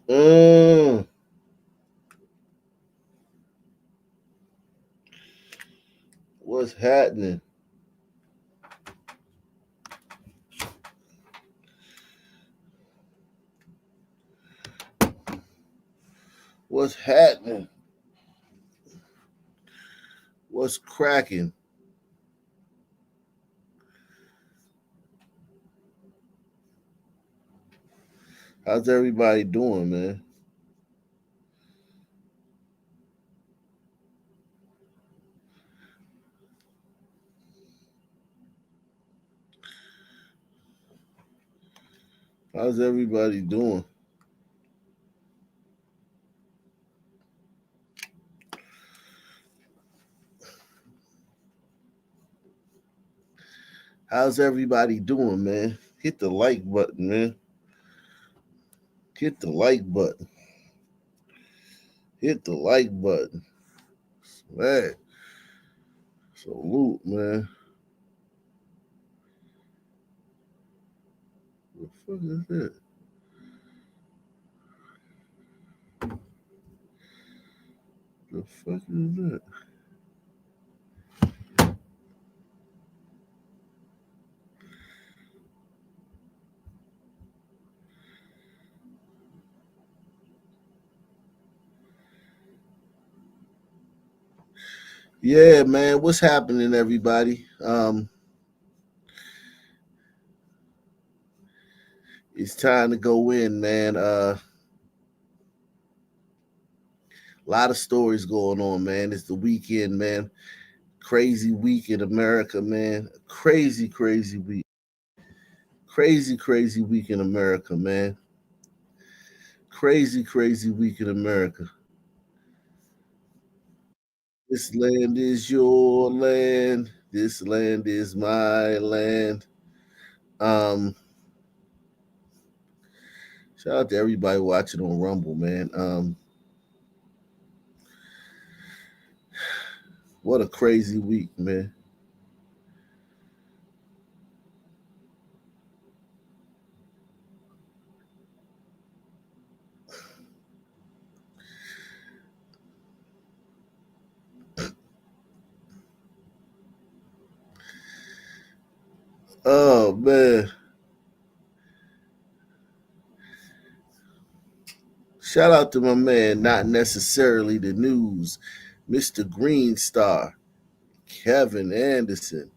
Mm, what's happening? What's happening? What's cracking? How's everybody doing, man? How's everybody doing? How's everybody doing, man? Hit the like button, man. Hit the like button. Hit the like button. Man, salute, man. What the fuck is that? The fuck is that? Yeah, man. What's happening, everybody? It's time to go in, man. A lot of stories going on, man. It's the weekend, man. Crazy week in America, man. Crazy, crazy week. Crazy, crazy week in America, man. Crazy, crazy week in America. This land is your land. This land is my land. Um, Shout out to everybody watching on Rumble, man. What a crazy week, man. Oh man. Shout out to my man, not necessarily the news, Mr. Green Star, Kevin Anderson.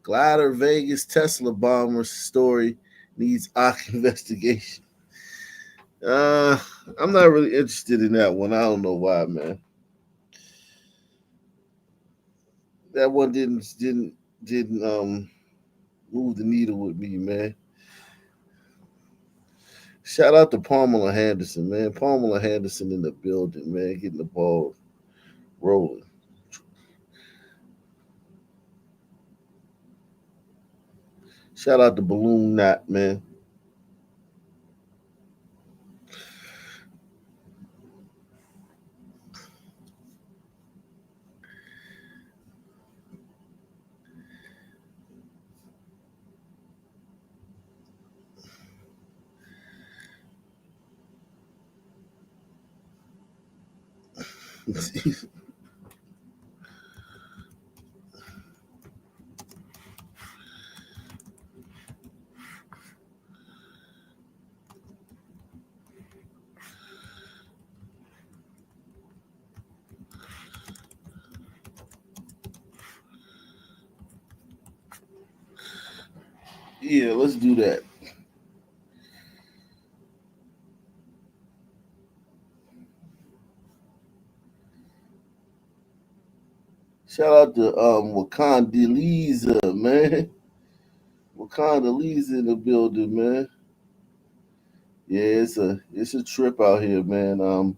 Glider Vegas Tesla bomber story needs OC investigation. Uh, I'm not really interested in that one. I don't know why, man. That one didn't move the needle with me, man. Shout out to Pamela Henderson, man. Pamela Henderson in the building, man, getting the ball rolling. Shout out to Balloon Knot, man. Yeah, let's do that. Shout out to Wakanda Lisa, man. Wakanda Lisa in the building, man. Yeah, it's a trip out here, man.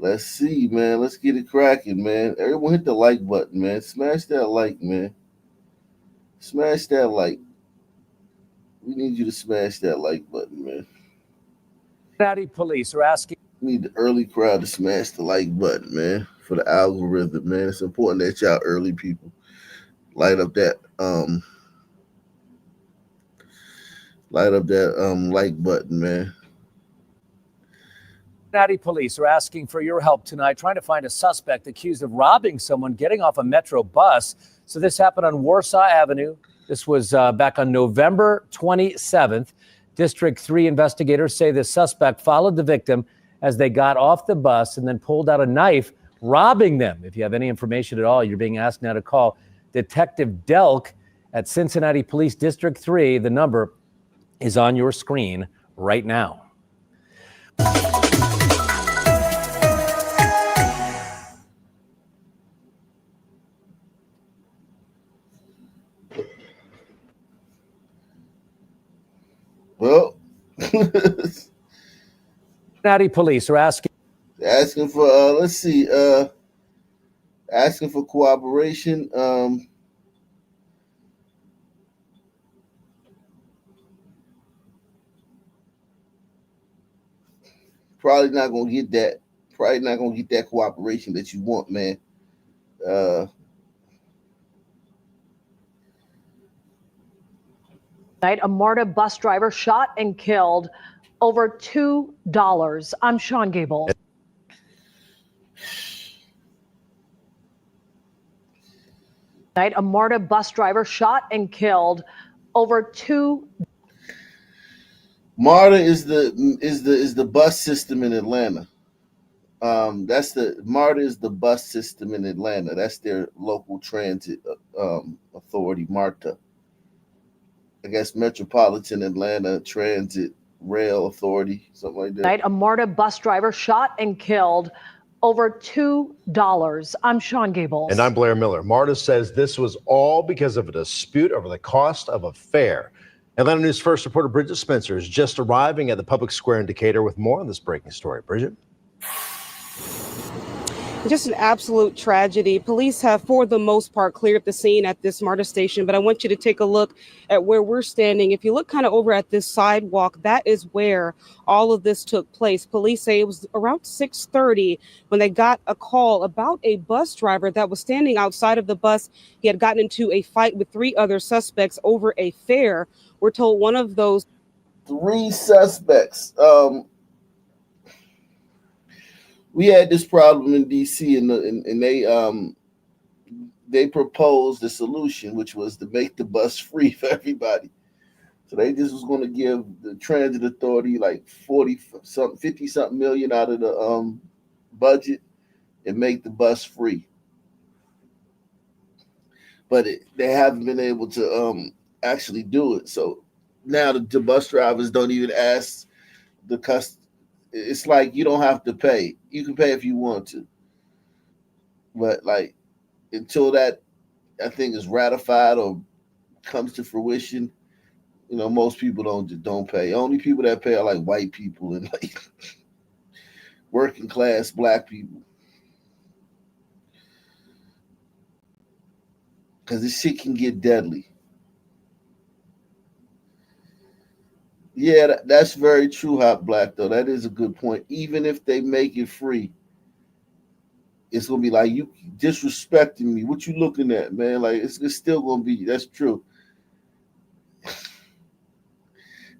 Let's see, man. Let's get it cracking, man. Everyone hit the like button, man. Smash that like, man. Smash that like. We need you to smash that like button, man. Cincinnati police are asking. We need the early crowd to smash the like button, man, for the algorithm, man. It's important that y'all early people light up that like button, man. Cincinnati police are asking for your help tonight, trying to find a suspect accused of robbing someone getting off a Metro bus. So this happened on Warsaw Avenue. This was back on November 27th. District 3 investigators say the suspect followed the victim as they got off the bus and then pulled out a knife, robbing them. If you have any information at all, you're being asked now to call Detective Delk at Cincinnati Police District 3. The number is on your screen right now. Well, Cincinnati police are asking for asking for cooperation. Probably not gonna get that. Probably not gonna get that cooperation that you want, man. A MARTA bus driver shot and killed over $2. I'm Sean Gable. A MARTA bus driver shot and killed over $2. MARTA is the bus system in Atlanta. MARTA is the bus system in Atlanta. That's their local transit authority, MARTA. I guess Metropolitan Atlanta Transit Rail Authority, something like that. A MARTA bus driver shot and killed over $2. I'm Sean Gable. And I'm Blair Miller. MARTA says this was all because of a dispute over the cost of a fare. Atlanta News First reporter Bridget Spencer is just arriving at the Public Square in Decatur with more on this breaking story. Bridget? Just an absolute tragedy. Police have, for the most part, cleared the scene at this MARTA station, but I want you to take a look at where we're standing. If you look kind of over at this sidewalk, that is where all of this took place. Police say it was around 6:30 when they got a call about a bus driver that was standing outside of the bus. He had gotten into a fight with 3 other suspects over a fare. We're told one of those 3 suspects. We had this problem in DC, and they proposed a solution, which was to make the bus free for everybody. So they just was going to give the transit authority like 50 something million out of the budget and make the bus free. But they haven't been able to actually do it. So now the bus drivers don't even ask the customer. It's like you don't have to pay. You can pay if you want to. But like until that, I think, is ratified or comes to fruition, most people don't pay. Only people that pay are like white people and like working class black people. Because this shit can get deadly. Yeah, that's very true, Hot Black, though. That is a good point. Even if they make it free, it's going to be like, you disrespecting me. What you looking at, man? Like, it's still going to be, that's true.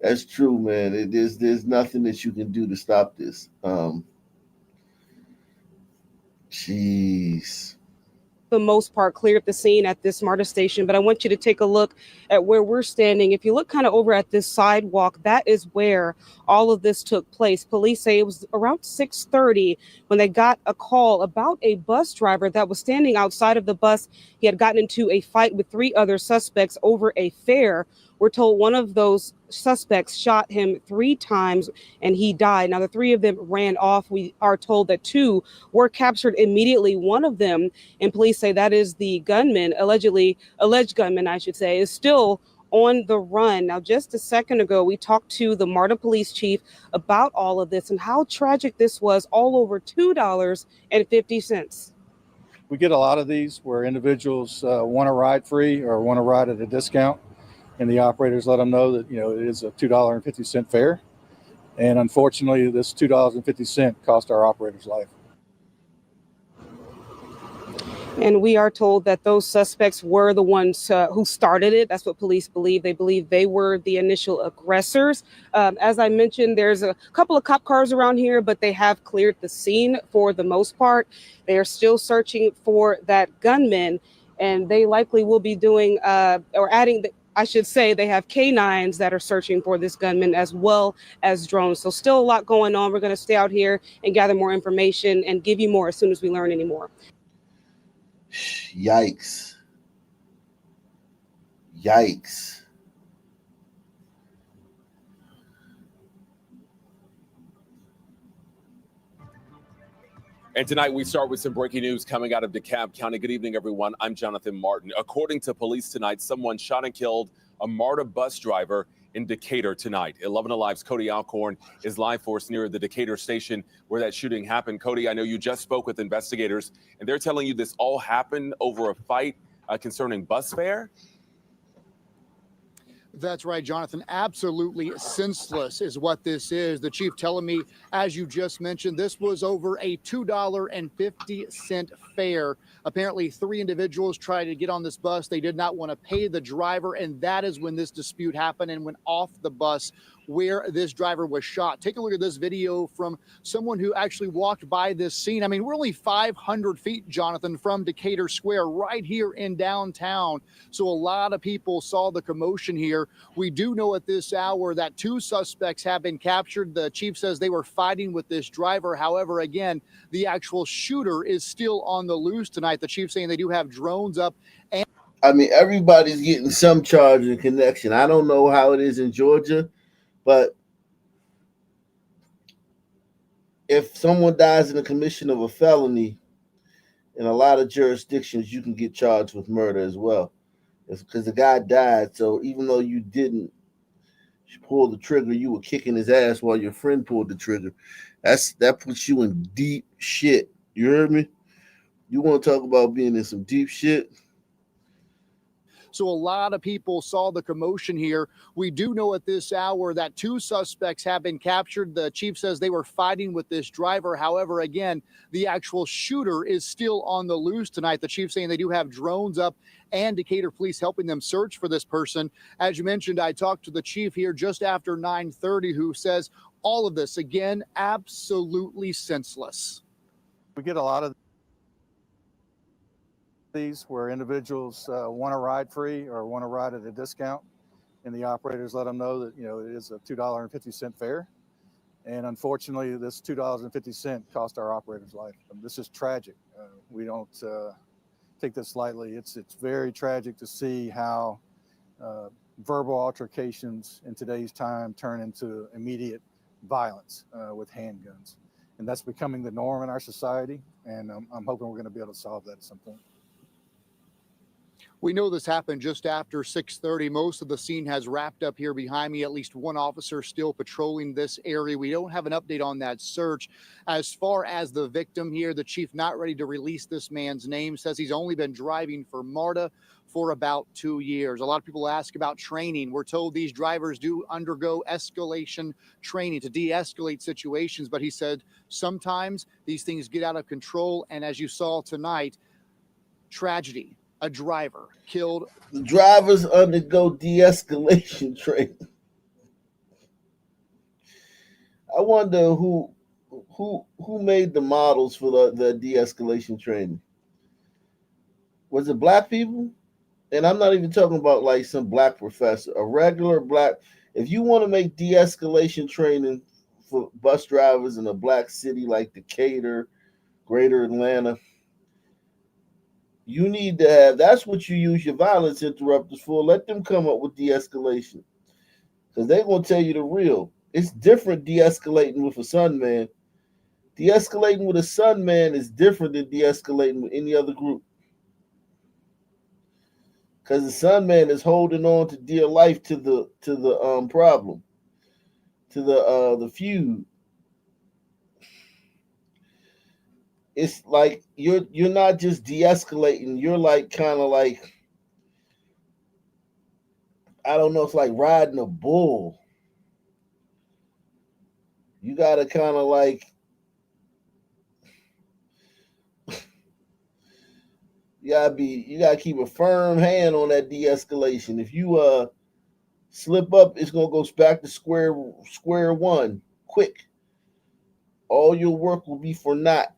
That's true, man. There's nothing that you can do to stop this. Jeez. the most part cleared the scene at this MARTA station, but I want you to take a look at where we're standing. If you look kind of over at this sidewalk, that is where all of this took place. Police say it was around 6:30 when they got a call about a bus driver that was standing outside of the bus. He had gotten into a fight with 3 other suspects over a fare. We're told one of those suspects shot him 3 times and he died. Now, the 3 of them ran off. We are told that 2 were captured immediately. One of them, and police say that is the gunman, alleged gunman, I should say, is still on the run. Now, just a second ago, we talked to the MARTA police chief about all of this and how tragic this was, all over $2.50. We get a lot of these where individuals want to ride free or want to ride at a discount, and the operators let them know that, it is a $2.50 fare. And unfortunately, this $2.50 cost our operator's life. And we are told that those suspects were the ones who started it. That's what police believe. They believe they were the initial aggressors. As I mentioned, there's a couple of cop cars around here, but they have cleared the scene for the most part. They are still searching for that gunman, and they likely will be doing or adding I should say they have canines that are searching for this gunman as well as drones. So still a lot going on. We're going to stay out here and gather more information and give you more as soon as we learn any more. Yikes. Yikes. And tonight we start with some breaking news coming out of DeKalb County. Good evening, everyone. I'm Jonathan Martin. According to police tonight, someone shot and killed a MARTA bus driver in Decatur tonight. 11 Alive's Cody Alcorn is live for us near the Decatur station where that shooting happened. Cody, I know you just spoke with investigators, and they're telling you this all happened over a fight concerning bus fare? That's right, Jonathan. Absolutely senseless is what this is. The chief telling me, as you just mentioned, this was over a $2.50 fare. Apparently, 3 individuals tried to get on this bus. They did not want to pay the driver, and that is when this dispute happened and went off the bus where this driver was shot. Take a look at this video from someone who actually walked by this scene. I mean, we're only 500 feet, Jonathan, from Decatur Square right here in downtown. So a lot of people saw the commotion here. We do know at this hour that 2 suspects have been captured. The chief says they were fighting with this driver. However, again, the actual shooter is still on the loose tonight. The chief saying they do have drones up. And I mean, everybody's getting some charge in connection. I don't know how it is in Georgia, but if someone dies in the commission of a felony, in a lot of jurisdictions, you can get charged with murder as well. It's because the guy died. So even though you didn't pull the trigger, you were kicking his ass while your friend pulled the trigger. That puts you in deep shit. You heard me? You want to talk about being in some deep shit? So a lot of people saw the commotion here. We do know at this hour that 2 suspects have been captured. The chief says they were fighting with this driver. However, again, the actual shooter is still on the loose tonight. The chief saying they do have drones up and Decatur police helping them search for this person. As you mentioned, I talked to the chief here just after 9:30 who says all of this, again, absolutely senseless. We get a lot of these where individuals want to ride free or want to ride at a discount, and the operators let them know that, you know, it is a $2.50 fare. And unfortunately, this $2.50 cost our operator's life. This is tragic. We don't take this lightly. It's very tragic to see how verbal altercations in today's time turn into immediate violence with handguns. And that's becoming the norm in our society. And I'm hoping we're going to be able to solve that at some point. We know this happened just after 6:30. Most of the scene has wrapped up here behind me. At least 1 officer still patrolling this area. We don't have an update on that search. As far as the victim here, the chief not ready to release this man's name, says he's only been driving for MARTA for about 2 years. A lot of people ask about training. We're told these drivers do undergo escalation training to de-escalate situations, but he said sometimes these things get out of control. And as you saw tonight, tragedy. A driver killed. The drivers undergo de-escalation training. I wonder who made the models for the de-escalation training. Was it black people? And I'm not even talking about like some black professor, a regular black. If you want to make de-escalation training for bus drivers in a black city like Decatur, Greater Atlanta, you need to have, that's what you use your violence interrupters for. Let them come up with de-escalation. Because they're going to tell you the real. It's different de-escalating with a Sunman. De-escalating with a Sunman is different than de-escalating with any other group. Because the Sunman is holding on to dear life to the problem, to the feud. It's like you're not just de-escalating. You're like kind of like, I don't know. It's like riding a bull. You gotta kind of like you gotta keep a firm hand on that de-escalation. If you slip up, it's gonna go back to square one quick. All your work will be for naught.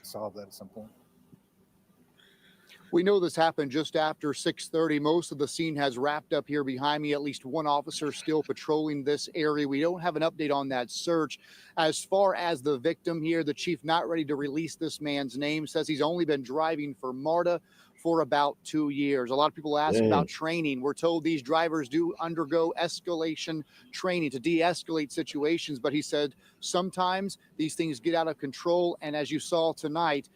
Solve that at some point. We know this happened just after 6:30. Most of the scene has wrapped up here behind me. At least one officer still patrolling this area. We don't have an update on that search. As far as the victim here, the chief not ready to release this man's name, says he's only been driving for MARTA for about 2 years. A lot of people ask about training. We're told these drivers do undergo escalation training to de-escalate situations, but he said sometimes these things get out of control. And as you saw tonight,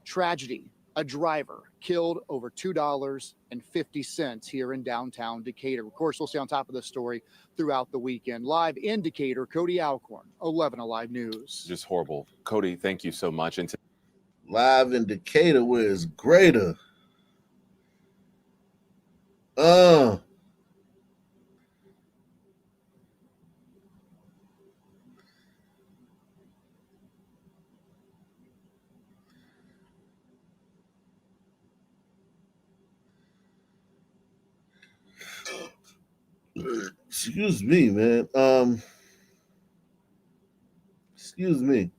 tragedy. A driver killed over $2.50 here in downtown Decatur. Of course, we'll stay on top of this story throughout the weekend. Live in Decatur, Cody Alcorn, 11 Alive News. Just horrible. Cody, thank you so much. And Live in Decatur, where it's greater. Excuse me, man. Excuse me.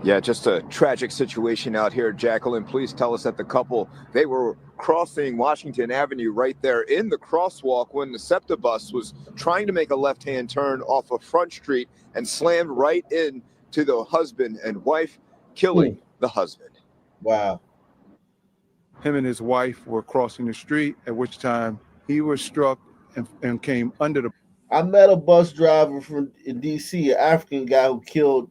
Yeah, just a tragic situation out here, Jacqueline. Please tell us that the couple, they were crossing Washington Avenue right there in the crosswalk when the SEPTA bus was trying to make a left-hand turn off of Front Street and slammed right into the husband and wife, killing the husband. Wow. Him and his wife were crossing the street, at which time he was struck and came under the. I met a bus driver from in D.C., an African guy who killed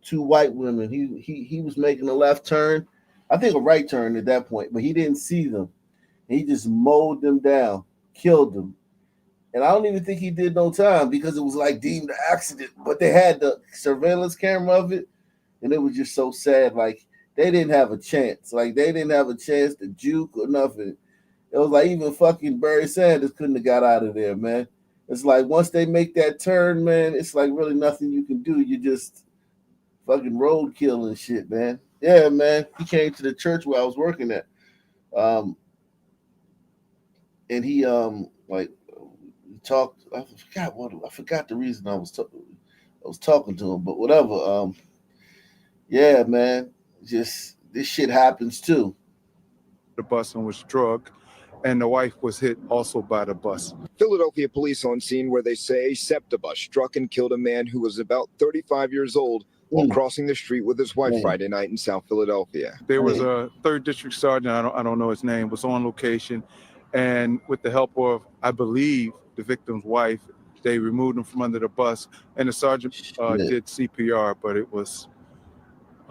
2 white women. He was making a left turn, I think a right turn at that point, but he didn't see them. He just mowed them down, killed them. And I don't even think he did no time because it was like deemed an accident. But they had the surveillance camera of it, and it was just so sad. Like they didn't have a chance. Like they didn't have a chance to juke or nothing. It was like even fucking Barry Sanders couldn't have got out of there, man. It's like once they make that turn, man, it's like really nothing you can do. You just fucking roadkill and shit, man. Yeah, man. He came to the church where I was working at. And he like talked. I forgot the reason I was talking to him, but whatever. Yeah, man. Just this shit happens too. The bus and was drugged, and the wife was hit also by the bus. Philadelphia police on scene where they say a SEPTA bus struck and killed a man who was about 35 years old while crossing the street with his wife Friday night in South Philadelphia. There was a 3rd District Sergeant, I don't know his name, was on location, and with the help of, I believe, the victim's wife, they removed him from under the bus, and the sergeant did CPR, but it was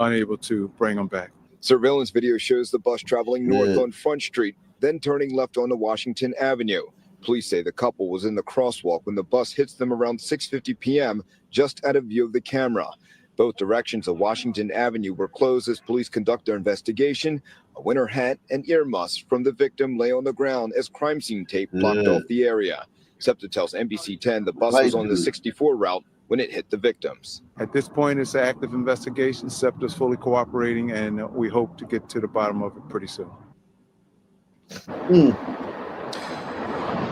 unable to bring him back. Surveillance video shows the bus traveling north on Front Street, then turning left onto Washington Avenue. Police say the couple was in the crosswalk when the bus hits them around 6:50 p.m., just out of view of the camera. Both directions of Washington Avenue were closed as police conduct their investigation. A winter hat and ear muffs from the victim lay on the ground as crime scene tape blocked off the area. SEPTA tells NBC 10 the bus was on the 64 route when it hit the victims. At this point, it's an active investigation. SEPTA is fully cooperating, and we hope to get to the bottom of it pretty soon.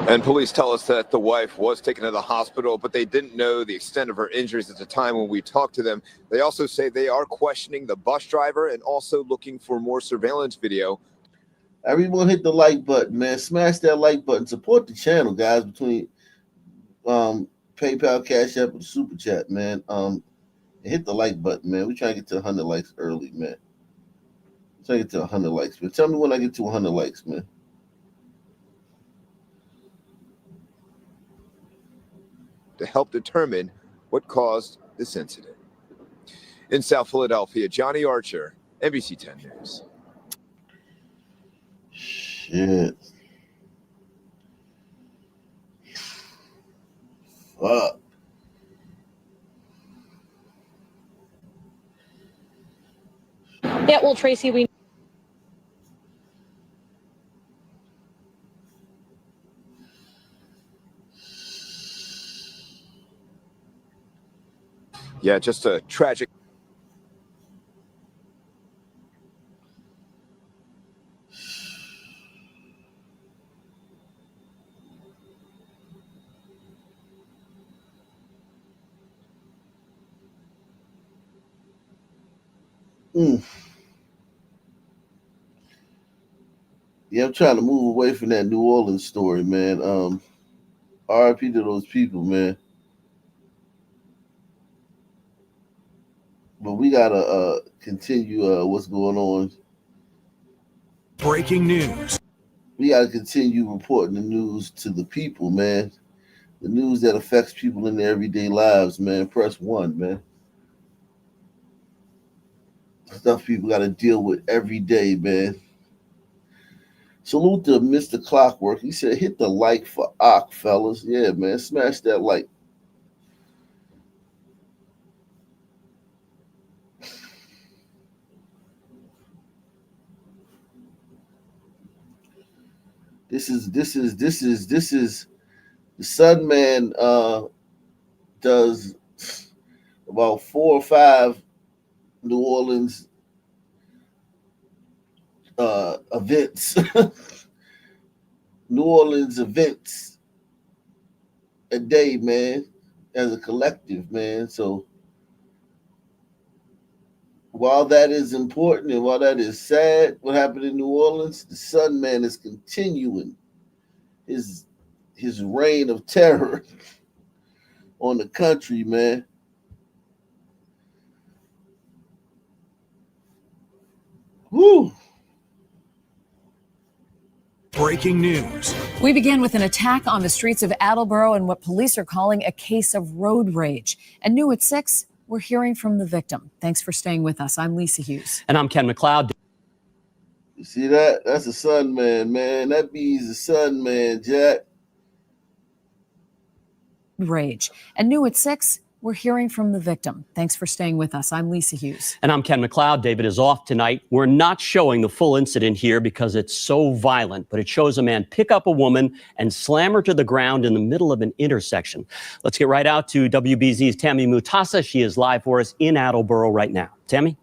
And police tell us that the wife was taken to the hospital, but they didn't know the extent of her injuries at the time when we talked to them. They also say they are questioning the bus driver and also looking for more surveillance video. Everyone hit the like button, man. Smash that like button. Support the channel, guys, between PayPal, Cash App, and Super Chat, man. Hit the like button, man. We're trying to get to 100 likes early, man. Trying to get to 100 likes, man. Tell me when I get to 100 likes, man. To help determine what caused this incident. In South Philadelphia, Johnny Archer, NBC 10 News. Shit. Fuck. Well, Tracy, we Yeah, just a tragic. Yeah, I'm trying to move away from that New Orleans story, man. RIP to those people, man. But we gotta continue what's going on. Breaking news. We gotta continue reporting the news to the people, man. The news that affects people in their everyday lives, man. Press 1, man. Stuff people gotta deal with every day, man. Salute to Mr. Clockwork. He said, hit the like for Ock, fellas. Yeah, man. Smash that like. This is the Sun Man does about 4 or 5 New Orleans events. New Orleans events a day, man, as a collective, man. So while that is important and while that is sad, what happened in New Orleans, the Sun Man is continuing his reign of terror on the country, man. Woo! Breaking news. We begin with an attack on the streets of Attleboro and what police are calling a case of road rage. And new at 6, we're hearing from the victim. Thanks for staying with us. I'm Lisa Hughes. And I'm Ken McLeod. You see that? That's a Sun Man, man. That be's a Sun Man, Jack. Rage. And new at 6, we're hearing from the victim. Thanks for staying with us. I'm Lisa Hughes. And I'm Ken McLeod. David is off tonight. We're not showing the full incident here because it's so violent, but it shows a man pick up a woman and slam her to the ground in the middle of an intersection. Let's get right out to WBZ's Tammy Mutasa. She is live for us in Attleboro right now. Tammy?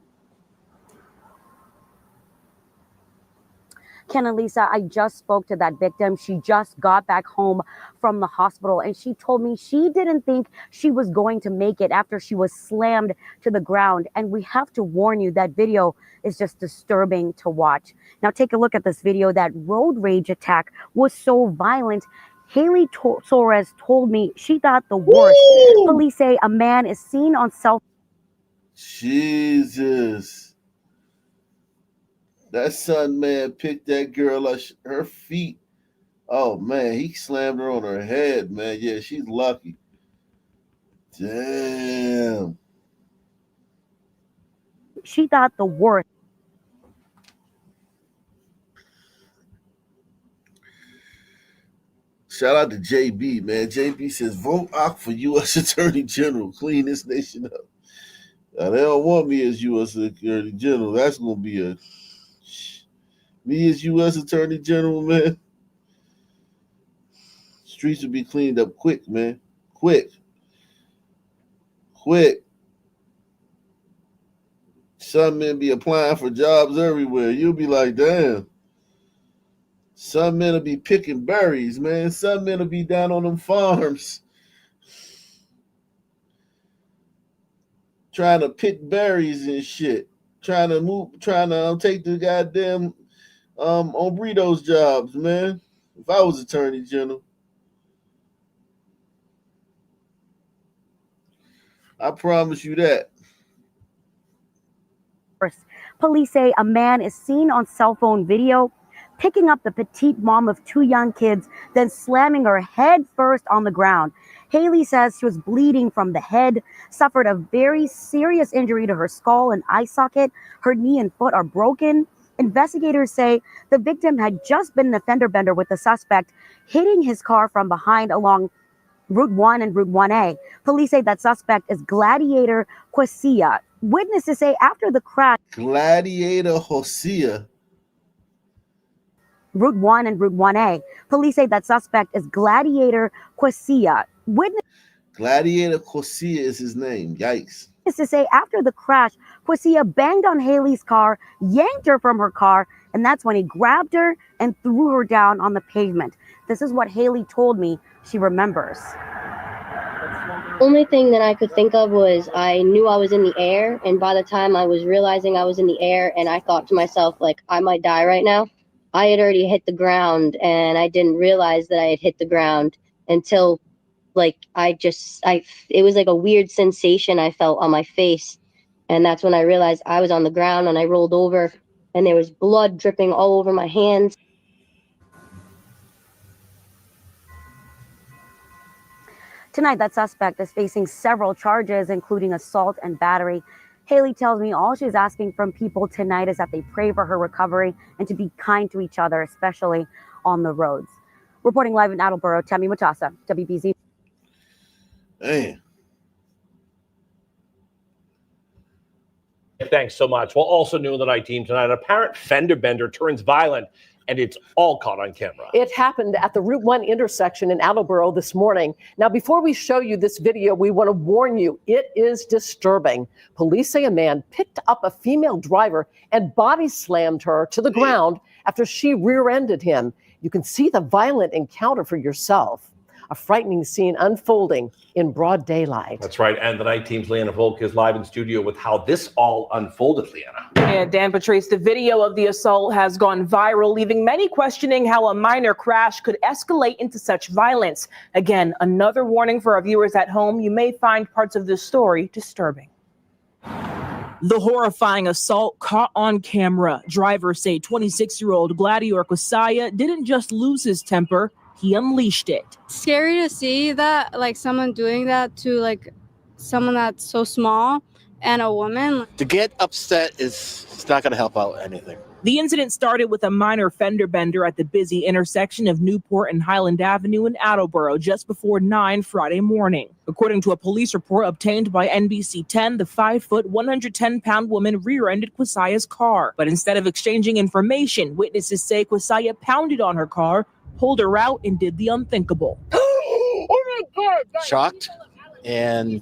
Ken and Lisa, I just spoke to that victim. She just got back home from the hospital and she told me she didn't think she was going to make it after she was slammed to the ground. And we have to warn you, that video is just disturbing to watch. Now take a look at this video. That road rage attack was so violent. Haley Torres told me she thought the worst. Woo! Police say a man is seen on cell. Jesus. That Sun Man picked that girl up, her feet. Oh, man, he slammed her on her head, man. Yeah, she's lucky. Damn. She thought the worst. Shout out to JB, man. JB says, vote Ock for U.S. Attorney General. Clean this nation up. Now, they don't want me as U.S. Attorney General. That's going to be a... Me as U.S. Attorney General, man. Streets will be cleaned up quick, man. Quick. Some men be applying for jobs everywhere. You'll be like, damn. Some men will be picking berries, man. Some men will be down on them farms trying to pick berries and shit. Trying to take the goddamn on Burritos jobs, man. If I was Attorney General, I promise you that. Police say a man is seen on cell phone video picking up the petite mom of 2 young kids, then slamming her head first on the ground. Haley says she was bleeding from the head, suffered a very serious injury to her skull and eye socket. Her knee and foot are broken. Investigators say the victim had just been an fender bender with the suspect, hitting his car from behind along Route 1 and Route 1A. Police say that suspect is Gladiator Quasia. Witnesses say after the crash, Gladiator Hosea. Route 1 and Route 1A. Police say that suspect is Gladiator Quasia. Gladiator Corsia is his name. Yikes. Witnesses say after the crash, Quasia banged on Haley's car, yanked her from her car, and that's when he grabbed her and threw her down on the pavement. This is what Haley told me she remembers. Only thing that I could think of was I knew I was in the air, and by the time I was realizing I was in the air and I thought to myself, like, I might die right now, I had already hit the ground, and I didn't realize that I had hit the ground until, like, it was like a weird sensation I felt on my face, and that's when I realized I was on the ground, and I rolled over, and there was blood dripping all over my hands. Tonight, that suspect is facing several charges, including assault and battery. Haley tells me all she's asking from people tonight is that they pray for her recovery and to be kind to each other, especially on the roads. Reporting live in Attleboro, Tammy Matassa, WBZ. Man. Thanks so much. Well, also new on the night team tonight, a apparent fender bender turns violent, and it's all caught on camera. It happened at the Route 1 intersection in Attleboro this morning. Now, before we show you this video, we want to warn you, it is disturbing. Police say a man picked up a female driver and body slammed her to the ground after she rear-ended him. You can see the violent encounter for yourself. A frightening scene unfolding in broad daylight. That's right. And the night team's Leanna Volk is live in studio with how this all unfolded, Leanna. And Dan Patrice, the video of the assault has gone viral, leaving many questioning how a minor crash could escalate into such violence. Again, another warning for our viewers at home. You may find parts of this story disturbing. The horrifying assault caught on camera. Drivers say 26-year-old Gladiator Quasia didn't just lose his temper, he unleashed it. Scary to see that, like, someone doing that to, like, someone that's so small and a woman. To get upset it's not going to help out anything. The incident started with a minor fender bender at the busy intersection of Newport and Highland Avenue in Attleboro just before 9 Friday morning. According to a police report obtained by NBC 10, the 5-foot, 110-pound woman rear-ended Quasia's car. But instead of exchanging information, witnesses say Quasia pounded on her car, pulled her out, and did the unthinkable. Oh my God! Shocked and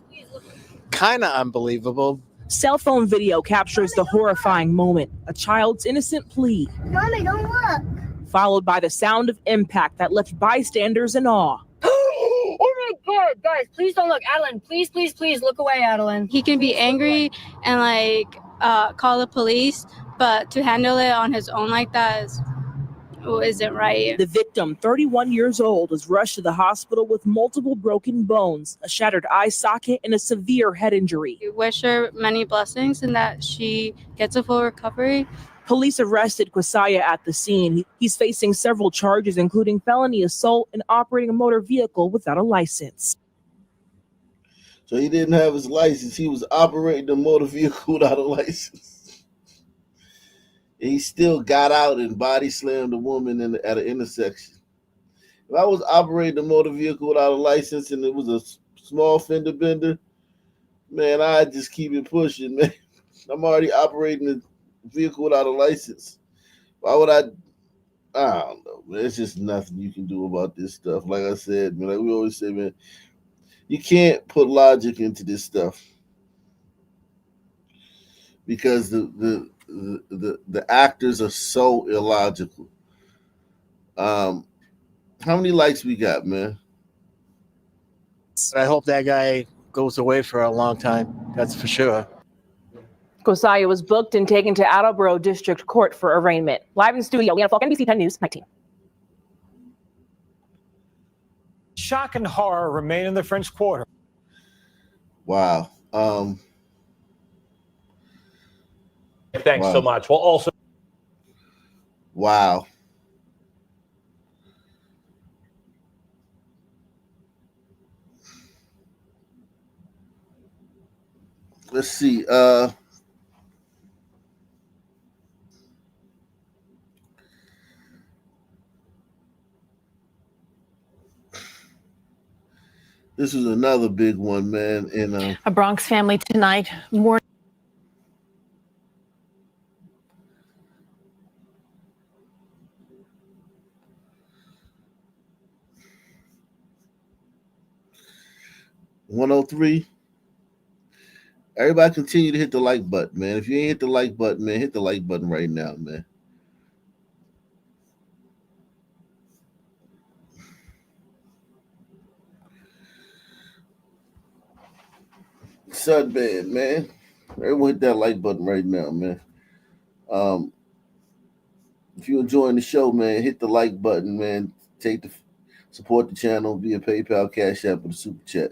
kind of unbelievable. Cell phone video captures the horrifying moment, a child's innocent plea, Mommy, don't look. followed by the sound of impact that left bystanders in awe. Oh my God, guys, please don't look. Adeline, please, please, please look away, Adeline. He can be angry and, like, call the police, but to handle it on his own like that isn't right. The victim, 31 years old, was rushed to the hospital with multiple broken bones, a shattered eye socket, and a severe head injury. We wish her many blessings and that she gets a full recovery. Police arrested Quasia at the scene. He's facing several charges, including felony assault and operating a motor vehicle without a license. So he didn't have his license. He was operating a motor vehicle without a license. He still got out and body slammed a woman at an intersection. If I was operating a motor vehicle without a license and it was a small fender bender, man, I'd just keep it pushing, man. I'm already operating a vehicle without a license. Why would I don't know, man. It's just nothing you can do about this stuff. Like I said, man, like we always say, man, you can't put logic into this stuff because the actors are so illogical. How many likes we got, man? I hope that guy goes away for a long time. That's for sure. Quasia was booked and taken to Attleboro District Court for arraignment. Live in studio, Leanna Falk, NBC 10 News, 19. Shock and horror remain in the French Quarter. Wow. Thanks so much. Well, also. Wow. Let's see. This was another big one, man. And A Bronx family tonight mourning. $103. Everybody continue to hit the like button, man. If you ain't hit the like button, man, hit the like button right now, man. Sunbed, man. Everyone hit that like button right now, man. If you're enjoying the show, man, hit the like button, man. Support the channel via PayPal, Cash App, or the Super Chat.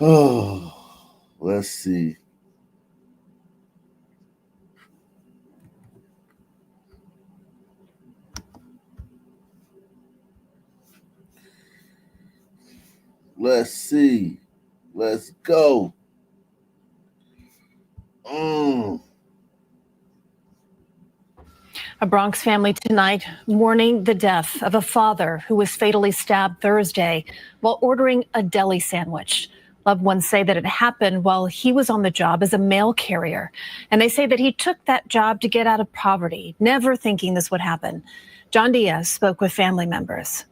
Oh, let's see. Let's see. Let's go. A Bronx family tonight mourning the death of a father who was fatally stabbed Thursday while ordering a deli sandwich. Loved ones say that it happened while he was on the job as a mail carrier. And they say that he took that job to get out of poverty, never thinking this would happen. John Diaz spoke with family members.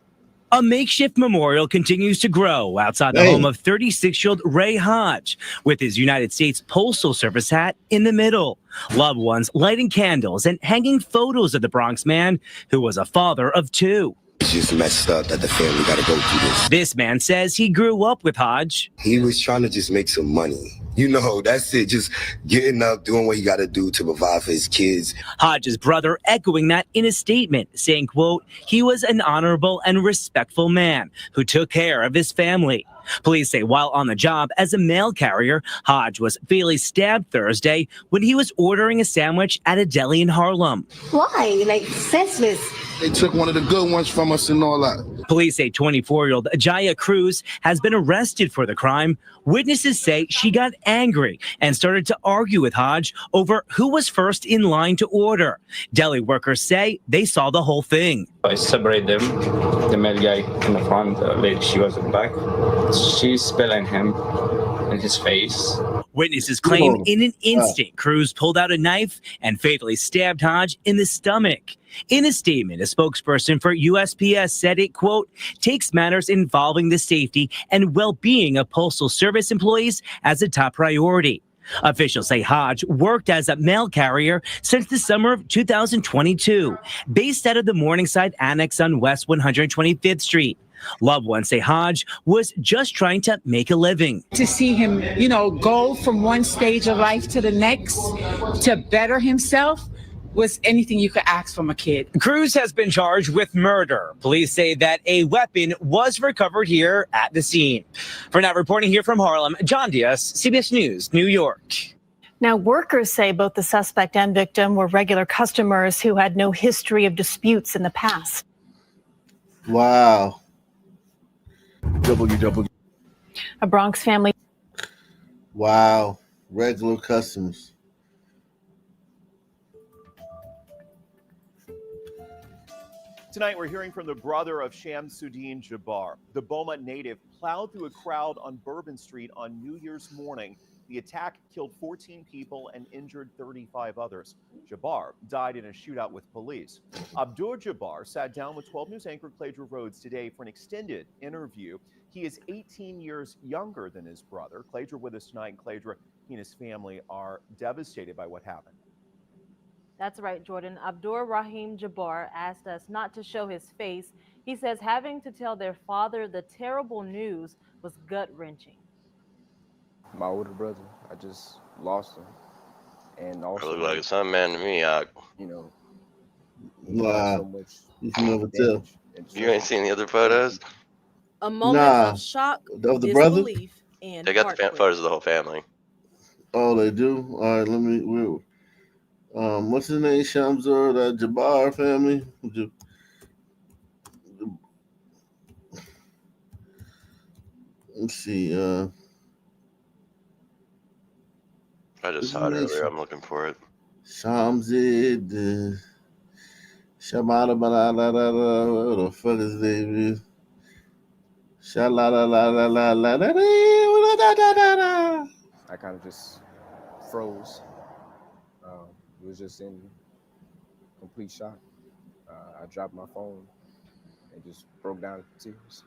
A makeshift memorial continues to grow outside the home of 36-year-old Ray Hodge with his United States Postal Service hat in the middle. Loved ones lighting candles and hanging photos of the Bronx man who was a father of two. It's just messed up that the family got to go through this. This man says he grew up with Hodge. He was trying to just make some money. You know, that's it. Just getting up, doing what he got to do to provide for his kids. Hodge's brother echoing that in a statement, saying, quote, he was an honorable and respectful man who took care of his family. Police say while on the job as a mail carrier, Hodge was fatally stabbed Thursday when he was ordering a sandwich at a deli in Harlem. Why? Like, senseless. They took one of the good ones from us and all that. Police say 24-year-old Jaya Cruz has been arrested for the crime. Witnesses say she got angry and started to argue with Hodge over who was first in line to order. Deli workers say they saw the whole thing. I separate them. The male guy in the front, the lady, she was in the back. She's spilling him in his face. Witnesses claim in an instant, Cruz pulled out a knife and fatally stabbed Hodge in the stomach. In a statement, a spokesperson for USPS said it, quote, takes matters involving the safety and well-being of Postal Service employees as a top priority. Officials say Hodge worked as a mail carrier since the summer of 2022, based out of the Morningside Annex on West 125th Street. Loved ones say Hodge was just trying to make a living. To see him, go from one stage of life to the next to better himself was anything you could ask from a kid. Cruz has been charged with murder. Police say that a weapon was recovered here at the scene. For now, reporting here from Harlem, John Diaz, CBS News, New York. Now, workers say both the suspect and victim were regular customers who had no history of disputes in the past. Wow. A Bronx family. Wow. Regular customers. Tonight, we're hearing from the brother of Shamsuddin Jabbar. The Boma native plowed through a crowd on Bourbon Street on New Year's morning. The attack killed 14 people and injured 35 others. Jabbar died in a shootout with police. Abdur Jabbar sat down with 12 News anchor Cladra Rhodes today for an extended interview. He is 18 years younger than his brother. Cladra with us tonight. Cladra, he and his family are devastated by what happened. That's right, Jordan. Abdur Rahim Jabbar asked us not to show his face. He says having to tell their father the terrible news was gut-wrenching. My older brother, I just lost him. And also, I look like a son man to me, Wow. You can never tell. You ain't seen the other photos? A moment of shock, Of the brother? disbelief, and They got the heartbreak. photos of the whole family. Oh, they do? All right, what's his name? Shamsur, the Jabbar family? Let's see. I just saw it earlier. I'm looking for it. Shamzid. Shabada. What the fuck his name is? I kind of just froze. It was just in complete shock. I dropped my phone and just broke down into tears.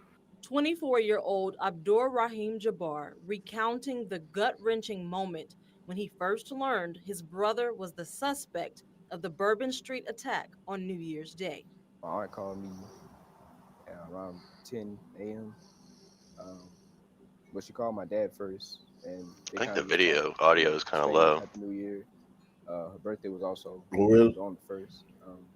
24-year-old Abdur Rahim Jabbar recounting the gut-wrenching moment when he first learned his brother was the suspect of the Bourbon Street attack on New Year's Day. My aunt called me around 10 a.m. But she called my dad first. And I think the video audio is kind of low. Happy New Year. Her birthday was also on the first.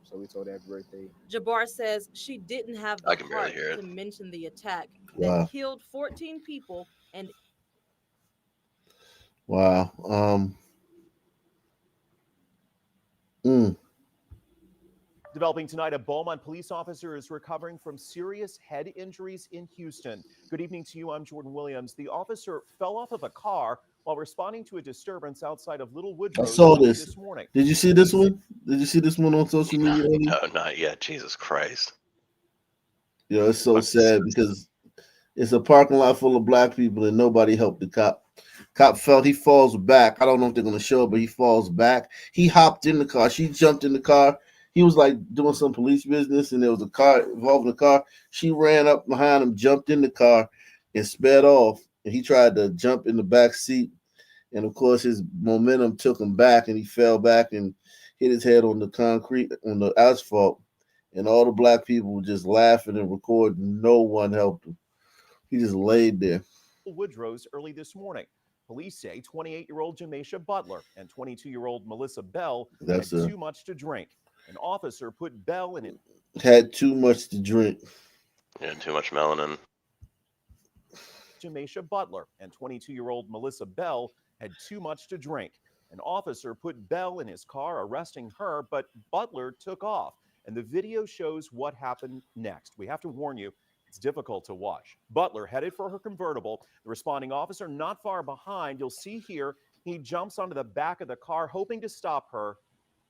So we told her happy birthday. Jabbar says she didn't have the heart to mention the attack that killed 14 people and Wow. Developing tonight, a Beaumont police officer is recovering from serious head injuries in Houston. Good evening to you. I'm Jordan Williams. The officer fell off of a car while responding to a disturbance outside of Little Woodrow. I saw this morning. Did you see this one? Did you see this one on social media? No, not yet. Jesus Christ. Yeah, it's so sad because it's a parking lot full of black people and nobody helped the cop. Cop he falls back. I don't know if they're going to show it, but he falls back. He hopped in the car. She jumped in the car. He was like doing some police business and there was a car involved in the car. She ran up behind him, jumped in the car and sped off. And he tried to jump in the back seat. And of course, his momentum took him back and he fell back and hit his head on the concrete, on the asphalt. And all the black people were just laughing and recording. No one helped him. He just laid there. Woodrow's early this morning. Police say 28-year-old Jameisha Butler and 22-year-old Melissa Bell had too much to drink. An officer put Bell in it. Had too much to drink. Yeah, too much melanin. Jameisha Butler and 22-year-old Melissa Bell had too much to drink. An officer put Bell in his car, arresting her, but Butler took off. And the video shows what happened next. We have to warn you, it's difficult to watch. Butler headed for her convertible. The responding officer not far behind. You'll see here, he jumps onto the back of the car, hoping to stop her,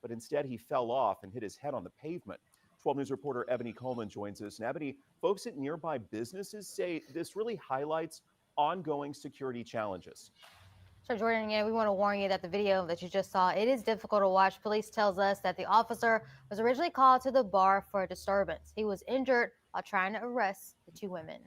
but instead he fell off and hit his head on the pavement. 12 News reporter Ebony Coleman joins us. And Ebony, folks at nearby businesses say this really highlights ongoing security challenges. So Jordan, we want to warn you that the video that you just saw, it is difficult to watch. Police tells us that the officer was originally called to the bar for a disturbance. He was injured while trying to arrest the two women.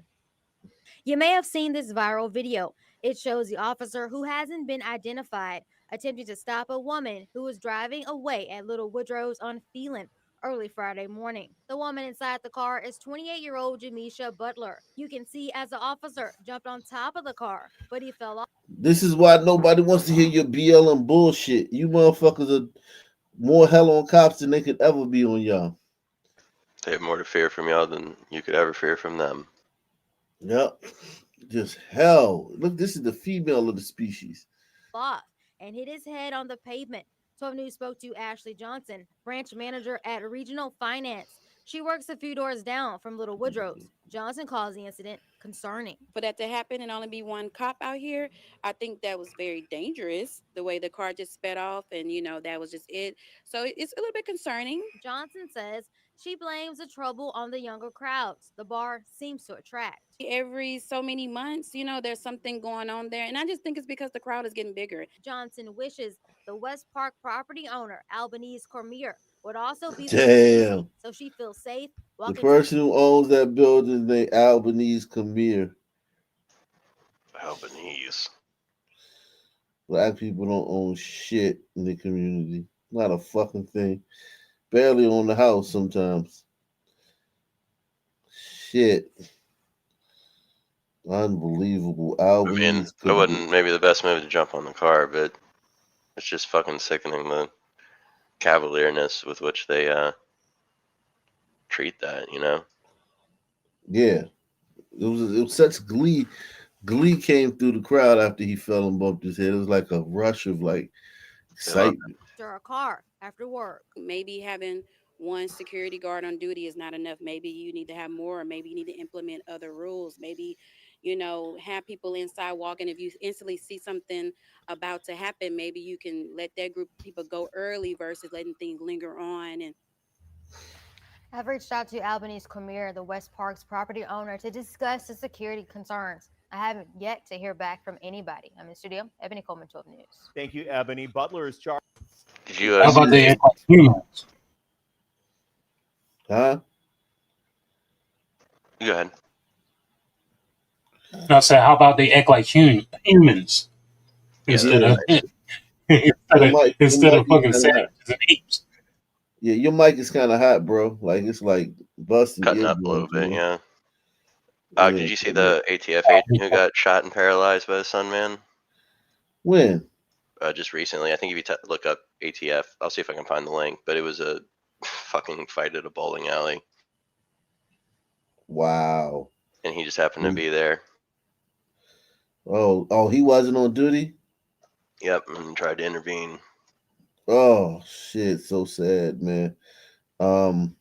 You may have seen this viral video. It shows the officer, who hasn't been identified, attempting to stop a woman who was driving away at Little Woodrow's on Phelan early Friday morning. The woman inside the car is 28-year-old Jameisha Butler. You can see as the officer jumped on top of the car, but he fell off. This is why nobody wants to hear your BLM bullshit. You motherfuckers are more hell on cops than they could ever be on y'all. They have more to fear from y'all than you could ever fear from them. Yep. Just hell. Look, this is the female of the species. Off and hit his head on the pavement. 12 News spoke to Ashley Johnson, branch manager at Regional Finance. She works a few doors down from Little Woodrow's. Johnson calls the incident concerning. For that to happen and only be one cop out here, I think that was very dangerous, the way the car just sped off and, that was just it. So it's a little bit concerning. Johnson says she blames the trouble on the younger crowds the bar seems to attract. Every so many months, there's something going on there. And I just think it's because the crowd is getting bigger. Johnson wishes the West Park property owner, Albanese Cormier, would also be Damn. So she feels safe. The person who owns that building is named Albanese Cormier. Albanese. Black people don't own shit in the community. Not a fucking thing. Barely own the house sometimes. Shit. Unbelievable. Albanese I wasn't maybe the best move to jump on the car, but it's just fucking sickening the cavalierness with which they treat that, Yeah. It was such glee. Glee came through the crowd after he fell and bumped his head. It was like a rush of excitement. After a car after work. Maybe having one security guard on duty is not enough. Maybe you need to have more, or maybe you need to implement other rules. Maybe have people inside walking. If you instantly see something about to happen, maybe you can let that group of people go early versus letting things linger on. And I've reached out to Albanese Cormier, the West Park's property owner, to discuss the security concerns. I haven't yet to hear back from anybody. I'm in studio, Ebony Coleman, 12 News. Thank you, Ebony. Butler is charged. Did you How about they act like humans? Huh? Go ahead. I said, how about they act like humans instead of instead of fucking savages and apes? Yeah, your mic is kind of hot, bro. Like it's like busting. Cutting up a little bit, man. yeah. Yeah, Did you see the ATF agent who got shot and paralyzed by the Sunman? When? Just recently. I think if you look up ATF, I'll see if I can find the link, but it was a fucking fight at a bowling alley. Wow. And he just happened to be there. Oh, he wasn't on duty? Yep, and tried to intervene. Oh shit, so sad, man. And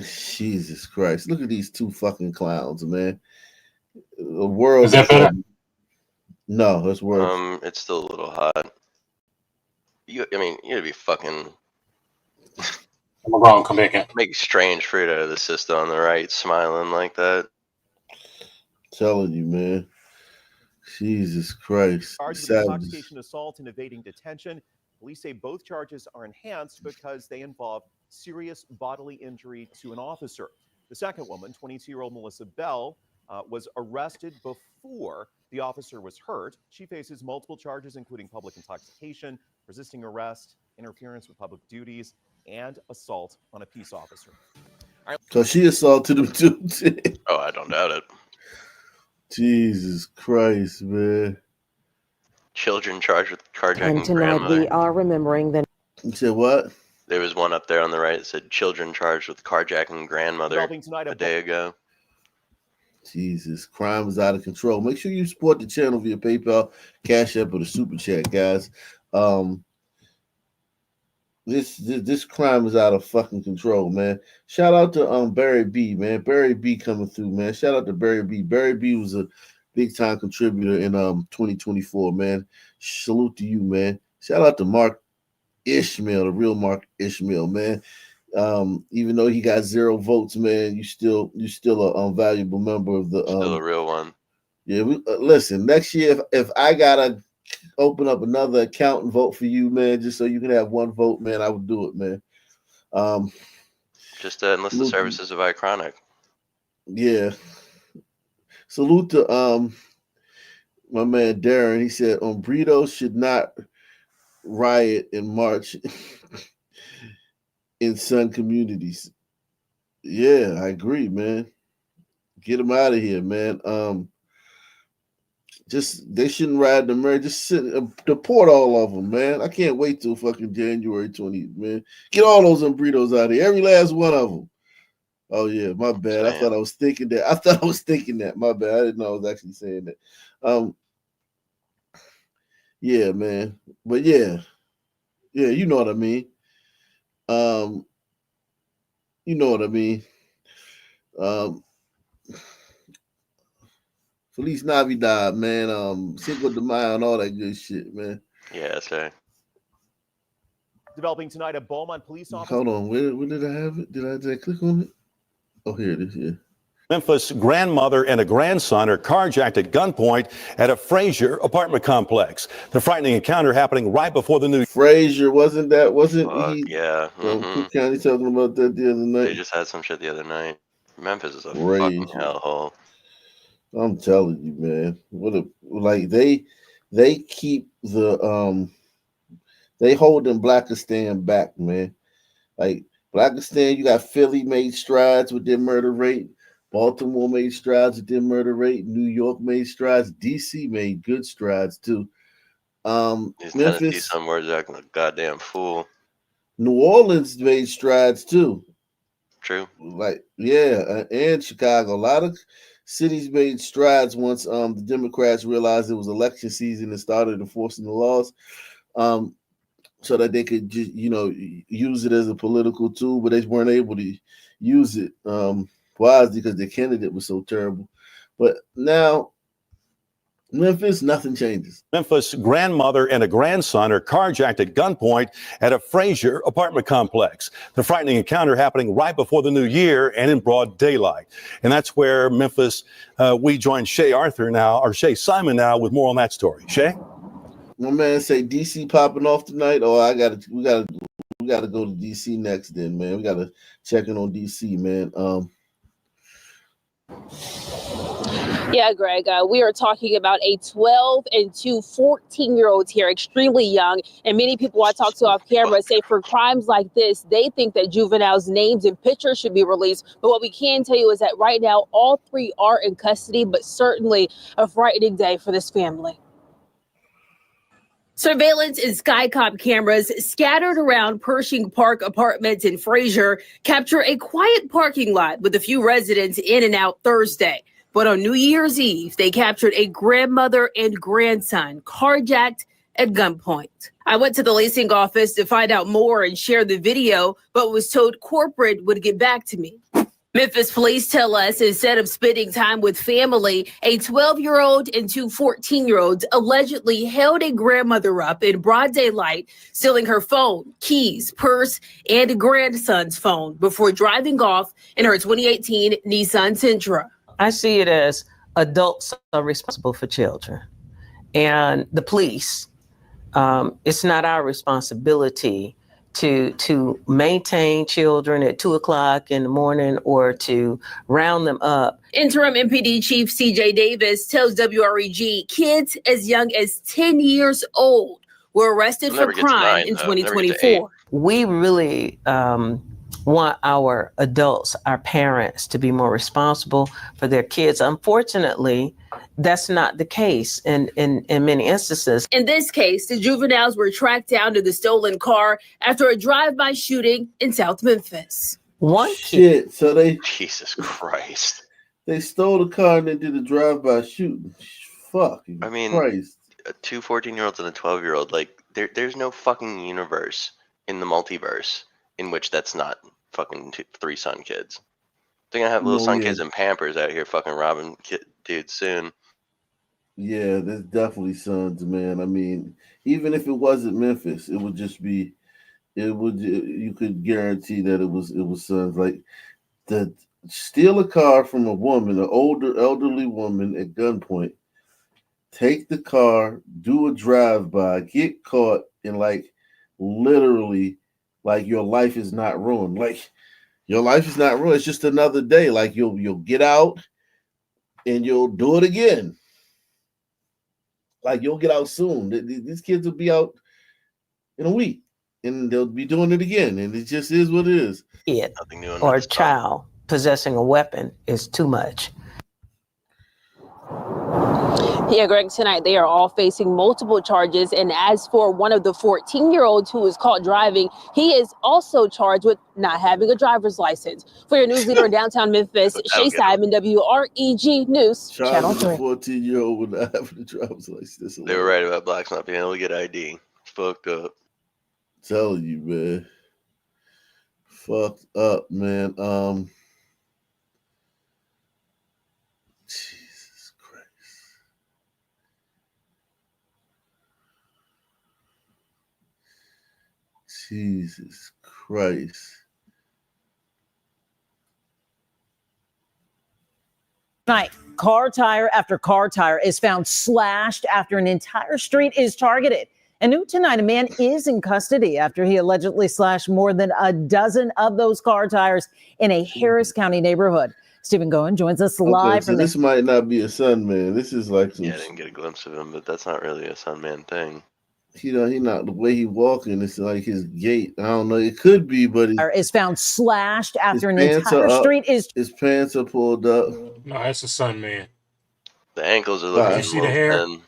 Jesus Christ, look at these two fucking clowns, man. The world is that better? No, it's worse. It's still a little hot. You gotta be fucking. I'm gonna go and come back in. Make strange fruit out of the sister on the right, smiling like that. Telling you, man. Jesus Christ. Charged with intoxication, assault, and evading detention. Police say both charges are enhanced because they involve serious bodily injury to an officer. The second woman, 22-year-old Melissa Bell, was arrested before the officer was hurt. She faces multiple charges, including public intoxication, resisting arrest, interference with public duties, and assault on a peace officer. So she assaulted him too. Oh, I don't doubt it. Jesus Christ, man. Children charged with carjacking And tonight grandmother. we are remembering the. You said what? There was one up there on the right that said children charged with carjacking grandmother a day ago. Jesus, crime is out of control. Make sure you support the channel via PayPal, Cash App, or the Super Chat, guys. This crime is out of fucking control, man. Shout out to Barry B, man. Barry B coming through, man. Shout out to Barry B. Barry B was a big time contributor in 2024, man. Salute to you, man. Shout out to Mark Ishmael, the real Mark Ishmael, man. Even though he got 0 votes, man, you still a valuable member of the. Still a real one. Yeah, listen. Next year, if I gotta open up another account and vote for you, man, just so you can have 1 vote, man, I would do it, man. Just enlist the services of Iconic. Yeah. Salute to my man Darren. He said Brito should not riot and march in some communities. Yeah, I agree, man. Get them out of here, man. They shouldn't ride the merry. Just deport all of them, man. I can't wait till fucking January 20th, man. Get all those Umbritos out of here. Every last one of them. Oh yeah, my bad. I thought I was thinking that. My bad. I didn't know I was actually saying that. Yeah, man. But yeah, you know what I mean. You know what I mean. Feliz Navidad, man. Cinco de Mayo and all that good shit, man. Yeah, sir. Developing tonight, a Beaumont police officer. Hold on, where did I have it? Did I click on it? Oh, here it is. Yeah. Memphis grandmother and a grandson are carjacked at gunpoint at a Frazier apartment complex. The frightening encounter happening right before the news. Frazier, wasn't he? Yeah. Cook County talking about that the other night. They just had some shit the other night. Memphis is a fucking hellhole. I'm telling you, man. They keep the they holding Blackistan back, man. Like Blackistan, you got Philly made strides with their murder rate. Baltimore made strides with their murder rate. New York made strides. DC made good strides too. These Tennessee somewhere's acting like a goddamn fool. New Orleans made strides too. True. And Chicago. A lot of cities made strides once the Democrats realized it was election season and started enforcing the laws, so that they could just, use it as a political tool, but they weren't able to use it wisely because their candidate was so terrible. But now, Memphis, nothing changes. Memphis grandmother and a grandson are carjacked at gunpoint at a Frazier apartment complex. The frightening encounter happening right before the new year and in broad daylight. And that's where Memphis, we join Shay Simon now with more on that story. Shay? My man say DC popping off tonight. Oh, we gotta go to DC next then, man. We gotta check in on DC, man. Yeah, Greg, we are talking about a 12 and 2 14-year-olds here, extremely young. And many people I talk to off camera say for crimes like this, they think that juveniles' names and pictures should be released. But what we can tell you is that right now, all three are in custody, but certainly a frightening day for this family. Surveillance and Skycop cameras scattered around Pershing Park apartments in Frazier capture a quiet parking lot with a few residents in and out Thursday. But on New Year's Eve, they captured a grandmother and grandson carjacked at gunpoint. I went to the leasing office to find out more and share the video, but was told corporate would get back to me. Memphis police tell us instead of spending time with family, a 12-year-old and two 14-year-olds allegedly held a grandmother up in broad daylight, stealing her phone, keys, purse, and grandson's phone before driving off in her 2018 Nissan Sentra. I see it as adults are responsible for children, and the police, it's not our responsibility to maintain children at 2 o'clock in the morning or to round them up. Interim MPD Chief CJ Davis tells WREG kids as young as 10 years old were arrested for crime in 2024. We really want our adults, our parents, to be more responsible for their kids. Unfortunately, that's not the case in many instances. In this case, the juveniles were tracked down to the stolen car after a drive-by shooting in South Memphis. Shit, so Jesus Christ. They stole the car and then did a drive-by shooting. Fucking Christ. 2 14-year-olds and a 12-year-old, like there's no fucking universe in the multiverse in which that's not fucking 3 son kids. They're gonna have little son kids in Pampers out here fucking robbing dudes soon. Yeah, there's definitely sons, man. I mean, even if it wasn't Memphis, it would just be, you could guarantee that it was sons. Like, steal a car from a woman, an elderly woman at gunpoint, take the car, do a drive-by, get caught, and like literally, like your life is not ruined. Like your life is not ruined. It's just another day. Like you'll get out and you'll do it again. Like you'll get out soon. These kids will be out in a week and they'll be doing it again. And it just is what it is. Kid or a child possessing a weapon is too much. Yeah, Greg, tonight they are all facing multiple charges. And as for one of the 14-year-olds who was caught driving, he is also charged with not having a driver's license. For your news leader in downtown Memphis, Shay Simon, WREG News, Channel 3. 14-year-old would not have a driver's license. They were right about blacks not being able to get ID. It's fucked up. Telling you, man. Fucked up, man. Jesus Christ. Tonight, car tire after car tire is found slashed after an entire street is targeted. And new tonight, a man is in custody after he allegedly slashed more than a dozen of those car tires in a Harris County neighborhood. Stephen Goen joins us live from this might not be a son man. This is like some, I didn't get a glimpse of him, but that's not really a son man thing. He not the way he walking. It's like his gait. I don't know. It could be, but is found slashed after an entire street is. His pants are pulled up. No, that's a son man. The ankles are looking. You see the hair? Thin.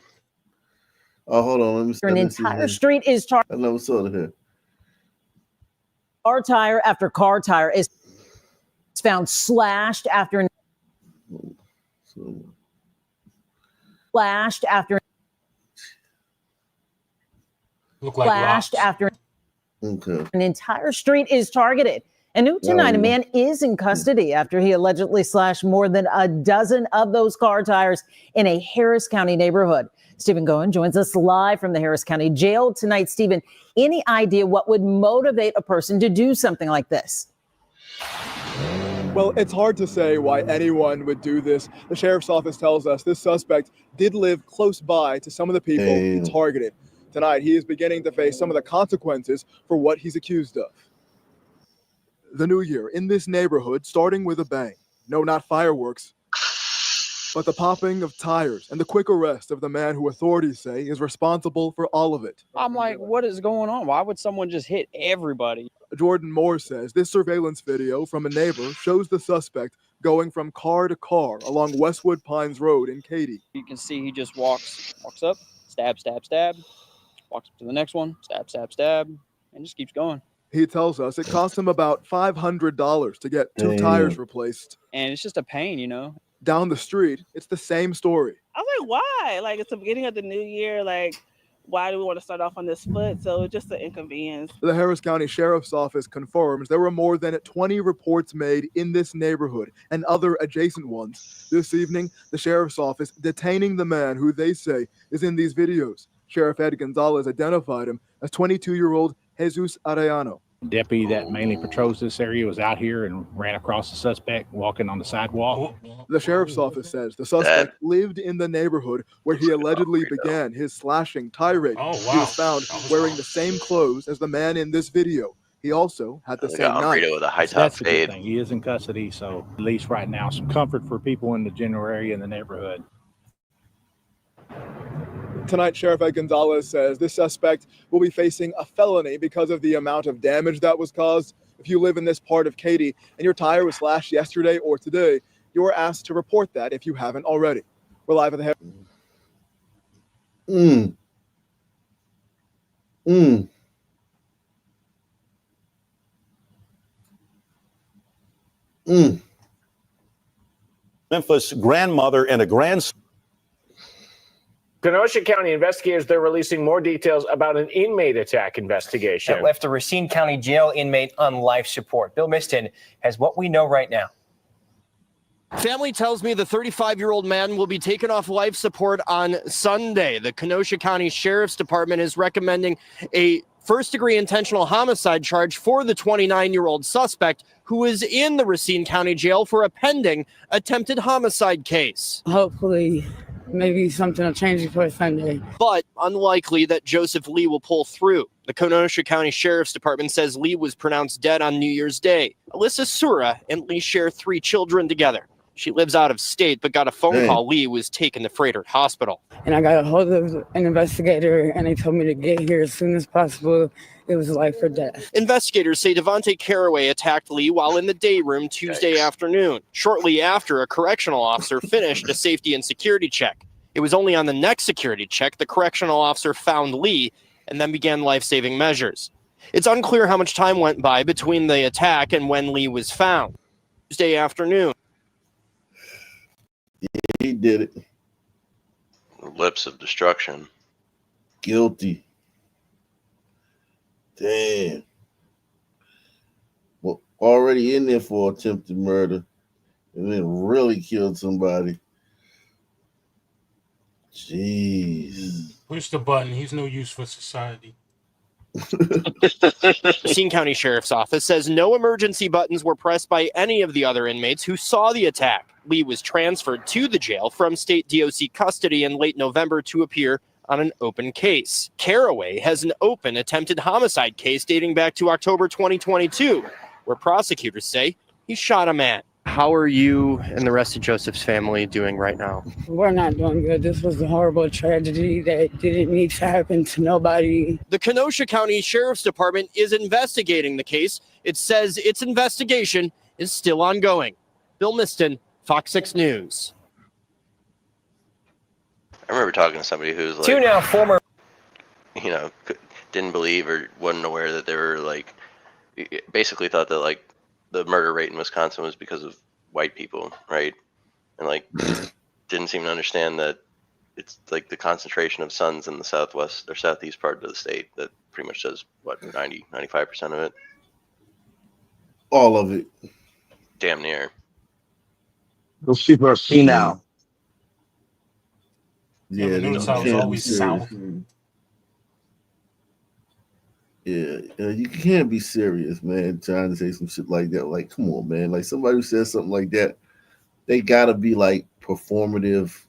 Oh, hold on. Let me see. An entire street is targeted. I never saw the hair. Car tire after car tire is found slashed after an. Slashed after. Look like flashed rocks. after an entire street is targeted. And new tonight, a man is in custody after he allegedly slashed more than a dozen of those car tires in a Harris County neighborhood. Stephen Goen joins us live from the Harris County Jail tonight. Stephen, any idea what would motivate a person to do something like this? Well, it's hard to say why anyone would do this. The sheriff's office tells us this suspect did live close by to some of the people he targeted. Tonight, he is beginning to face some of the consequences for what he's accused of. The new year in this neighborhood starting with a bang. No, not fireworks, but the popping of tires and the quick arrest of the man who authorities say is responsible for all of it. I'm like, what is going on? Why would someone just hit everybody? Jordan Moore says this surveillance video from a neighbor shows the suspect going from car to car along Westwood Pines Road in Katy. You can see he just walks up, stab, stab, stab, walks up to the next one, stab, stab, stab, and just keeps going. He tells us it cost him about $500 to get two tires replaced. And it's just a pain, you know. Down the street, it's the same story. I was like, why? Like, it's the beginning of the new year. Like, why do we want to start off on this foot? So it's just an inconvenience. The Harris County Sheriff's Office confirms there were more than 20 reports made in this neighborhood and other adjacent ones. This evening, the Sheriff's Office detaining the man who they say is in these videos. Sheriff Ed Gonzalez identified him as 22-year-old Jesus Arellano. Deputy that mainly patrols this area was out here and ran across the suspect walking on the sidewalk. The sheriff's office says the suspect lived in the neighborhood where he allegedly began his slashing tirade. Oh, wow. He was found wearing the same clothes as the man in this video. He also had the same knife. With a high top That's the good fade. thing. He is in custody, so at least right now, some comfort for people in the general area in the neighborhood. Tonight, Sheriff Ed Gonzalez says this suspect will be facing a felony because of the amount of damage that was caused. If you live in this part of Katy and your tire was slashed yesterday or today, you are asked to report that if you haven't already. We're live at the Memphis grandmother and a grandson. Kenosha County investigators, they're releasing more details about an inmate attack investigation. That left a Racine County jail inmate on life support. Bill Miston has what we know right now. Family tells me the 35-year-old man will be taken off life support on Sunday. The Kenosha County Sheriff's Department is recommending a first-degree intentional homicide charge for the 29-year-old suspect who is in the Racine County jail for a pending attempted homicide case. Hopefully, maybe something will change before Sunday. But unlikely that Joseph Lee will pull through. The Kenosha County Sheriff's Department says Lee was pronounced dead on New Year's Day. Alyssa Sura and Lee share 3 children together. She lives out of state, but got a phone call Lee was taken to Freighter Hospital. And I got a hold of an investigator, and they told me to get here as soon as possible. It was life or death. Investigators say Devontae Caraway attacked Lee while in the day room Tuesday afternoon, shortly after a correctional officer finished a safety and security check. It was only on the next security check the correctional officer found Lee and then began life-saving measures. It's unclear how much time went by between the attack and when Lee was found. Tuesday afternoon. He did it. Lips of destruction. Guilty. Damn. Well, already in there for attempted murder and then really killed somebody. Jeez. Push the button. He's no use for society. Racine County Sheriff's Office says no emergency buttons were pressed by any of the other inmates who saw the attack. Lee was transferred to the jail from state DOC custody in late November to appear on an open case. Caraway has an open attempted homicide case dating back to October 2022, where prosecutors say he shot a man. How are you and the rest of Joseph's family doing right now? We're not doing good. This was a horrible tragedy that didn't need to happen to nobody. The Kenosha County Sheriff's Department is investigating the case. It says its investigation is still ongoing. Bill Miston, Fox 6 News. I remember talking to somebody who was like, Two now former, didn't believe or wasn't aware that they were like, basically thought that like the murder rate in Wisconsin was because of white people, right? And like didn't seem to understand that it's like the concentration of sons in the southwest or southeast part of the state that pretty much does what 95% of it. All of it. Damn near. Those people are senile. Yeah, Yeah, but notice you how it's can't be always serious. south. Yeah, you can't be serious, man, trying to say some shit like that. Like, come on, man. Like, somebody who says something like that, they gotta be like performative.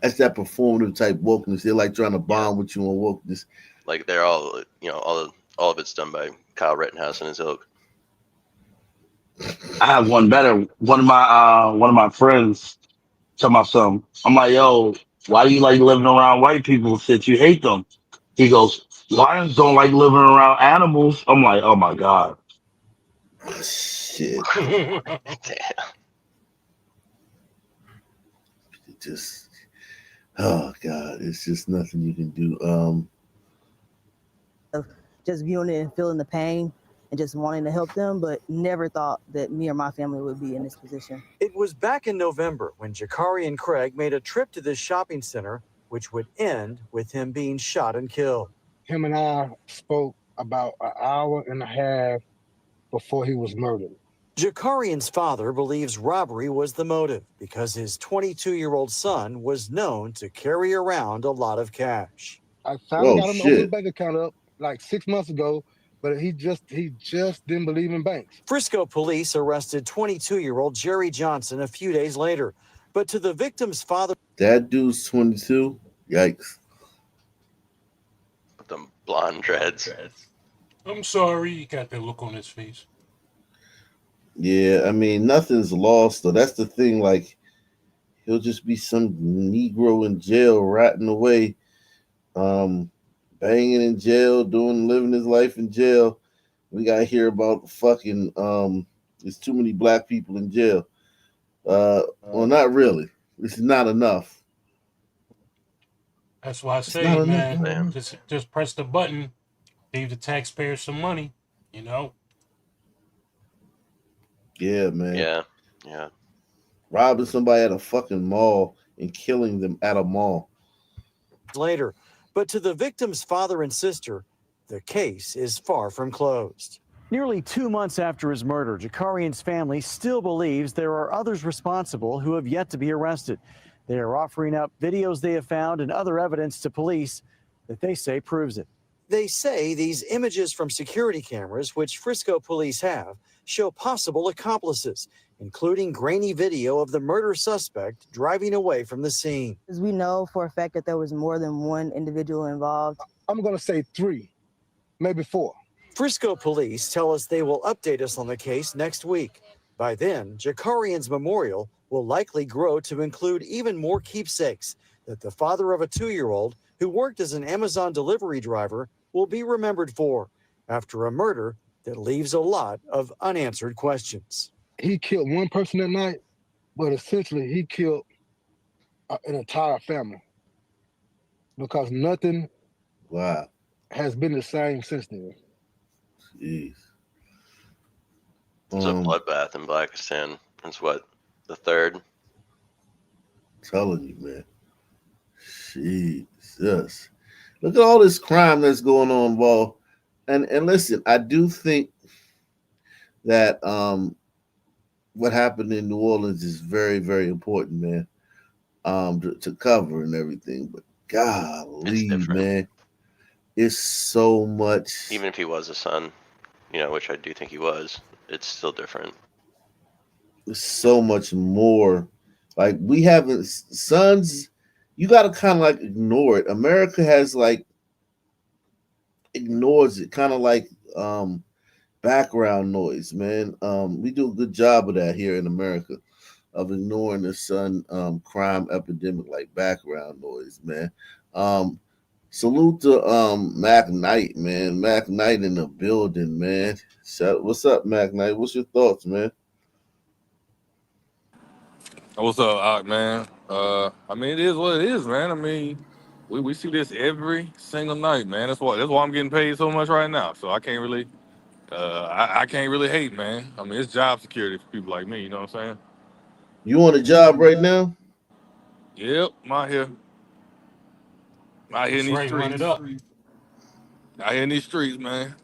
That's that performative type wokeness. They're like trying to bond with you on wokeness. Like they're all, all of it's done by Kyle Rittenhouse and his ilk. I have one better. One of my friends tell my son, I'm like, yo, why do you like living around white people since you hate them? He goes, lions don't like living around animals. I'm like, oh my God. Shit. Damn. Just, oh God, it's just nothing you can do. Just viewing it and feeling the pain and just wanting to help them, but never thought that me or my family would be in this position. It was back in November when Jakari and Craig made a trip to this shopping center, which would end with him being shot and killed. Him and I spoke about an hour and a half before he was murdered. Jakarian's father believes robbery was the motive because his 22-year-old son was known to carry around a lot of cash. I finally got him to open the bank account up like 6 months ago, but he just didn't believe in banks. Frisco police arrested 22-year-old Jerry Johnson a few days later, but to the victim's father, That dude's 22. Yikes. With them blonde dreads. I'm sorry, he got that look on his face. Yeah, I mean, nothing's lost, though. That's the thing. Like, he'll just be some Negro in jail, rotting away, banging in jail, living his life in jail. We got to hear about the fucking, there's too many black people in jail. Well, not really. It's not enough. That's why I say, not man, enough, just press the button, save the taxpayers some money, Yeah, man. Yeah. Robbing somebody at a fucking mall and killing them at a mall. later. But to the victim's father and sister, the case is far from closed. Nearly 2 months after his murder, Jakarian's family still believes there are others responsible who have yet to be arrested. They are offering up videos they have found and other evidence to police that they say proves it. They say these images from security cameras, which Frisco police have, show possible accomplices, including grainy video of the murder suspect driving away from the scene. Because we know for a fact that there was more than one individual involved. I'm going to say 3, maybe 4. Frisco police tell us they will update us on the case next week. By then, Jakarian's memorial will likely grow to include even more keepsakes that the father of a 2-year-old who worked as an Amazon delivery driver will be remembered for after a murder that leaves a lot of unanswered questions. He killed one person that night, but essentially he killed an entire family because nothing has been the same since then. Jeez. It's a bloodbath in Blackistan. It's what, the 3rd? Telling you, man. Jesus. Look at all this crime that's going on, Ball. And listen, I do think that what happened in New Orleans is very, very important, man, to cover and everything. But golly, man, it's so much. Even if he was a son, which I do think he was, it's still different. There's so much more. Like, we haven't, sons, you got to kind of like ignore it. America has ignores it, kind of like background noise, man. We do a good job of that here in America, of ignoring the son crime epidemic like background noise, man. Salute to Mac Knight, man. Mac Knight in the building, man. What's up, Mac Knight? What's your thoughts, man? What's up, Ock, man? I mean, it is what it is, man. I mean, we see this every single night, man. That's why I'm getting paid so much right now. So I can't really, I can't really hate, man. I mean, it's job security for people like me. You know what I'm saying? You on a job right now? Yep, I'm out here. Out here in these streets. Run it up. Out here in these streets, man.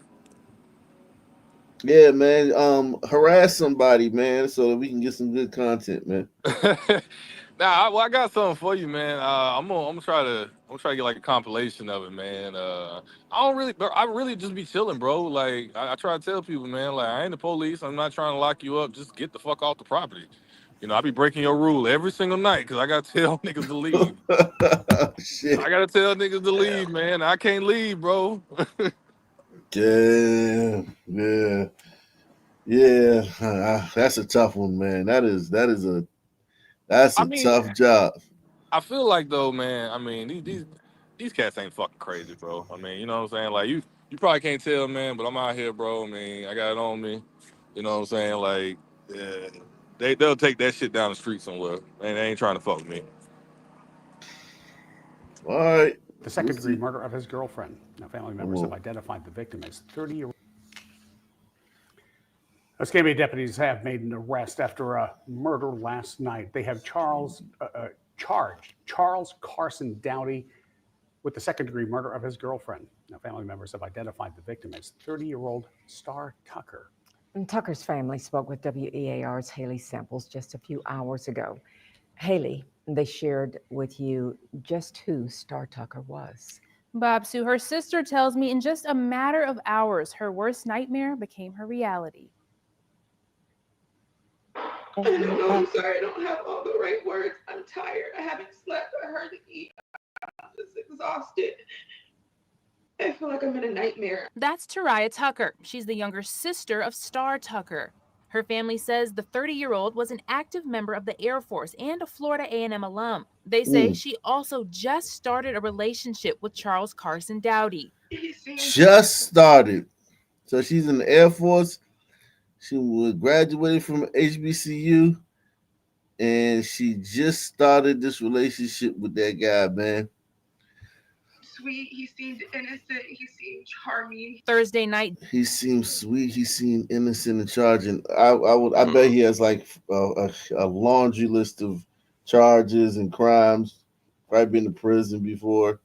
Yeah, man. Harass somebody, man, so that we can get some good content, man. Nah, I got something for you, man. I'm gonna try to get like a compilation of it, man. I really just be chilling, bro. Like I try to tell people, man, like I ain't the police. I'm not trying to lock you up. Just get the fuck off the property. You know, I be breaking your rule every single night because I gotta tell niggas to leave. Shit. I gotta tell niggas to leave, man. I can't leave, bro. Yeah. That's a tough one, man. That's a I mean, tough job. I feel like though, man. I mean, these cats ain't fucking crazy, bro. I mean, you know what I'm saying? Like you probably can't tell, man, but I'm out here, bro. I mean, I got it on me. You know what I'm saying? Like, yeah, they'll take that shit down the street somewhere, and they ain't trying to fuck with me. All right. The second-degree murder of his girlfriend. Now, family members have identified the victim as 30-year-old. Escambia deputies have made an arrest after a murder last night. They have charged Charles Carson Dowdy with the second-degree murder of his girlfriend. Now, family members have identified the victim as 30-year-old Star Tucker. And Tucker's family spoke with WEAR's Haley Samples just a few hours ago. Haley, they shared with you just who Star Tucker was. Bob Sue, her sister tells me in just a matter of hours, her worst nightmare became her reality. I don't know. I'm sorry. I don't have all the right words. I'm tired. I haven't slept. I hardly eat. I'm just exhausted. I feel like I'm in a nightmare. That's Tariah Tucker. She's the younger sister of Star Tucker. Her family says the 30-year-old was an active member of the Air Force and a Florida A&M alum. They say she also just started a relationship with Charles Carson Dowdy. Just started. So she's in the Air Force. She graduated from HBCU, and she just started this relationship with that guy, man. Sweet. He seemed innocent. He seemed charming. Thursday night. He seems sweet. He seemed innocent and charging. I bet he has like a laundry list of charges and crimes. Probably been to prison before.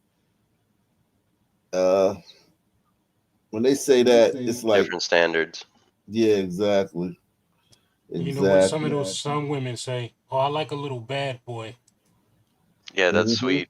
When they say that, it's like different standards. Yeah, exactly. You know what some women say? Oh, I like a little bad boy. Yeah, that's sweet.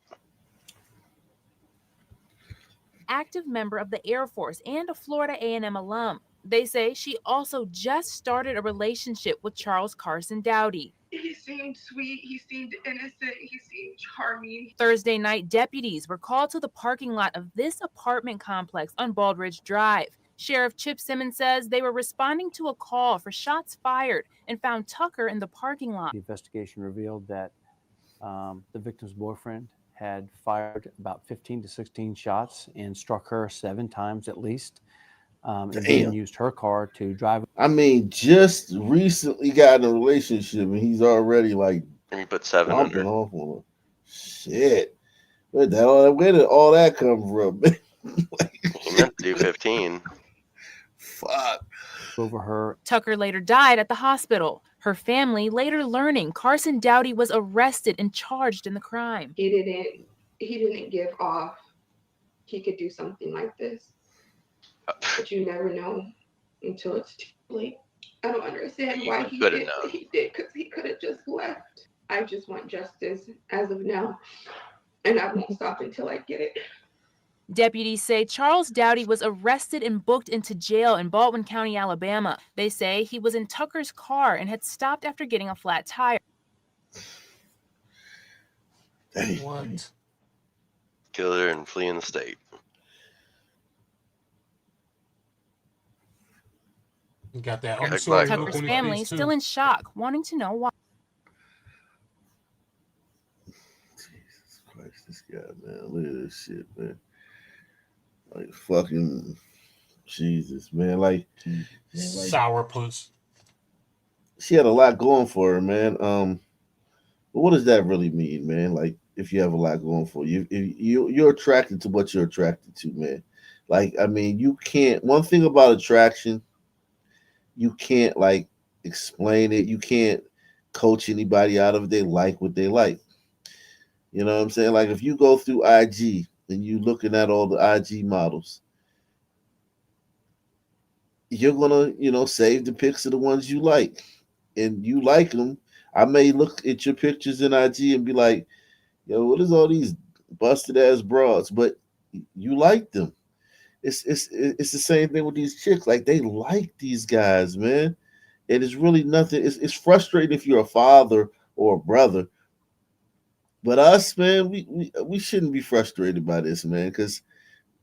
Active member of the Air Force and a Florida A&M alum. They say she also just started a relationship with Charles Carson Dowdy. He seemed sweet. He seemed innocent. He seemed charming. Thursday night, deputies were called to the parking lot of this apartment complex on Baldridge Drive. Sheriff Chip Simmons says they were responding to a call for shots fired and found Tucker in the parking lot. The investigation revealed that the victim's boyfriend had fired about 15 to 16 shots and struck her 7 times at least. And then used her car to drive. I mean, just recently got in a relationship and he's already like and he put 7 bumping under. off on her. Shit. Where did all that come from? He meant to do 15. Fuck. Over her. Tucker later died at the hospital. Her family later learning Carson Dowdy was arrested and charged in the crime. He didn't give off. He could do something like this. But you never know until it's too late. I don't understand why he did what he did, because he could have just left. I just want justice as of now, and I won't stop until I get it. Deputies say Charles Dowdy was arrested and booked into jail in Baldwin County, Alabama. They say he was in Tucker's car and had stopped after getting a flat tire. What? Kill her and flee in the state. You got that. Tucker's family still in shock, wanting to know why. Jesus Christ, this guy, man. Look at this shit, man. Like fucking Jesus, man. Like sourpuss. She had a lot going for her, man. But what does that really mean, man? Like, if you have a lot going for you, you're attracted to what you're attracted to, man. Like, I mean, you can't. One thing about attraction, you can't like explain it. You can't coach anybody out of it. They like what they like. You know what I'm saying? Like, if you go through IG and you looking at all the IG models, you're gonna, save the pics of the ones you like, and you like them. I may look at your pictures in IG and be like, "Yo, what is all these busted ass broads?" But you like them. It's the same thing with these chicks. Like, they like these guys, man. And it's really nothing. It's frustrating if you're a father or a brother. But us, man, we shouldn't be frustrated by this, man, because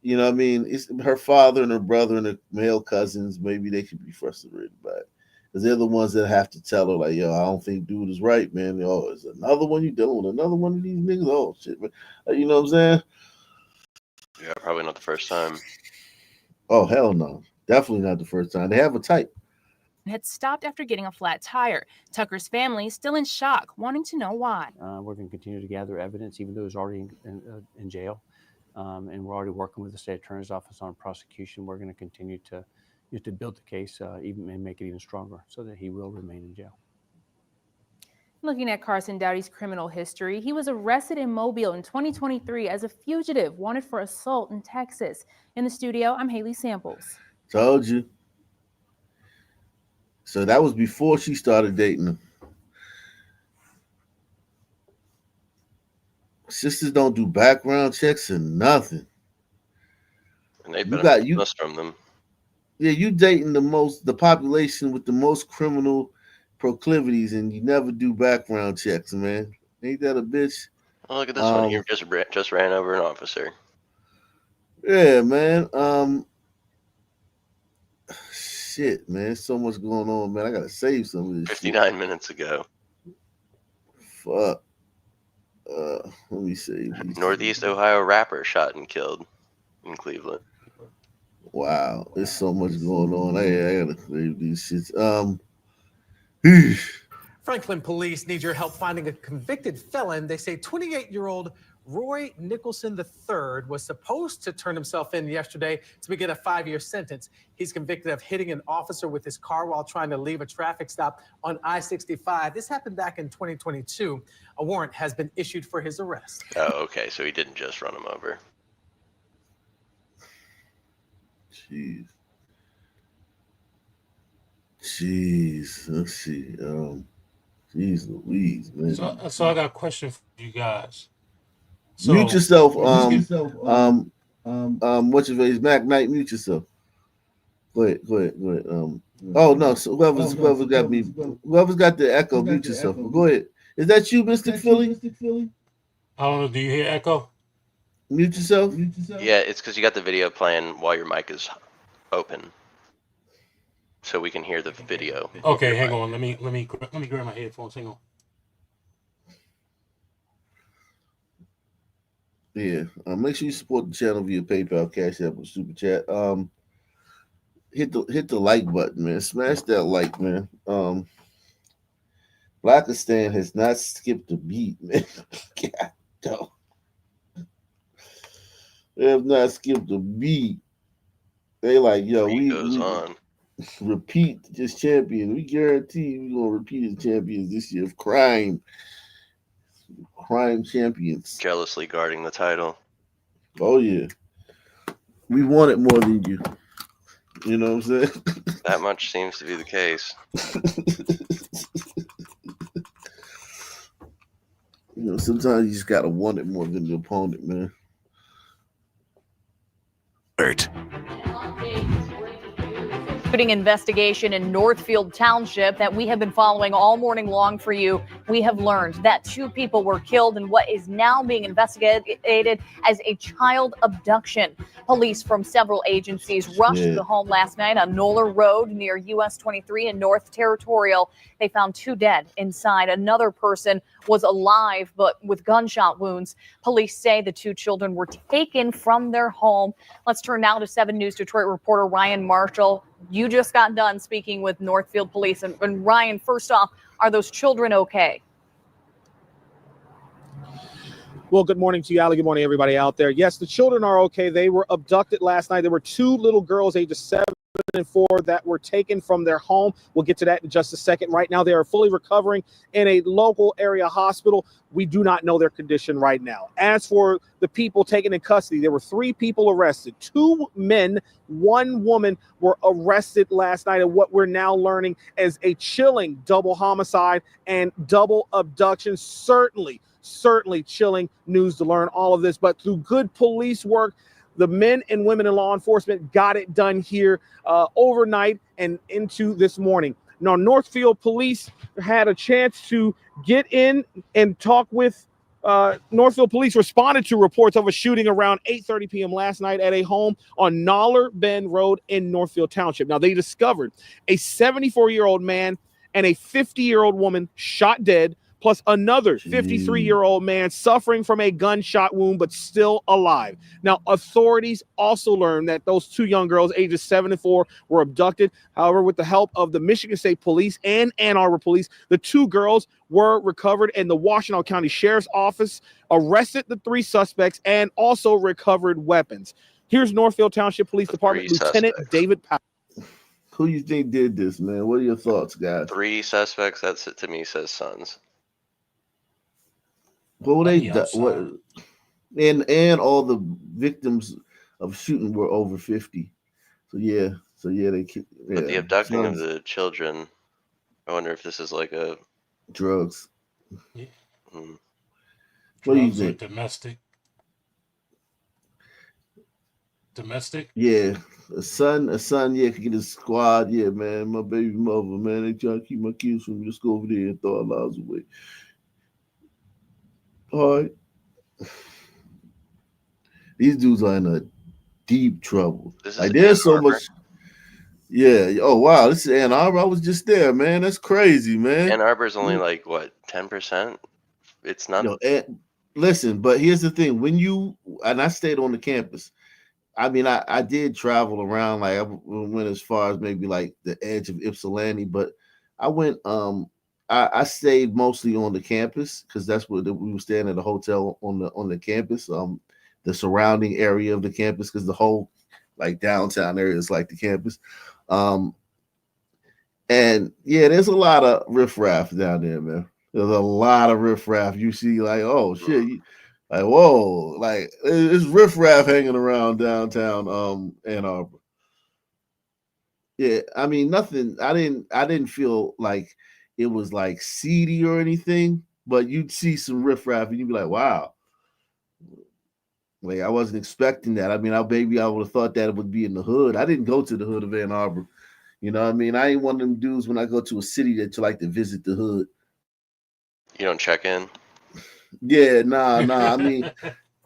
you know what I mean? It's her father and her brother and her male cousins, maybe they could be frustrated by it. Because they're the ones that have to tell her, like, yo, I don't think dude is right, man. Oh, is another one you dealing with another one of these niggas? Oh shit, man. You know what I'm saying? Yeah, probably not the first time. Oh, hell no. Definitely not the first time. They have a type. Had stopped after getting a flat tire. Tucker's family still in shock, wanting to know why. We're going to continue to gather evidence, even though he's already in jail. And we're already working with the state attorney's office on prosecution. We're going to continue to build the case even and make it even stronger so that he will remain in jail. Looking at Carson Dowdy's criminal history, he was arrested in Mobile in 2023 as a fugitive wanted for assault in Texas. In the studio, I'm Haley Samples. Told you. So that was before she started dating him. Sisters don't do background checks or nothing. And they benefit from them. Yeah, you dating the population with the most criminal proclivities, and you never do background checks, man. Ain't that a bitch? Oh, look at this one here. Just ran over an officer. Yeah, man. Shit, man. So much going on, man. I gotta save some of this. 59 minutes ago. Fuck. Let me see. Northeast Ohio rapper shot and killed in Cleveland. Wow, there's so much going on. I gotta save these shits. Franklin police need your help finding a convicted felon. They say 28-year-old Roy Nicholson III was supposed to turn himself in yesterday to begin a 5-year sentence. He's convicted of hitting an officer with his car while trying to leave a traffic stop on I-65. This happened back in 2022. A warrant has been issued for his arrest. Oh, okay. So he didn't just run him over. Jeez. Let's see. Jeez Louise, man. So I got a question for you guys. So, mute yourself. What's your face? Mac Knight, mute yourself. Go ahead. Oh no. So whoever's got the echo, mute yourself. Go ahead. Is that you, Mystic Philly? I don't know. Do you hear echo? Mute yourself. Yeah, it's because you got the video playing while your mic is open, so we can hear the video. Okay, hang on. Let me grab my headphones. Hang on. Yeah, make sure you support the channel via PayPal, Cash App, or Super Chat. Hit the like button, man. Smash that like, man. Blackistan has not skipped a beat, man. God, no. They have not skipped a beat. They like, yo, we on. Repeat this champion. We guarantee we're gonna repeat as champions this year of crime. Crime champions. Jealously guarding the title. Oh yeah. We want it more than you. You know what I'm saying? That much seems to be the case. Sometimes you just gotta want it more than the opponent, man. Shooting investigation in Northfield Township that we have been following all morning long for you. We have learned that 2 people were killed in what is now being investigated as a child abduction. Police from several agencies rushed to the home last night on Noller Road near US 23 in North Territorial. They found 2 dead inside. Another person was alive but with gunshot wounds. Police say the 2 children were taken from their home. Let's turn now to 7 News Detroit reporter Ryan Marshall. You just got done speaking with Northfield Police. And Ryan, first off, are those children okay? Well, good morning to you, Allie. Good morning, everybody out there. Yes, the children are okay. They were abducted last night. There were 2 little girls, ages 7 and 4 that were taken from their home. We'll get to that in just a second. Right now, they are fully recovering in a local area hospital. We do not know their condition right now. As for the people taken in custody, there were 3 people arrested. 2 men, 1 woman were arrested last night. And what we're now learning is a chilling double homicide and double abduction. Certainly chilling news to learn all of this. But through good police work, the men and women in law enforcement got it done here overnight and into this morning. Now, Northfield Police had a chance to get in and talk with Northfield Police responded to reports of a shooting around 8:30 p.m. last night at a home on Noller Bend Road in Northfield Township. Now, they discovered a 74-year-old man and a 50-year-old woman shot dead, plus another 53-year-old man suffering from a gunshot wound but still alive. Now, authorities also learned that those 2 young girls, ages 7 and 4, were abducted. However, with the help of the Michigan State Police and Ann Arbor Police, the 2 girls were recovered, and the Washtenaw County Sheriff's Office arrested the 3 suspects and also recovered weapons. Here's Northfield Township Police Department Lieutenant David Powell. Who you think did this, man? What are your thoughts, guys? 3 suspects. That's it to me. Says sons. What and all the victims of shooting were over 50. So yeah, But the abducting of the children, I wonder if this is like a drugs. Hmm. What do you Drugs or think? Domestic? Yeah, a son, yeah, could get a squad. Yeah, man, my baby mother, man, they trying to keep my kids from me. Just go over there and throw our lives away. All right. These dudes are in a deep trouble. Like there's so much. Yeah. Oh wow, this is Ann Arbor. I was just there, man. That's crazy, man. Ann Arbor's only like what 10%. It's not. Listen, but here's the thing: I stayed on the campus. I mean, I did travel around. Like I went as far as maybe like the edge of Ypsilanti, but I went. I stayed mostly on the campus because that's where we were staying at a hotel on the campus. The surrounding area of the campus, because the whole like downtown area is like the campus. And yeah, there's a lot of riffraff down there, man. There's a lot of riffraff. You see, like, oh shit, like whoa, like there's riffraff hanging around downtown Ann Arbor. Yeah, I mean nothing. I didn't feel like it was like seedy or anything, but you'd see some riffraff and you'd be like, wow. Like I wasn't expecting that. I mean, I would have thought that it would be in the hood. I didn't go to the hood of Ann Arbor. You know what I mean? I ain't one of them dudes when I go to a city that you like to visit the hood. You don't check in? Yeah, nah. I mean,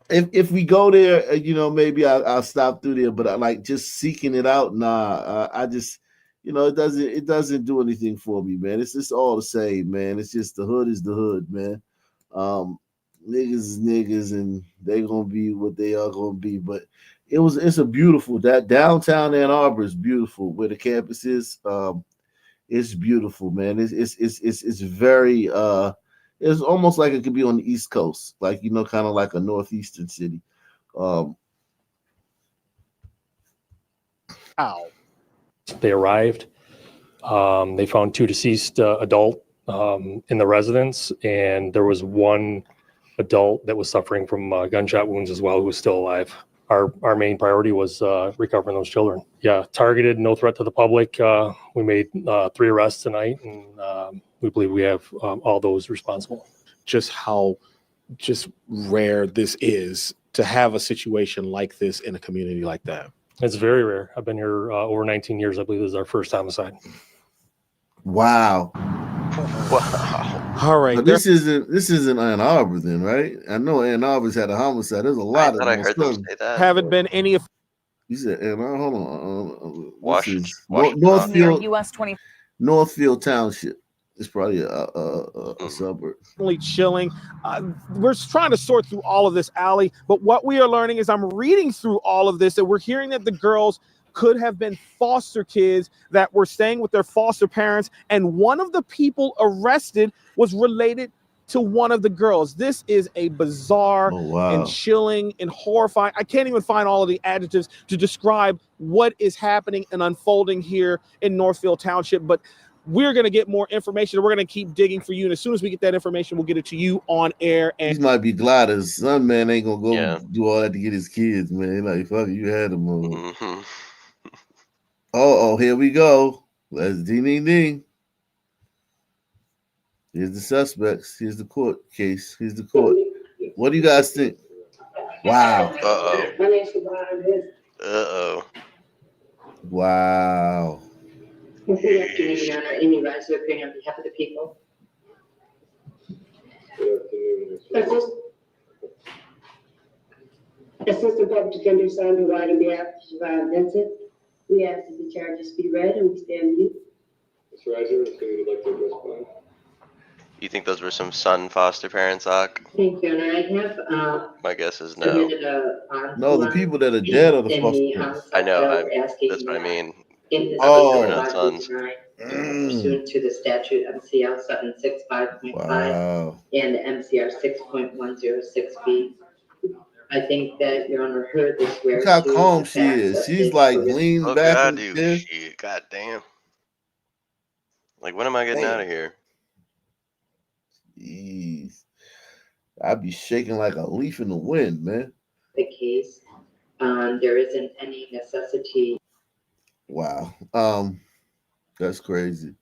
if we go there, maybe I'll stop through there, but I like just seeking it out. Nah, I just, it doesn't do anything for me, man. It's just all the same, man. It's just the hood is the hood, man. Niggas is niggas, and they gonna be what they are gonna be. But it's a beautiful that downtown Ann Arbor is beautiful where the campus is. It's beautiful, man. It's very it's almost like it could be on the East Coast, like kind of like a northeastern city. They arrived. They found 2 deceased adult in the residence, and there was 1 adult that was suffering from gunshot wounds as well, who was still alive. Our main priority was recovering those children. Yeah, targeted, no threat to the public. We made 3 arrests tonight, and we believe we have all those responsible. Just how rare this is to have a situation like this in a community like that. It's very rare. I've been here over 19 years. I believe this is our first homicide. Wow. All right. But this isn't Ann Arbor then, right? I know Ann Arbor's had a homicide. There's a lot of them. I heard them say that. Haven't been any of. You said Ann Arbor. Hold on. Washington. Northfield. US 20. Northfield Township. It's probably a suburb. Chilling. We're trying to sort through all of this, Allie. But what we are learning is I'm reading through all of this, and we're hearing that the girls could have been foster kids that were staying with their foster parents, and one of the people arrested was related to one of the girls. This is a bizarre and chilling and horrifying. I can't even find all of the adjectives to describe what is happening and unfolding here in Northfield Township, but we're going to get more information. We're going to keep digging for you. And as soon as we get that information, we'll get it to you on air. And These might be gliders. Some man ain't going to go do all that to get his kids, man. Like, fuck it, you had them. Mm-hmm. Oh, here we go. Let's ding, ding, ding. Here's the suspects. Here's the court case. Here's the court. What do you guys think? Wow. Uh-oh. Wow. Good afternoon, Your Honor. Amy Riser, appearing on behalf of the people. Assistant Public Defender Sandra White, on behalf of Survivor Vincent, we ask that the charges be read and we stand mute. Ms. Riser, if you would like to respond. You think those were some son foster parents, Ak? Thank you, and I have My guess is no. submitted No, the people that are dead are the in the foster. I know. asking That's what I mean. in this Oh. They're not sons. pursuant to the statute MCL 765.5 Wow. and MCR 6.106B. I think that Your Honor heard this where Look how calm she is. She's like leaned Look back. at in you. the chair. Shit. God damn. Like, when am I getting out of here? Jeez. I'd be shaking like a leaf in the wind, man. the case. There isn't any necessity. Wow. That's crazy.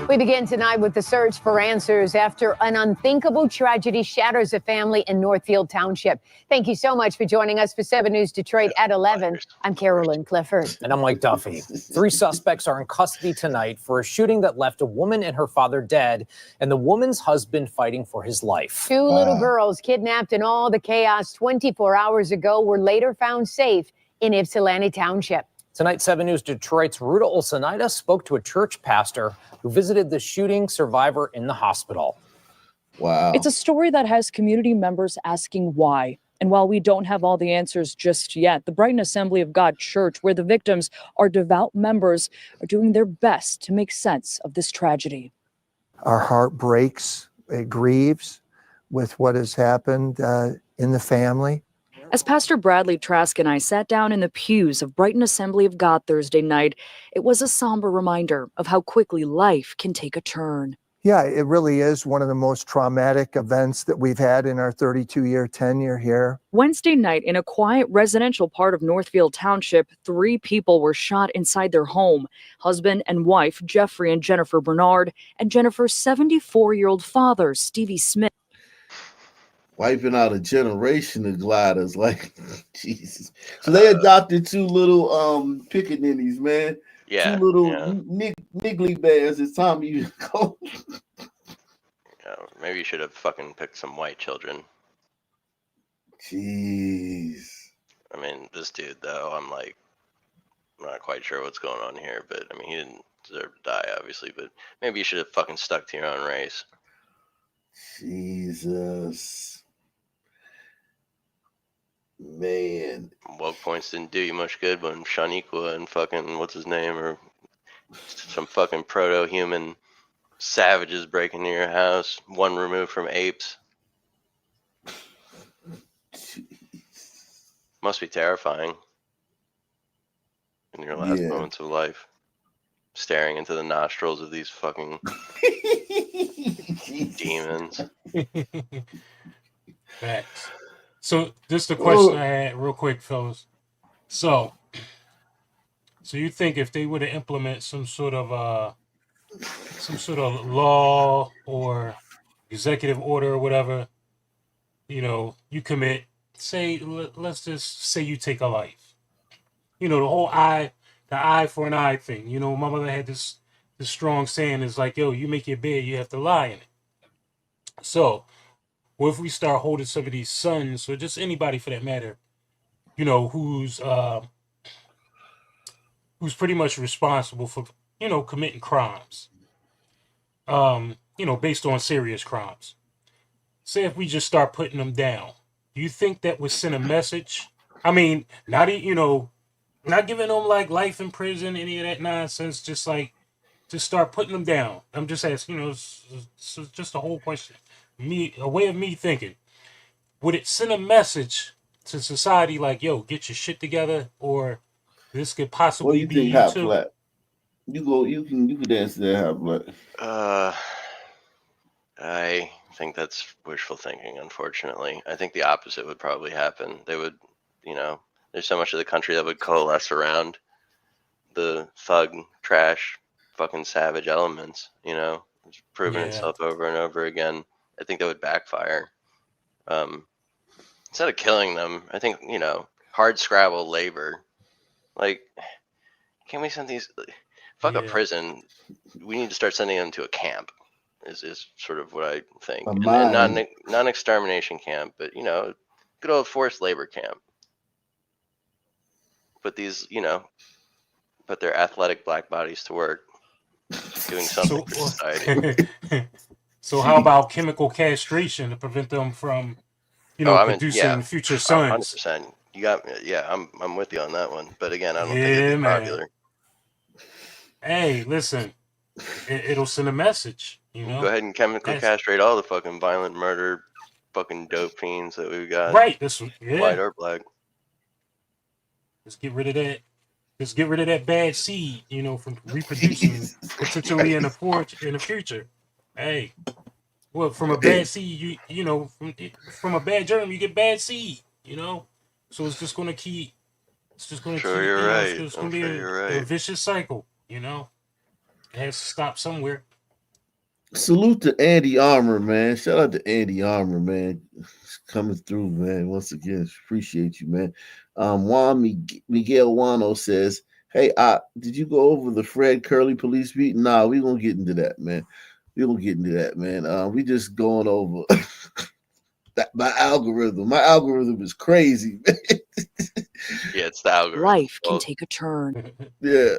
We begin tonight with the search for answers after an unthinkable tragedy shatters a family in Northfield Township. Thank you so much for joining us for 7 News Detroit at 11. I'm Carolyn Clifford. And I'm Mike Duffy. 3 suspects are in custody tonight for a shooting that left a woman and her father dead and the woman's husband fighting for his life. 2 little girls kidnapped in all the chaos 24 hours ago were later found safe in Ypsilanti Township. Tonight, 7 News Detroit's Ruta Olsonida spoke to a church pastor who visited the shooting survivor in the hospital. Wow. It's a story that has community members asking why. And while we don't have all the answers just yet, the Brighton Assembly of God Church, where the victims are devout members, are doing their best to make sense of this tragedy. Our heart breaks, it grieves with what has happened in the family. As Pastor Bradley Trask and I sat down in the pews of Brighton Assembly of God Thursday night, it was a somber reminder of how quickly life can take a turn. Yeah, it really is one of the most traumatic events that we've had in our 32-year tenure here. Wednesday night, in a quiet residential part of Northfield Township, 3 people were shot inside their home. Husband and wife, Jeffrey and Jennifer Bernard, and Jennifer's 74-year-old father, Stevie Smith. Wiping out a generation of gliders, like Jesus. So they adopted 2 little pickaninnies, man. Yeah. 2 little niggly bears. It's time you go. Maybe you should have fucking picked some white children. Jeez. I mean, this dude, though, I'm not quite sure what's going on here, but I mean, he didn't deserve to die, obviously, but maybe you should have fucking stuck to your own race. Jesus. Man. Woke points didn't do you much good when Shaniqua and fucking, what's his name, or some fucking proto-human savages break into your house, 1 removed from apes. Jeez. Must be terrifying in your last moments of life. Staring into the nostrils of these fucking demons. Facts. So just a question I had real quick, fellas. So you think if they were to implement some sort of law or executive order or whatever, you commit, let's just say you take a life. The whole the eye for an eye thing. My mother had this strong saying is like, yo, you make your bed, you have to lie in it. So what if we start holding some of these sons, or just anybody for that matter, who's pretty much responsible for, committing crimes, based on serious crimes. Say if we just start putting them down, do you think that would send a message? I mean, not giving them like life in prison, any of that nonsense, just like, to start putting them down? I'm just asking, it's just a whole question. A way of me thinking. Would it send a message to society like, yo, get your shit together, or this could What do possibly you be think, you Hot too? Black? You can answer that, Hot Black. I think that's wishful thinking, unfortunately. I think the opposite would probably happen. They would, there's so much of the country that would coalesce around the thug, trash, fucking savage elements, it's proven Yeah. itself over and over again. I think that would backfire. Instead of killing them, I think, hard scrabble labor. Like, can we send these, fuck a Yeah. prison, we need to start sending them to a camp. Is sort of what I think. A And mine. not an extermination camp, but good old forced labor camp. Put these, put their athletic black bodies to work, doing something for society. So how about chemical castration to prevent them from, producing future sons? 100%. You got, I'm with you on that one. But again, I don't think Yeah, it'd be man. popular. Hey, listen, it'll send a message. Go ahead and chemical castrate all the fucking violent murder, fucking dope fiends that we've got. Right. White or black. Let's get rid of that. Let's get rid of that bad seed, from reproducing potentially in the future. Hey, well, from a bad seed, from a bad germ, you get bad seed. So it's just gonna keep. It's just gonna Sure, keep. you're right. It's gonna I'm be sure a you're right. vicious cycle. It has to stop somewhere. Salute to Andy Armour, man. Shout out to Andy Armour, man. Coming through, man. Once again, appreciate you, man. Juan Miguel Wano says, hey, did you go over the Fred Curley police beat? Nah, we gonna get into that, man. We just going over my algorithm. My algorithm is crazy, man. Yeah, it's the algorithm. Life can take a turn. Yeah.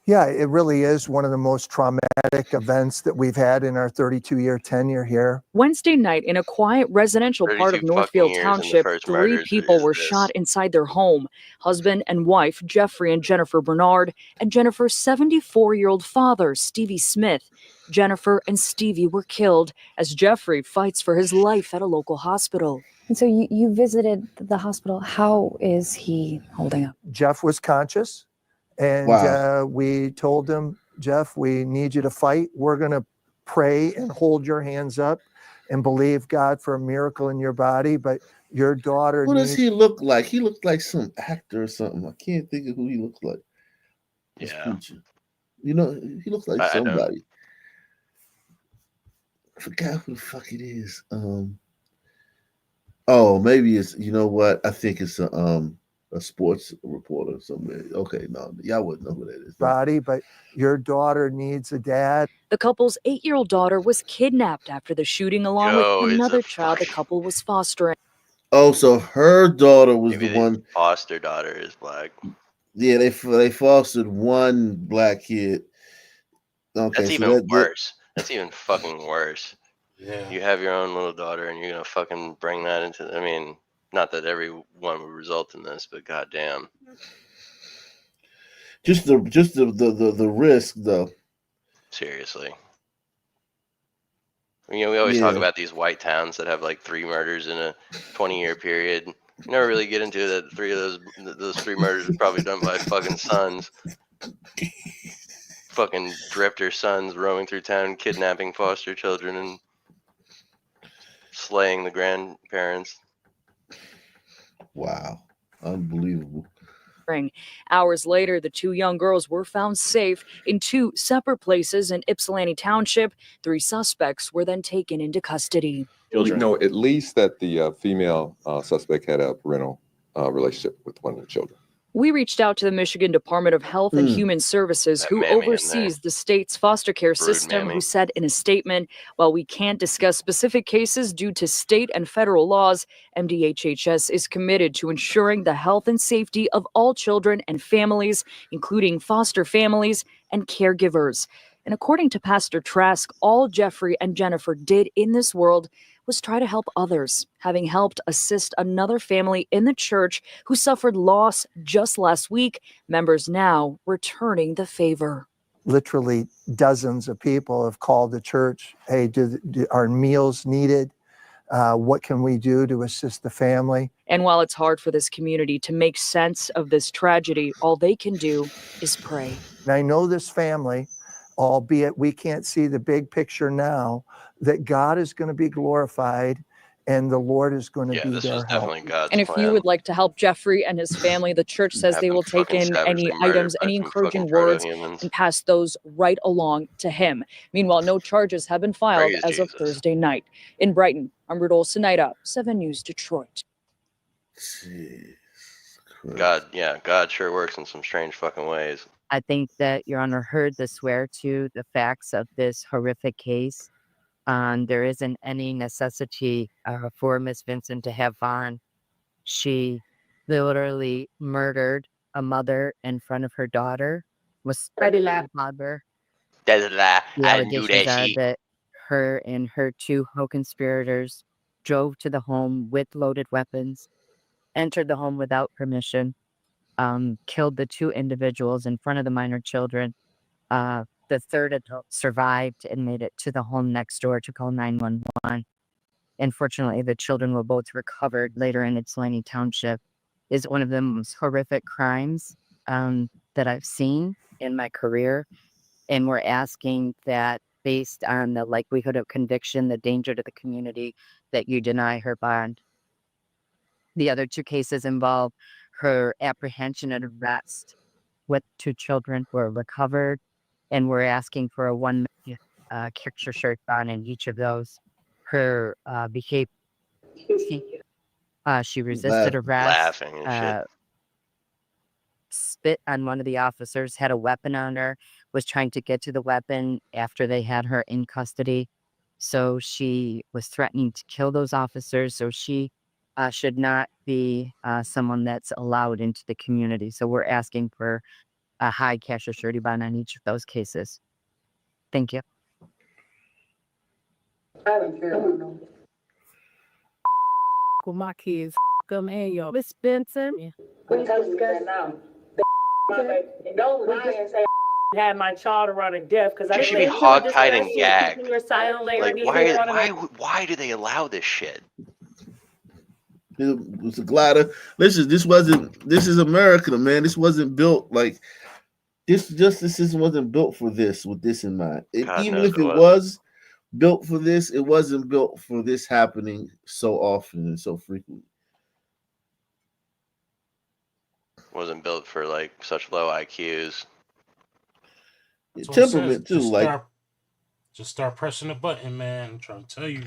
Yeah, it really is one of the most traumatic events that we've had in our 32-year tenure here. Wednesday night, in a quiet residential part of 32 Northfield fucking years, and the Township, first 3 murders people is were this. shot inside their home. Husband and wife, Jeffrey and Jennifer Bernard, and Jennifer's 74-year-old father, Stevie Smith. Jennifer and Stevie were killed as Jeffrey fights for his life at a local hospital. And so you visited the hospital. How is he holding up? Jeff was conscious, and Wow. we told him, Jeff, we need you to fight. We're going to pray and hold your hands up and believe God for a miracle in your body. But your daughter What does needs... he look like? He looked like some actor or something. I can't think of who he looks like. This Yeah. preacher. He looks like I know. somebody. I forgot who the fuck it is. Oh, maybe it's, you know what? I think it's a sports reporter somewhere. Okay, no, y'all wouldn't know who that is. body, but your daughter needs a dad. The couple's 8-year-old daughter was kidnapped after the shooting, along Yo, with it's a another child the couple was fostering. Oh, so her daughter was Maybe the the one. foster daughter is black. Yeah, they fostered one black kid. Okay, That's so even that- worse. That's even fucking worse. Yeah. You have your own little daughter, and you're gonna fucking bring that into. I mean, not that everyone would result in this, but goddamn. Just the risk though. Seriously. We always talk Yeah. about these white towns that have like 3 murders in a 20-year period. You never really get into that. 3 of those 3 murders are probably done by fucking sons. Fucking drifter sons roaming through town, kidnapping foster children and slaying the grandparents. Wow, unbelievable. Hours later, the 2 young girls were found safe in 2 separate places in Ypsilanti Township. 3 suspects were then taken into custody. We know at least that the female suspect had a parental relationship with one of the children. We reached out to the Michigan Department of Health and Human Services, That who mammy in there. oversees the state's foster care Brood system, mammy. who said in a statement, while we can't discuss specific cases due to state and federal laws, MDHHS is committed to ensuring the health and safety of all children and families, including foster families and caregivers. And according to Pastor Trask, all Jeffrey and Jennifer did in this world was try to help others, having helped assist another family in the church who suffered loss just last week. Members now returning the favor. literally dozens of people have called the church. Hey, are meals needed? What can we do to assist the family? And while it's hard for this community to make sense of this tragedy, all they can do is pray. And I know this family, albeit we can't see the big picture now, that God is going to be glorified and the Lord is going to be this their was help. definitely God's And if plan. you would like to help Jeffrey and his family, the church says Have they them will take fucking in any savagely murdered items, by any some encouraging fucking words, proto-humans. and pass those right along to him. Meanwhile, no charges have been filed Praise as of Jesus. Thursday night. In Brighton, I'm Rudolph Sinaida, 7 News Detroit. God sure works in some strange fucking ways. I think that Your Honor heard the swear to the facts of this horrific case. There isn't any necessity for Miss Vincent to have Vaughn. She literally murdered a mother in front of her daughter. Was toddler. That's a lie. The I didn't do allegations that are shit. that her and her two co-conspirators drove to the home with loaded weapons, entered the home without permission, killed the two individuals in front of the minor children. The third adult survived and made it to the home next door to call 911. Unfortunately, the children were both recovered later in Ypsilanti Township. Is one of the most horrific crimes that I've seen in my career. And we're asking that based on the likelihood of conviction, the danger to the community, that you deny her bond. The other two cases involve her apprehension and arrest with two children were recovered. And we're asking for a one picture shirt bond in each of those. Her behavior, she resisted arrest, Laughing and shit. spit on one of the officers, had a weapon on her, was trying to get to the weapon after they had her in custody. So she was threatening to kill those officers. So she should not be someone that's allowed into the community. So we're asking for a high cash or surety bond on each of those cases. Thank you. With my kids, come and yo, Miss Benson. Had my child around death because I You should be hog-tied and gagged. Like, why do they allow this shit? It was a glider. Listen, this is America, man. This wasn't built like this justice system wasn't built for this with this in mind. Even if it was built for this, it wasn't built for this happening so often and so frequently. Wasn't built for like such low IQs. Temperament too, just start pressing the button, man. I'm trying to tell you.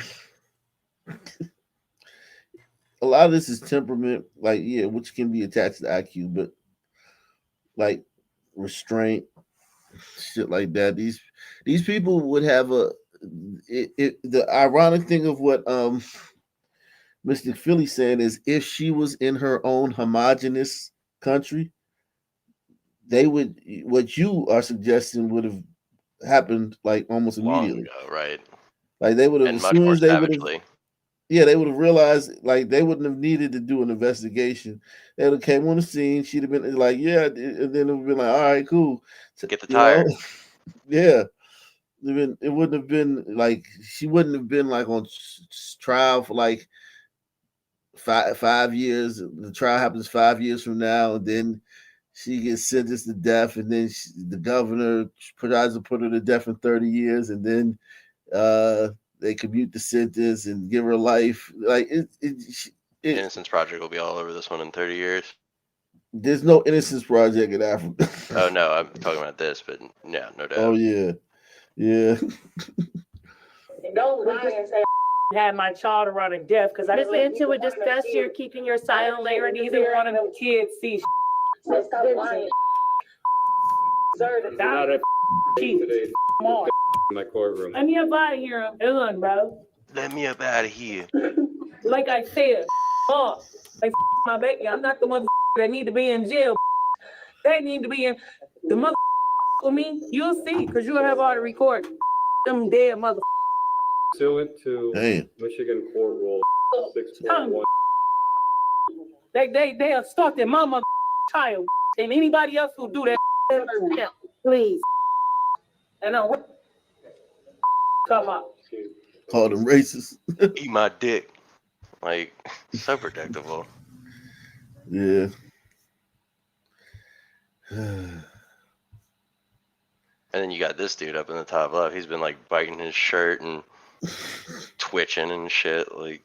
A lot of this is temperament, which can be attached to IQ, but like restraint, shit like that. These people would have the ironic thing of what Mr. Philly saying is if she was in her own homogenous country, what you are suggesting would have happened like almost immediately. Long ago, right? Like they would have, and as much soon more as they would savagely. have. Yeah, they would have realized like they wouldn't have needed to do an investigation. They would have came on the scene. She'd have been like, yeah, and then it would have been like, all right, cool. Get the tire. Yeah. It wouldn't have been like she wouldn't have been like on trial for like 5 years. The trial happens 5 years from now, and then she gets sentenced to death, and then the governor tries to put her to death in 30 years, and then they commute the sentence and give her life. Like Innocence Project will be all over this one in 30 years. There's no Innocence Project in Africa. Oh no, I'm talking about this, but yeah, no doubt. Oh yeah. Don't lie and say had my child around death because I just went into a discuss you're keeping your silent later. Neither one of them kids see. So stop lying. Sir, not a today. In my courtroom. Let me up out of here. I'm done, bro. Let me up out of here. Like I said, like my baby. I'm not the mother that need to be in jail. They need to be in the mother with me. You'll see, because you'll have all the record. Them dead mother. Pursuant to Michigan Court Rule 6.1. They have stalked my mother child. And anybody else who do that, please. And then what? Come up. Called him racist. Eat my dick. Like, so predictable. Yeah. And then you got this dude up in the top left. He's been like biting his shirt and twitching and shit. Like,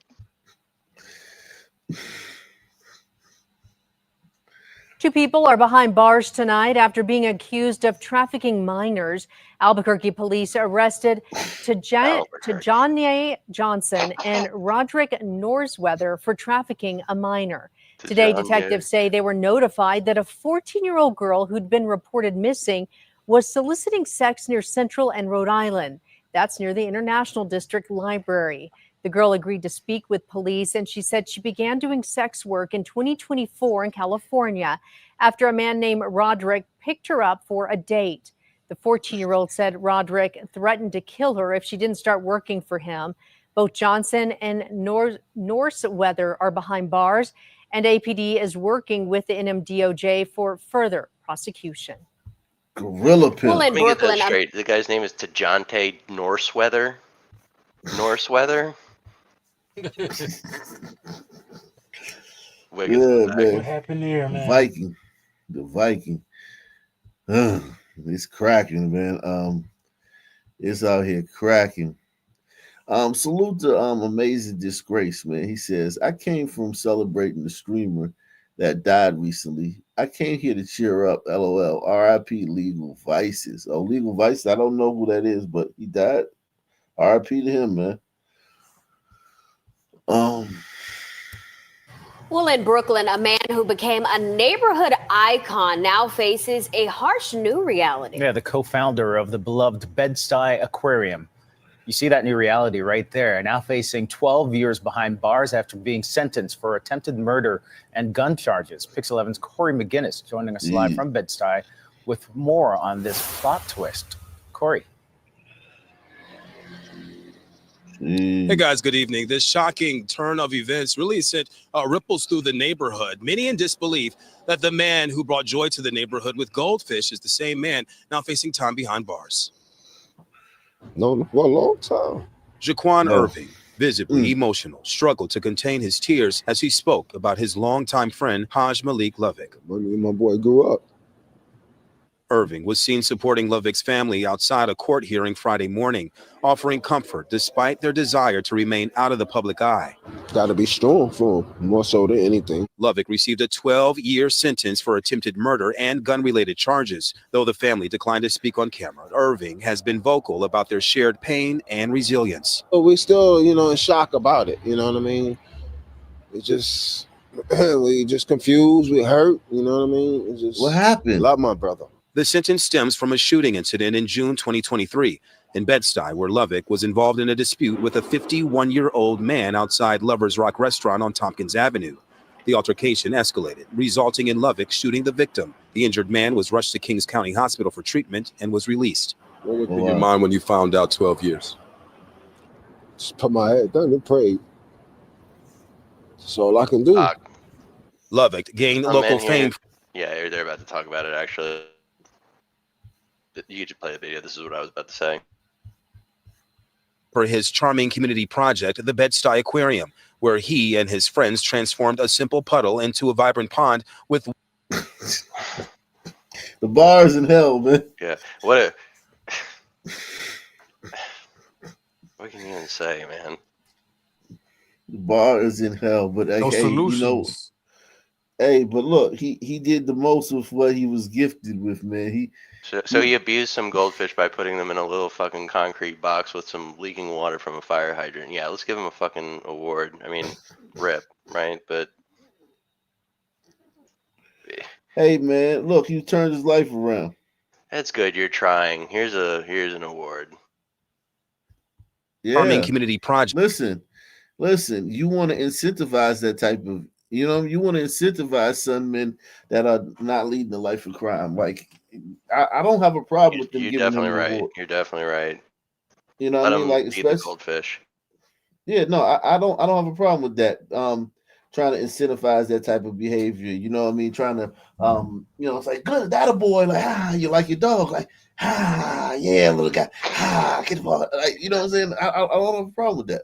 Two people are behind bars tonight after being accused of trafficking minors. Albuquerque police arrested Tajani Johnson and Roderick Norsweather for trafficking a minor. Today, detectives say they were notified that a 14-year-old girl who'd been reported missing was soliciting sex near Central and Rhode Island. That's near the International District Library. The girl agreed to speak with police, and she said she began doing sex work in 2024 in California after a man named Roderick picked her up for a date. The 14-year-old said Roderick threatened to kill her if she didn't start working for him. Both Johnson and Norsweather are behind bars, and APD is working with the NMDOJ for further prosecution. Gorilla pimp. let me get that straight. The guy's name is Tajante Norsweather. Norsweather? Yeah, man. What happened there, man? The Viking. It's cracking, man. It's out here cracking. Salute to Amazing Disgrace, man. He says, I came from celebrating the streamer that died recently. I came here to cheer up. LOL. RIP Legal Vices. Oh, Legal Vices. I don't know who that is, but he died. RIP to him, man. Well, in Brooklyn, a man who became a neighborhood icon now faces a harsh new reality. Yeah, the co-founder of the beloved Bed-Stuy Aquarium. You see that new reality right there. Now facing 12 years behind bars after being sentenced for attempted murder and gun charges. Pix 11's Corey McGinnis joining us live from Bed-Stuy with more on this plot twist. Corey. Hey guys, good evening. This shocking turn of events really sent ripples through the neighborhood. Many in disbelief that the man who brought joy to the neighborhood with goldfish is the same man now facing time behind bars. No, for a long time. Jaquan Irving, visibly emotional, struggled to contain his tears as he spoke about his longtime friend Haj Malik Lovick. When my boy grew up. Irving was seen supporting Lovick's family outside a court hearing Friday morning, offering comfort despite their desire to remain out of the public eye. Got to be strong for him, more so than anything. Lovick received a 12-year sentence for attempted murder and gun-related charges, though the family declined to speak on camera. Irving has been vocal about their shared pain and resilience. But we still, in shock about it. You know what I mean? It just, we just confused, we hurt. You know what I mean? It's just, what happened? Love my brother. The sentence stems from a shooting incident in June 2023 in Bed-Stuy, where Lovick was involved in a dispute with a 51-year-old man outside Lover's Rock restaurant on Tompkins Avenue. The altercation escalated, resulting in Lovick shooting the victim. The injured man was rushed to Kings County Hospital for treatment and was released. What was in your mind when you found out 12 years? Just put my head down and prayed. That's all I can do. Lovick gained local fame. Yeah, they're about to talk about it, actually. You could play the video. This is what I was about to say. For his charming community project, the Bed-Stuy Aquarium, where he and his friends transformed a simple puddle into a vibrant pond with... The bars in hell, man. Yeah. What can you even say, man? The bar is in hell, but No solutions. Hey, but look, he did the most with what he was gifted with, man. So he abused some goldfish by putting them in a little fucking concrete box with some leaking water from a fire hydrant. Yeah, let's give him a fucking award. I mean, rip, right? But hey, man, look, you turned his life around. that's good. You're trying. Here's an award. Yeah. Charming community project. Listen. You want to incentivize that type of, you want to incentivize some men that are not leading a life of crime. Like, I don't have a problem with them You're giving definitely them an right. award. You're definitely right. You know what I mean? Like, eat the goldfish. yeah, no, I don't have a problem with that. trying to incentivize that type of behavior. You know what I mean? Trying to, it's like, good, that a boy, like, you like your dog, like, yeah, little guy, get the ball. Like, you know what I'm saying? I don't have a problem with that.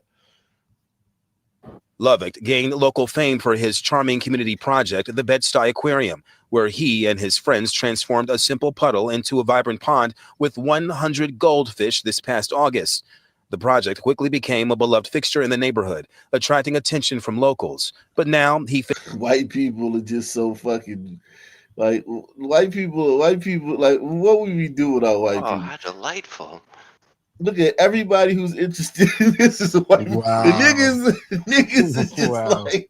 Lovick gained local fame for his charming community project, the Bed-Stuy Aquarium, where he and his friends transformed a simple puddle into a vibrant pond with 100 goldfish this past August. The project quickly became a beloved fixture in the neighborhood, attracting attention from locals. But now he... White people are just so fucking... Like, white people, like, what would we do without white people? Oh, how delightful. Look at everybody who's interested in this is a white people. The niggas is just like,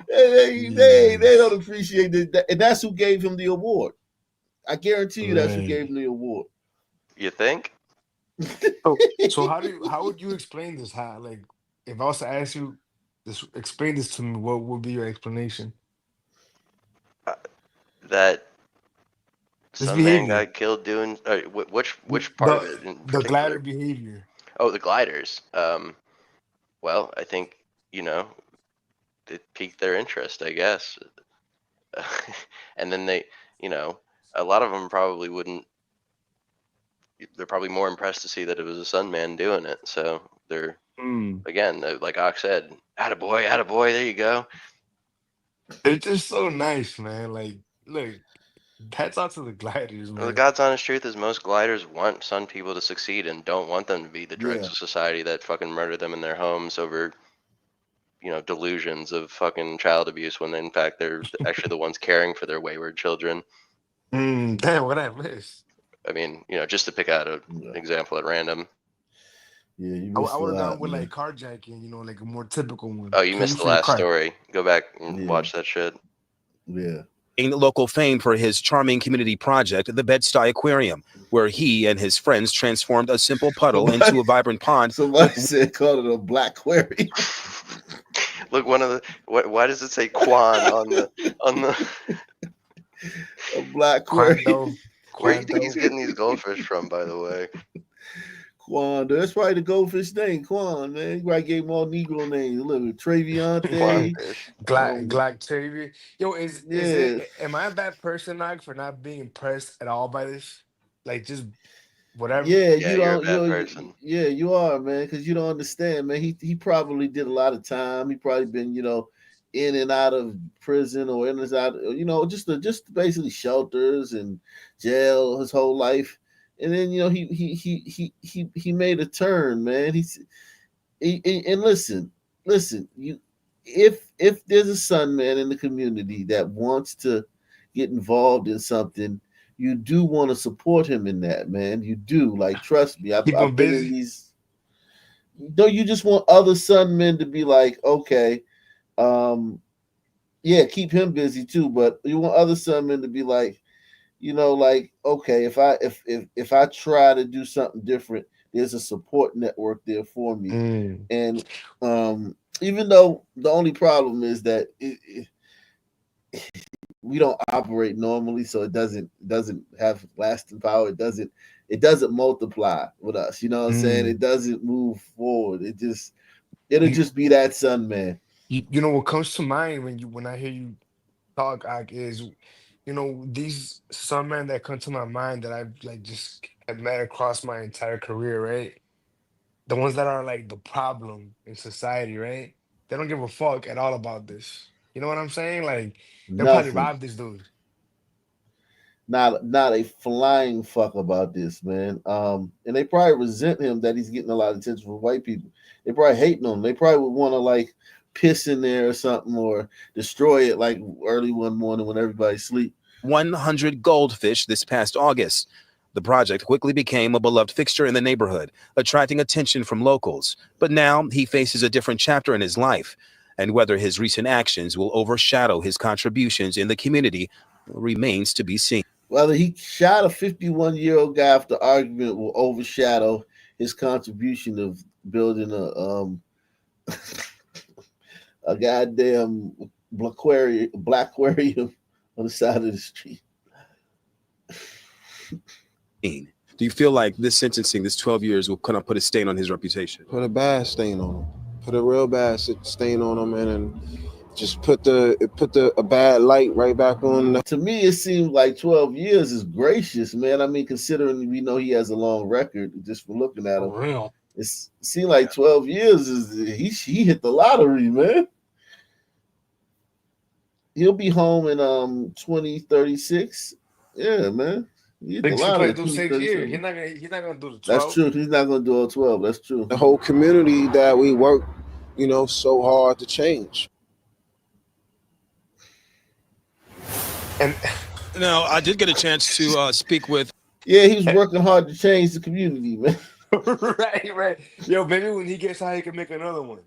they don't appreciate that. And that's who gave him the award. I guarantee you that's who gave him the award. You think? So how would you explain this? How, like, if I was to ask you this, explain this to me, what would be your explanation? That This some man behavior. got killed doing which part of it in The particular? glider behavior. Oh, the gliders. Well, I think, it piqued their interest, I guess. And then they, a lot of them probably wouldn't. They're probably more impressed to see that it was a Sun man doing it. So they're, again, like Ox said, attaboy, there you go. It's just so nice, man. Like, look, hats off to the gliders, man. Well, the God's honest truth is most gliders want Sun people to succeed and don't want them to be the dregs of society that fucking murder them in their homes over, delusions of fucking child abuse when in fact they're actually the ones caring for their wayward children. Damn, what I missed. I mean, just to pick out an example at random. Yeah, you I would have gone with like carjacking, like a more typical one. Oh, you missed the last story. Go back and watch that shit. Yeah. Gained local fame for his charming community project, the Bed-Stuy Aquarium, where he and his friends transformed a simple puddle into a vibrant pond. Somebody said call it a black quarry. Look, why does it say Quan on the a black quarry? Where do you think he's getting these goldfish from, by the way? Quan, that's probably the goldfish name. Quan, man. You probably gave him all Negro names. Look, Traviante. Glock Travian. Yo, is it, am I that person, Nog, for not being impressed at all by this? Like, just whatever? Yeah, you're a bad person. Yeah, you are, man, because you don't understand, man. He probably did a lot of time. He probably been, in and out of prison or in and out, just basically shelters and jail his whole life. And then he made a turn, man. And listen, if there's a Sun man in the community that wants to get involved in something, you do want to support him in that, man. You do, like, trust me. I've been in these. No, you just want other Sun men to be like, okay, keep him busy too. But you want other Sun men to be like, okay, if I try to do something different, there's a support network there for me. And even though the only problem is that we don't operate normally, so it doesn't have lasting power. It doesn't multiply with us. You know what I'm saying? It doesn't move forward. It'll just be that Sun man. What comes to mind when I hear you talk, is these Sun men that come to my mind that I've just met across my entire career, right? The ones that are like the problem in society, right? They don't give a fuck at all about this. You know what I'm saying? Like, they'll probably rob this dude. Not a flying fuck about this, man. And they probably resent him that he's getting a lot of attention from white people. They probably hating him. They probably would want to like piss in there or something or destroy it like early one morning when everybody's asleep. 100 goldfish this past August. The project quickly became a beloved fixture in the neighborhood, attracting attention from locals. But now he faces a different chapter in his life, and whether his recent actions will overshadow his contributions in the community remains to be seen. Whether he shot a 51-year-old guy after argument will overshadow his contribution of building a goddamn black aquarium on the side of the street. Do you feel like this sentencing, this 12 years, will kind of put a stain on his reputation? Put a bad stain on him. Put a real bad stain on him, and just put a bad light right back on. To me, it seems like 12 years is gracious, man. I mean, considering we know he has a long record, just from looking at him, For real. it seems like 12 years is he hit the lottery, man. He'll be home in 2036. Yeah, man. He hit the Think she lottery. played those 6 years. He's not gonna do the 12. That's true. He's not gonna do all 12. That's true. The whole community that we work, so hard to change. And now I did get a chance to speak with. Yeah, he was working hard to change the community, man. right. Yo, maybe when he gets out, he can make another one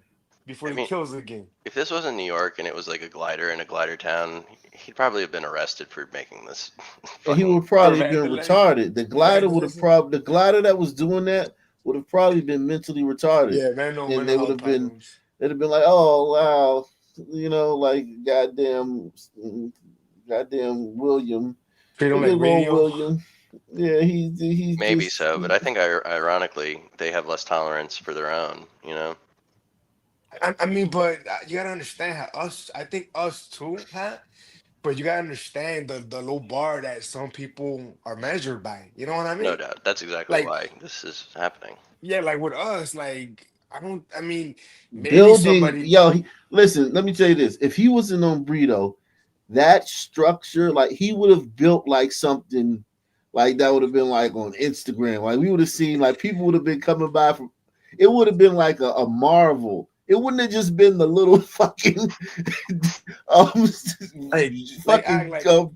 before he kills again. If this was in New York and it was like a glider in a glider town, he'd probably have been arrested for making this. And he would probably have been retarded. The glider would have the glider that was doing that would have probably been mentally retarded. Yeah, man, no. And they would have been. They'd have been like, oh wow, like goddamn William. Freedom like radio. William. Yeah, he's Maybe just, so, but I think ironically they have less tolerance for their own. I mean, but you gotta understand how I think us too, Pat. But you gotta understand the low bar that some people are measured by. You know what I mean? No doubt. That's exactly why this is happening. Yeah, like with us, like I mean, maybe building. Listen, let me tell you this: if he was in Umbrito, that structure, like he would have built like something like that would have been like on Instagram. Like we would have seen, like people would have been coming by from. It would have been like a marvel. It wouldn't have just been the little fucking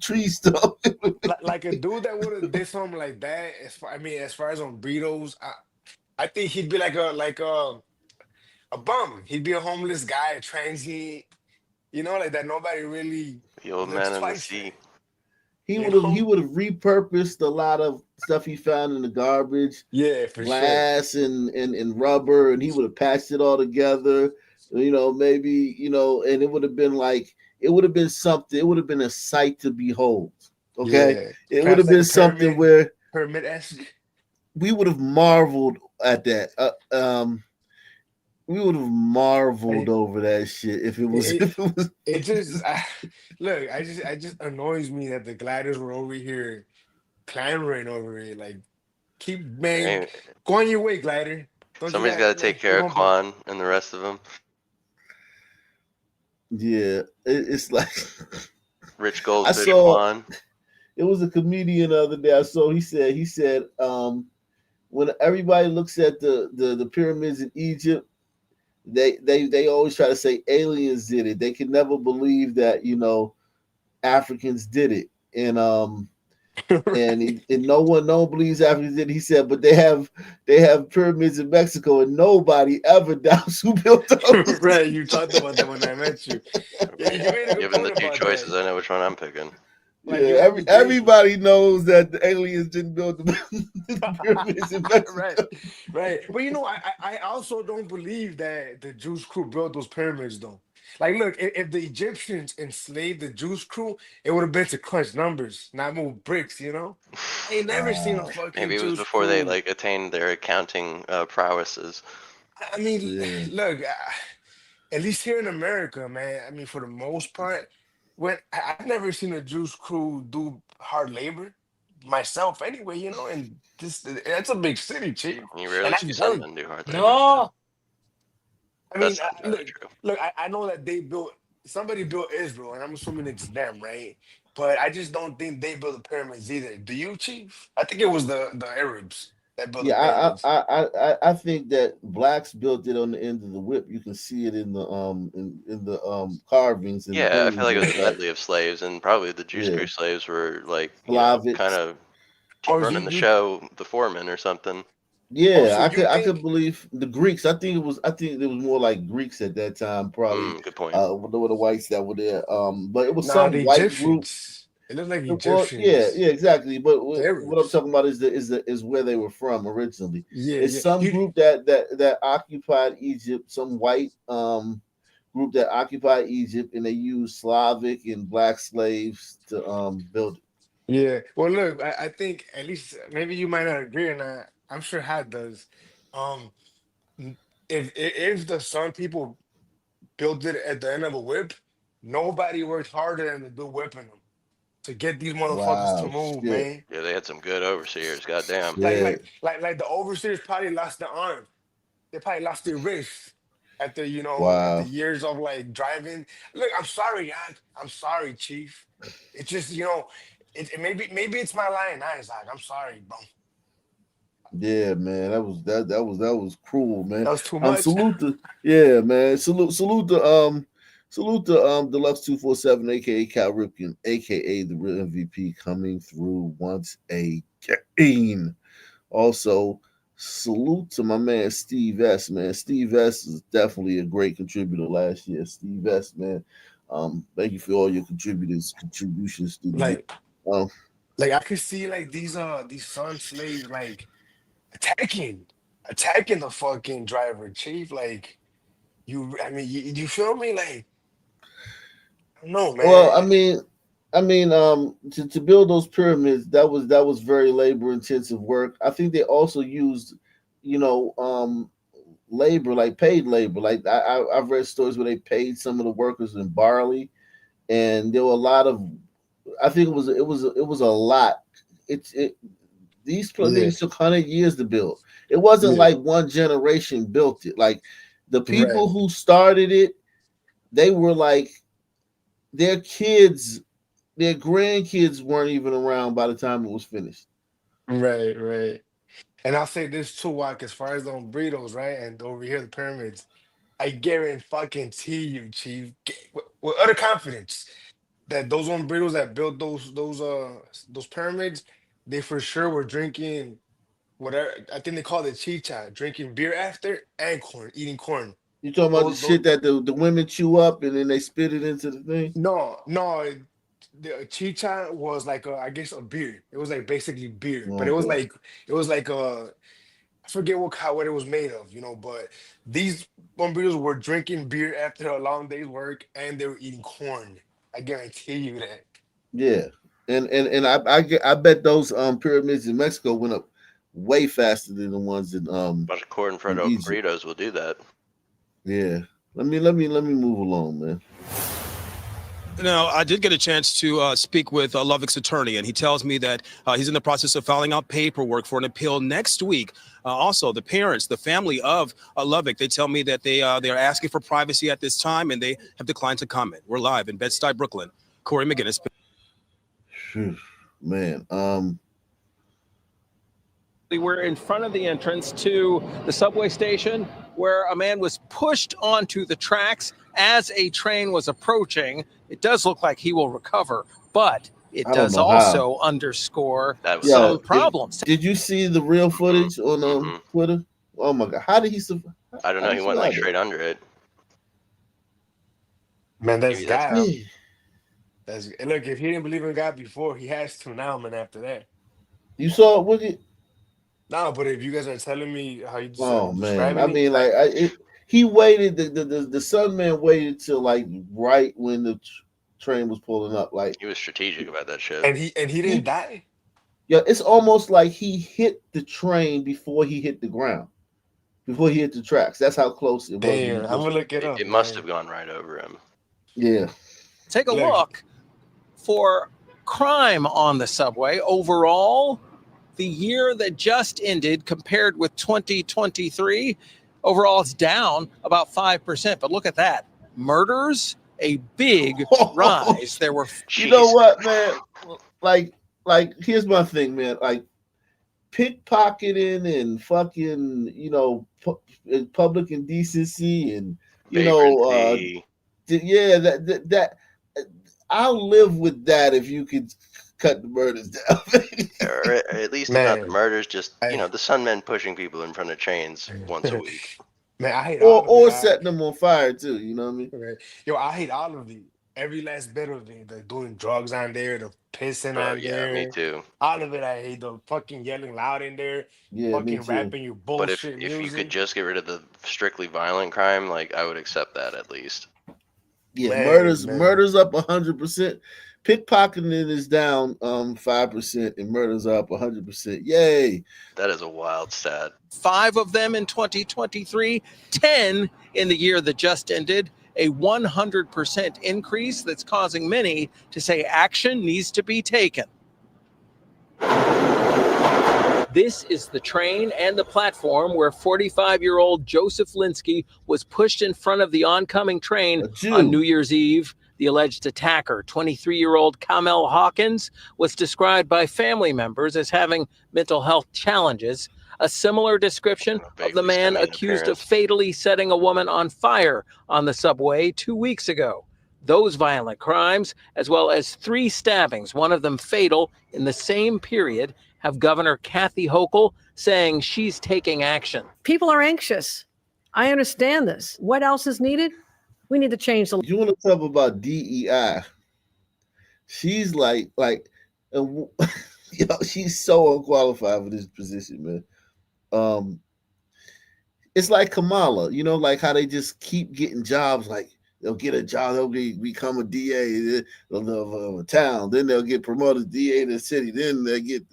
tree stuff. like a dude that would have did something like that. As far as on burritos, I think he'd be like a bum. He'd be a homeless guy, a transient, like that. Nobody really. The old man in the sea. He would have repurposed a lot of stuff he found in the garbage. Yeah, for glass and rubber, and he would have patched it all together. Maybe and it would have been something. It would have been a sight to behold. Okay, yeah. It would have been something where pyramid-esque. We would have marveled at that. We would have marveled over that shit if it was. It just look. I just annoys me that the gliders were over here clamoring over it. Like, keep go on your way, glider. Somebody's got to take care of Quan and the rest of them. Yeah, it's like Rich Goldfish Quan. It was a comedian the other day I saw. He said, when everybody looks at the pyramids in Egypt, they always try to say aliens did it. They can never believe that Africans did it, and no one believes Africans did it. He said, but they have pyramids in Mexico, and nobody ever doubts who built those. Right, you talked about that when I met you. Yeah, given the two choices, I know which one I'm picking. Like, everybody knows that the aliens didn't build the pyramids in Mexico. Right. But I also don't believe that the Juice Crew built those pyramids, though. Like, look, if the Egyptians enslaved the Juice Crew, it would have been to crunch numbers, not move bricks. I ain't never seen a fucking. Maybe it was Juice before Crew. they attained their accounting prowesses. I mean, look, at least here in America, man. I mean, for the most part. I've never seen a Juice Crew do hard labor myself anyway, and it's a big city, Chief. You rarely see someone do hard labor. No. I mean, That's look, I know that somebody built Israel, and I'm assuming it's them, right? But I just don't think they built the pyramids either. Do you, Chief? I think it was the Arabs that built the pyramids. I think that blacks built it on the end of the whip. You can see it in the carvings. I feel like it was a medley of slaves, and probably the Juice Crew slaves were kind of running the show, the foreman or something. Yeah, I could believe the Greeks. I think it was more like Greeks at that time, probably. Good point. With the whites that were there. But it was some white Egyptians. It looked like Egyptians. Yeah, exactly. But what I'm talking about is where they were from originally. Yeah, it's some group that occupied Egypt, some white group that occupied Egypt, and they used Slavic and black slaves to build it. Yeah. Well, look, I think at least maybe you might not agree or not. I'm sure Hat does. If the Sun people built it at the end of a whip, nobody worked harder than the dude whipping them to get these motherfuckers to move, man. Yeah, they had some good overseers. Goddamn. Like the overseers probably lost their arm. They probably lost their wrist after after years of like driving. Look, I'm sorry, Yak. I'm sorry, Chief. It's just it maybe it's my lying eyes, Yak. I'm sorry, bro. Yeah, man, that was cruel, man. That was too much. Salute to Deluxe 247, aka Cal Ripken, aka the real MVP, coming through once again. Also, salute to my man Steve S. Man, Steve S. is definitely a great contributor last year. Steve S. Man, thank you for all your contributions to the like I could see like these son slaves like attacking the fucking driver, Chief. Like you feel me? Like I don't know, man. Well, I mean, to build those pyramids, that was very labor intensive work. I think they also used, labor, like paid labor. Like I've read stories where they paid some of the workers in barley, and there were a lot of. I think it was a lot. These things took 100 years to build. It wasn't like one generation built it. Like the people who started it, they were like their kids, their grandkids weren't even around by the time it was finished. Right. And I'll say this too, Wak, as far as the burritos, right? And over here, the pyramids, I guarantee you, Chief, with utter confidence, that those burritos that built those pyramids, they for sure were drinking whatever, I think they call it chicha, drinking beer after, and eating corn. You talking about the shit that the women chew up and then they spit it into the thing? No, the chicha was like I guess a beer. It was like basically beer, but it was like I forget what it was made of, But these burritos were drinking beer after a long day's work, and they were eating corn. I guarantee you that. Yeah, and I bet those pyramids in Mexico went up way faster than the ones in A bunch of corn fried burritos will do that. Yeah. Let me move along, man. Now, I did get a chance to speak with Lovick's attorney, and he tells me that he's in the process of filing out paperwork for an appeal next week. Also, the parents, the family of Lovick, they tell me that they are asking for privacy at this time, and they have declined to comment. We're live in Bed-Stuy, Brooklyn. Corey McGinnis. Man, We're in front of the entrance to the subway station where a man was pushed onto the tracks as a train was approaching. It does look like he will recover, but it does also underscore some problems. Did you see the real footage on Twitter? Oh my God. How did he survive? I don't know. He went like straight under it. Man, that's God. Look, if he didn't believe in God before, he has to now, man, after that. You saw it with it? No, but if you guys are telling me how you man, I mean, he waited. The Sun Man waited till like right when the train was pulling up. Like he was strategic about that shit, and he didn't die. Yeah, it's almost like he hit the train before he hit the ground, before he hit the tracks. That's how close it was. Damn, I'm gonna look it up. It must have gone right over him. Yeah. Take a look for crime on the subway overall. The year that just ended compared with 2023, overall it's down about 5%. But look at that. Murders, a big rise. There were... You know what, man? Like, here's my thing, man. Like, pickpocketing and fucking, public indecency and, that I'll live with that if you could cut the murders down. or at least not the murders, just the Sun Men pushing people in front of trains once a week. Man, I hate or setting them on fire too. You know what I mean? Right. Yo, I hate all of it. Every last bit of it. They're doing drugs on there, the pissing on there. Me too. All of it I hate. The fucking yelling loud in there. Yeah, fucking rapping your bullshit. But if you could just get rid of the strictly violent crime, like I would accept that at least. Yeah, murders up 100%. Pickpocketing is down 5%, and murders are up 100%. Yay! That is a wild stat. 5 of them in 2023, 10 in the year that just ended. a 100% increase that's causing many to say action needs to be taken. This is the train and the platform where 45-year-old Joseph Linsky was pushed in front of the oncoming train on New Year's Eve. The alleged attacker, 23-year-old Kamel Hawkins, was described by family members as having mental health challenges. A similar description of the man accused of fatally setting a woman on fire on the subway 2 weeks ago. Those violent crimes, as well as 3 stabbings, one of them fatal, in the same period, have Governor Kathy Hochul saying she's taking action. People are anxious. I understand this. What else is needed? We need to change the. You want to talk about DEI? She's like, you know, she's so unqualified for this position, man. It's like Kamala, you know, like how they just keep getting jobs. Like they'll get a job, they'll become a DA of a town, then they'll get promoted to DA in the city, then they get.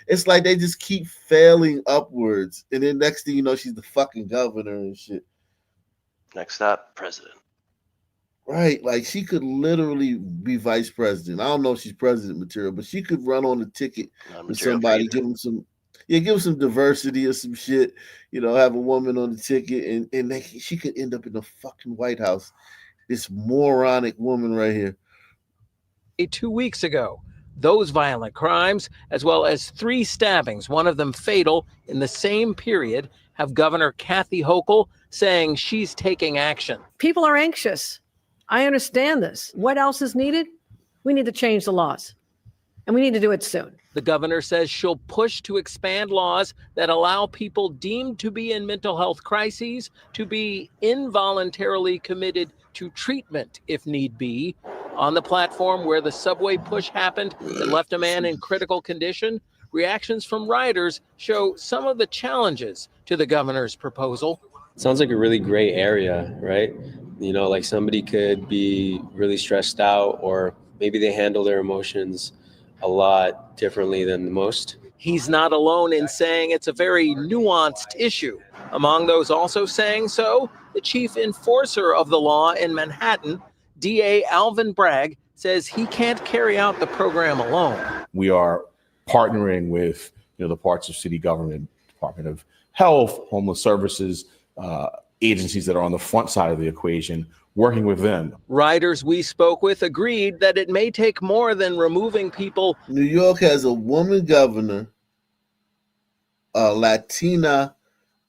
It's like they just keep failing upwards, and then next thing you know, she's the fucking governor and shit. Next up, president. Right, like she could literally be vice president. I don't know if she's president material, but she could run on the ticket with somebody, give them some diversity or some shit. You know, have a woman on the ticket, and she could end up in the fucking White House. This moronic woman right here. 2 weeks ago, those violent crimes, as well as 3 stabbings, one of them fatal, in the same period, have Governor Kathy Hochul saying she's taking action. People are anxious. I understand this. What else is needed? We need to change the laws, and we need to do it soon. The governor says she'll push to expand laws that allow people deemed to be in mental health crises to be involuntarily committed to treatment if need be. On the platform where the subway push happened that left a man in critical condition, reactions from riders show some of the challenges to the governor's proposal. Sounds like a really gray area, right? You know, like somebody could be really stressed out, or maybe they handle their emotions a lot differently than most. He's not alone in saying it's a very nuanced issue. Among those also saying so, the chief enforcer of the law in Manhattan, DA Alvin Bragg, says he can't carry out the program alone. We are partnering with, you know, the parts of city government, Department of Health, Homeless Services, agencies that are on the front side of the equation, working with them. Riders we spoke with agreed that it may take more than removing people. New York has a woman governor, a Latina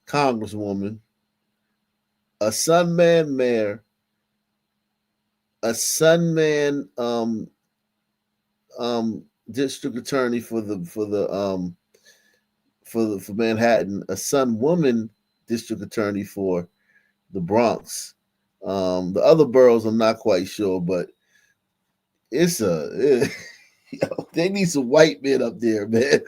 congresswoman, a Sunman mayor, a Sunman district attorney for Manhattan, a Sun woman district attorney for the Bronx. The other boroughs I'm not quite sure, but they need some white men up there, man.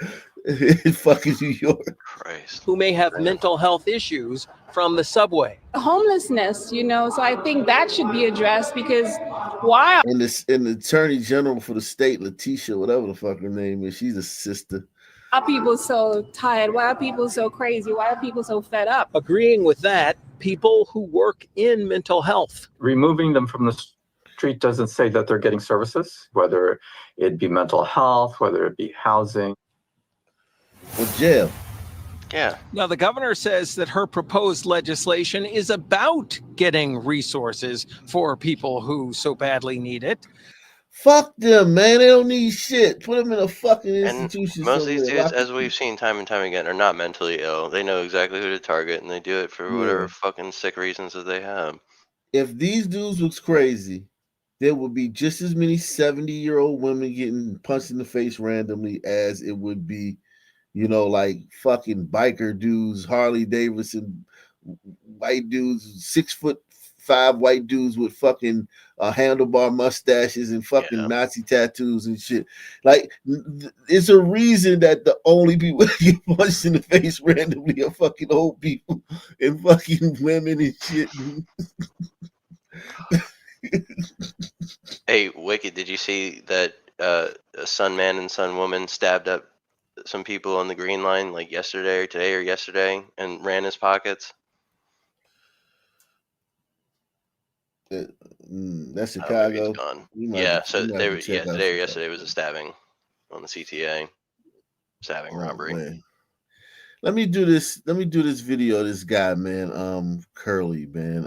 In fucking New York. Christ. Who may have mental health issues from the subway. Homelessness, you know, so I think that should be addressed, because why? And the attorney general for the state, Letitia, whatever the fuck her name is, she's a sister. Why are people so tired? Why are people so crazy? Why are people so fed up? Agreeing with that, people who work in mental health. Removing them from the street doesn't say that they're getting services, whether it be mental health, whether it be housing. Or jail. Yeah. Now, the governor says that her proposed legislation is about getting resources for people who so badly need it. Fuck them, man. They don't need shit. Put them in a fucking institution. And most of these dudes, as we've seen time and time again, are not mentally ill. They know exactly who to target, and they do it for whatever fucking sick reasons that they have. If these dudes looks crazy, there would be just as many 70-year-old women getting punched in the face randomly as it would be, you know, like fucking biker dudes, Harley Davidson, white dudes, 6'5" white dudes with fucking handlebar mustaches and fucking Nazi tattoos and shit. Like, it's a reason that the only people that get punched in the face randomly are fucking old people and fucking women and shit. Hey, Wicked, did you see that a Sun man and Sun woman stabbed up some people on the Green Line like yesterday and ran his pockets? That's Maybe Chicago. he's gone. You might Yeah, have- so you might they have were, to check out today or Chicago. yesterday was a stabbing on the CTA. Stabbing robbery. Man. Let me do this video of this guy, man. Curly, man.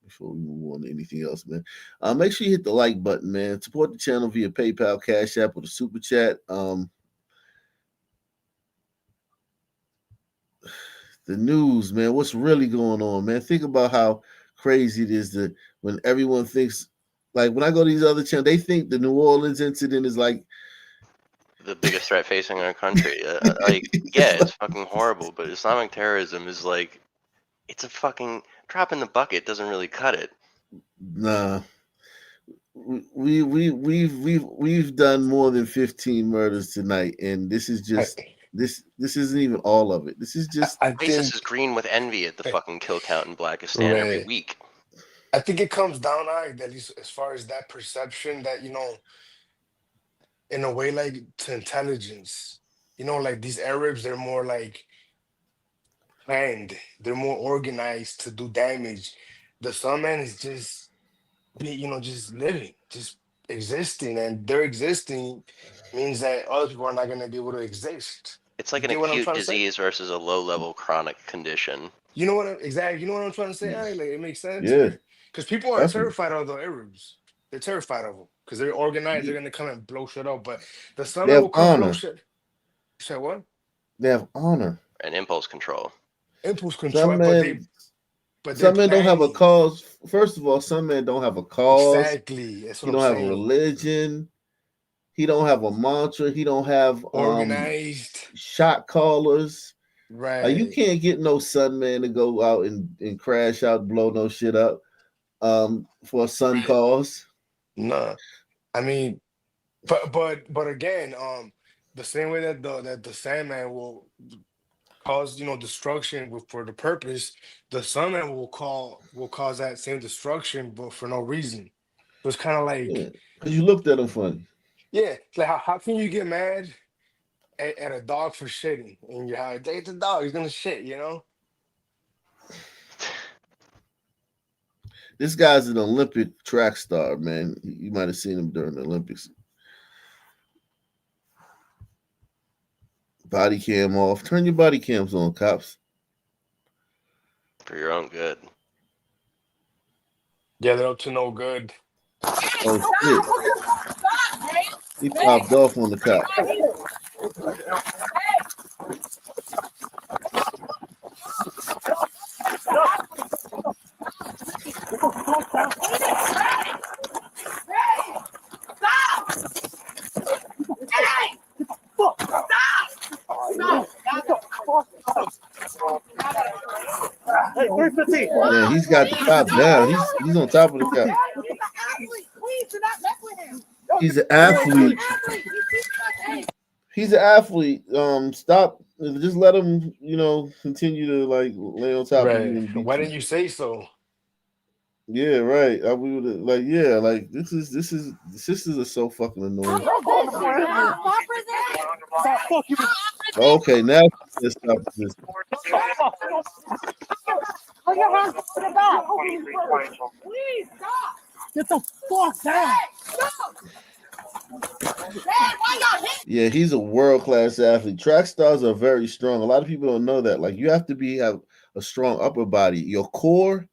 Before we move on to anything else, man. Make sure you hit the like button, man. Support the channel via PayPal, Cash App, or the Super Chat. The news, man. What's really going on, man? Think about how crazy it is that when everyone thinks, like when I go to these other channels, they think the New Orleans incident is like The biggest threat facing our country. Like, yeah, it's fucking horrible, but Islamic terrorism is like, it's a fucking drop in the bucket. Doesn't really cut it. nah. We've done more than 15 murders tonight, and this is just this isn't even all of it. This is just ISIS is green with envy at the fucking kill count in Blackistan every Right. week. I think it comes down, at least as far as that perception that, in a way, like to intelligence. Like these Arabs, they're more like planned. They're more organized to do damage. The Sunman is just, just living, just existing, and their existing means that other people are not going to be able to exist. It's like You an get what I'm acute trying to say? disease versus a low-level chronic condition. You know what? Exactly. You know what I'm trying to say? Like, it makes sense. Yeah. Because people are Definitely. terrified of the Arabs. They're terrified of them because they're organized. They're gonna come and blow shit up. But the They Sunman have will come blow honor. shit. You said what? They have honor. And impulse control. Impulse control. Some men they're don't have a planning. cause. First of all, some men don't have a cause. Exactly. That's He what don't I'm have a saying. religion. He don't have a mantra. He don't have Organized. shot callers. Right. You can't get no Sunman to go out and crash out, blow no shit up for a sun cause. Nah. I mean, but again, the same way that the Sandman will cause destruction for the purpose, the Sunman will cause that same destruction, but for no reason. So it's kind of like, Yeah, because you looked at him funny. yeah, it's like how can you get mad at a dog for shitting in your house? It's a dog, he's gonna shit, This guy's an Olympic track star, man. You might have seen him during the Olympics. Body cam off. Turn your body cams on, cops. For your own good. Yeah, they're up to no good. Oh shit! He popped off on the cop. Yeah, he's got the cop down. He's on top of the cop. He's an athlete. He's an athlete. Stop. Just let him, continue to like lay on top of you. Right. And beat Why you. didn't you say so? Yeah, right. We would like, yeah, like this is so fucking annoying. Okay, now let's stop this. Put your hands to the back. Please stop. Get the fuck down. Yeah, he's a world-class athlete. Track stars are very strong. A lot of people don't know that. Like, you have to have a strong upper body. Your core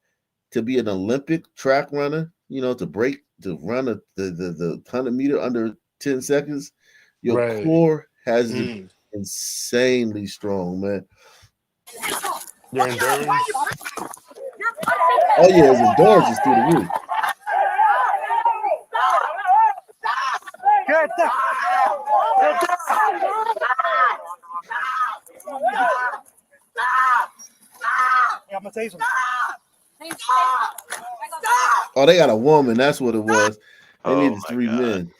to be an Olympic track runner, to run the 100-meter under 10 seconds, your Right. core has to be insanely strong, man. Your endurance. Oh yeah, his endurance is through the roof. Get down. I'm gonna tase him. Oh, they got a woman. That's what it was. They Oh needed my 3 God. men.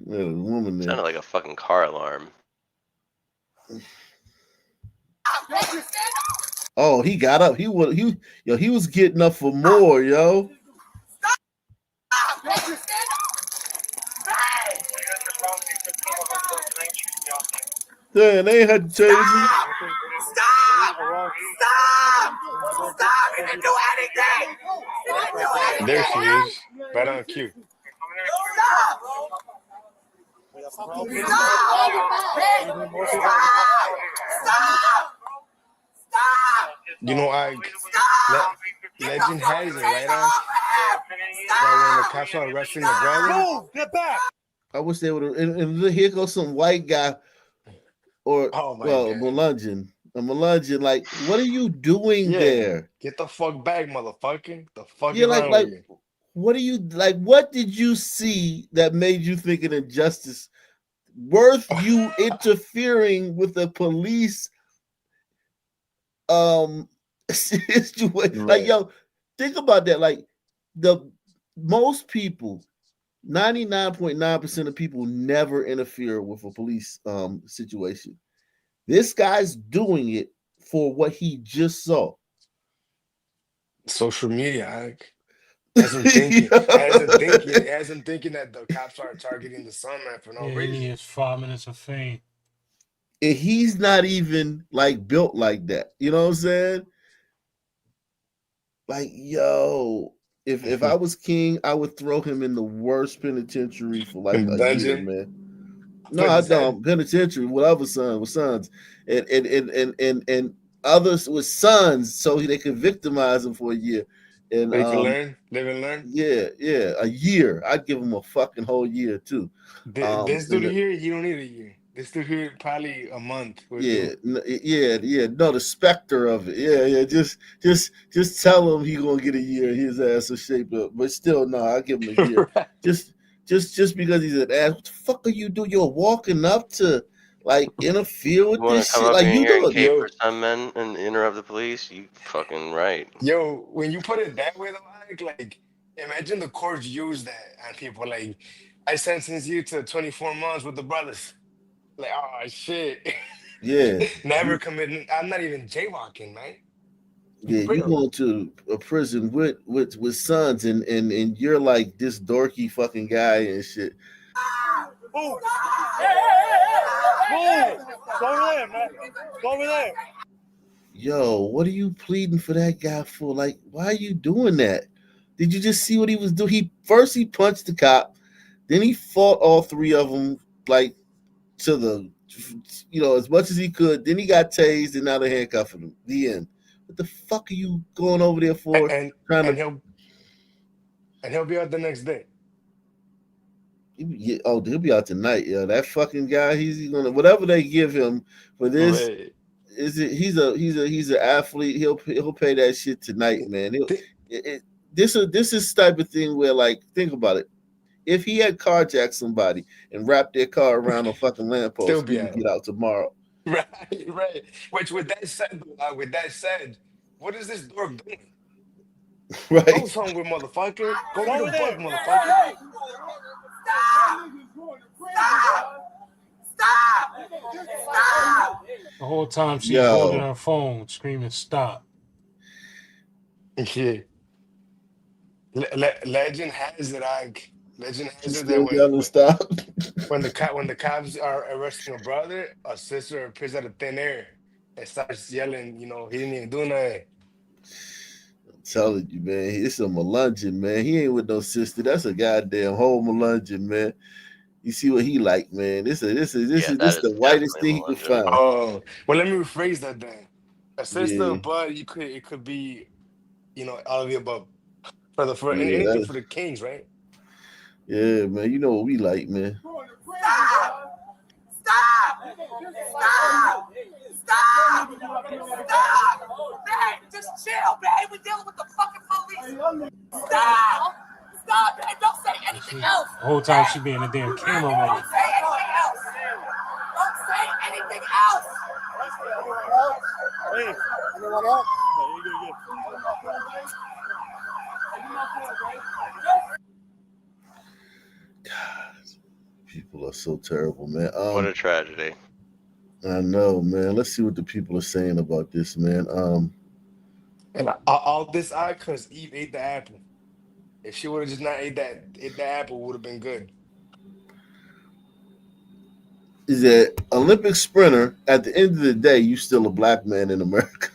Yeah, a woman there. Sounded like a fucking car alarm. Oh, he got up. He was getting up for more, yo. Yeah, they had to chase him. Stop! Stop! Stop! He didn't do anything! He didn't do anything! There she is. Right on cue. Stop! Stop! Stop! Stop! You know, legend has it, right on. That when the cops are arresting the brother. Get back! I wish they would have. And here goes some white guy, or Melungeon. A Melungeon, like, what are you doing there? Get the fuck back, motherfucker. The fuck Yeah, is wrong with you? what do you like? What did you see that made you think an injustice worth you interfering with the police? Situation? Like, yo, think about that. Like, most people, 99.9% of people never interfere with a police situation. This guy's doing it for what he just saw. Social media, has him thinking, has him thinking that the cops are targeting the son man for no reason. He is 5 minutes of fame. And he's not even like built like that. You know what I'm saying? Like, yo, if I was king, I would throw him in the worst penitentiary for like a year, man. No, I don't. Penitentiary with other sons, and others with sons, so they could victimize him for a year. And they can learn, live and learn. Yeah, a year. I'd give him a fucking whole year too. This dude here, you don't need a year. This dude here, probably a month. Yeah. No, the specter of it. Yeah. Just tell him he gonna get a year. His ass will shape up. But still, no, I'll give him a year. Just because he's an ass. What the fuck are you doing? You're walking up to like interfere with this shit. Like you do do for some men and interrupt the police. You fucking right. Yo, when you put it that way, though, like imagine the courts use that on people. Like, I sentence you to 24 months with the brothers. Like, oh shit. Yeah. Never committing. I'm not even jaywalking, man. Yeah, you going to a prison with sons and you're like this dorky fucking guy and shit. Move! Hey! Move! Go over there, man. Go over there. Yo, what are you pleading for that guy for? Like, why are you doing that? Did you just see what he was doing? He punched the cop, then he fought all three of them like to the, as much as he could. Then he got tased and now they're handcuffing him. The end. What the fuck are you going over there for? And he'll be out the next day. He'll be out tonight. Yeah, that fucking guy. He's gonna whatever they give him for this. Right. He's an athlete. He'll pay that shit tonight, man. This is type of thing where, like, think about it. If he had carjacked somebody and wrapped their car around a fucking lamppost, he'll get out tomorrow. Right. Which, with that said, what is this dork doing? Right. Go somewhere, motherfucker. Go to the fuck, motherfucker. Stop! The whole time she's holding her phone, screaming, "Stop!" Yeah. Legend has it. Legend has it that when the cops are arresting a brother, a sister appears out of thin air and starts yelling, he didn't even do nothing. I'm telling you, man, it's a Melungeon, man. He ain't with no sister. That's a goddamn whole Melungeon, man. You see what he like, man. This is the whitest thing he could find. Oh, well, let me rephrase that then. A sister, but it could be, all of the above. Anything for the kings, right? Yeah, man. You know what we like, man. Stop! Man, just chill, man. We're dealing with the fucking police. Stop! Stop, man. Don't say anything else. The whole time she being a damn camera woman. Don't say anything else. Don't say anything else. Hey, anyone else? God, people are so terrible, man. What a tragedy. I know, man. Let's see what the people are saying about this, man. And all this because Eve ate the apple. If she would have just not ate the apple, would have been good. is that Olympic sprinter, at the end of the day, you still a black man in America.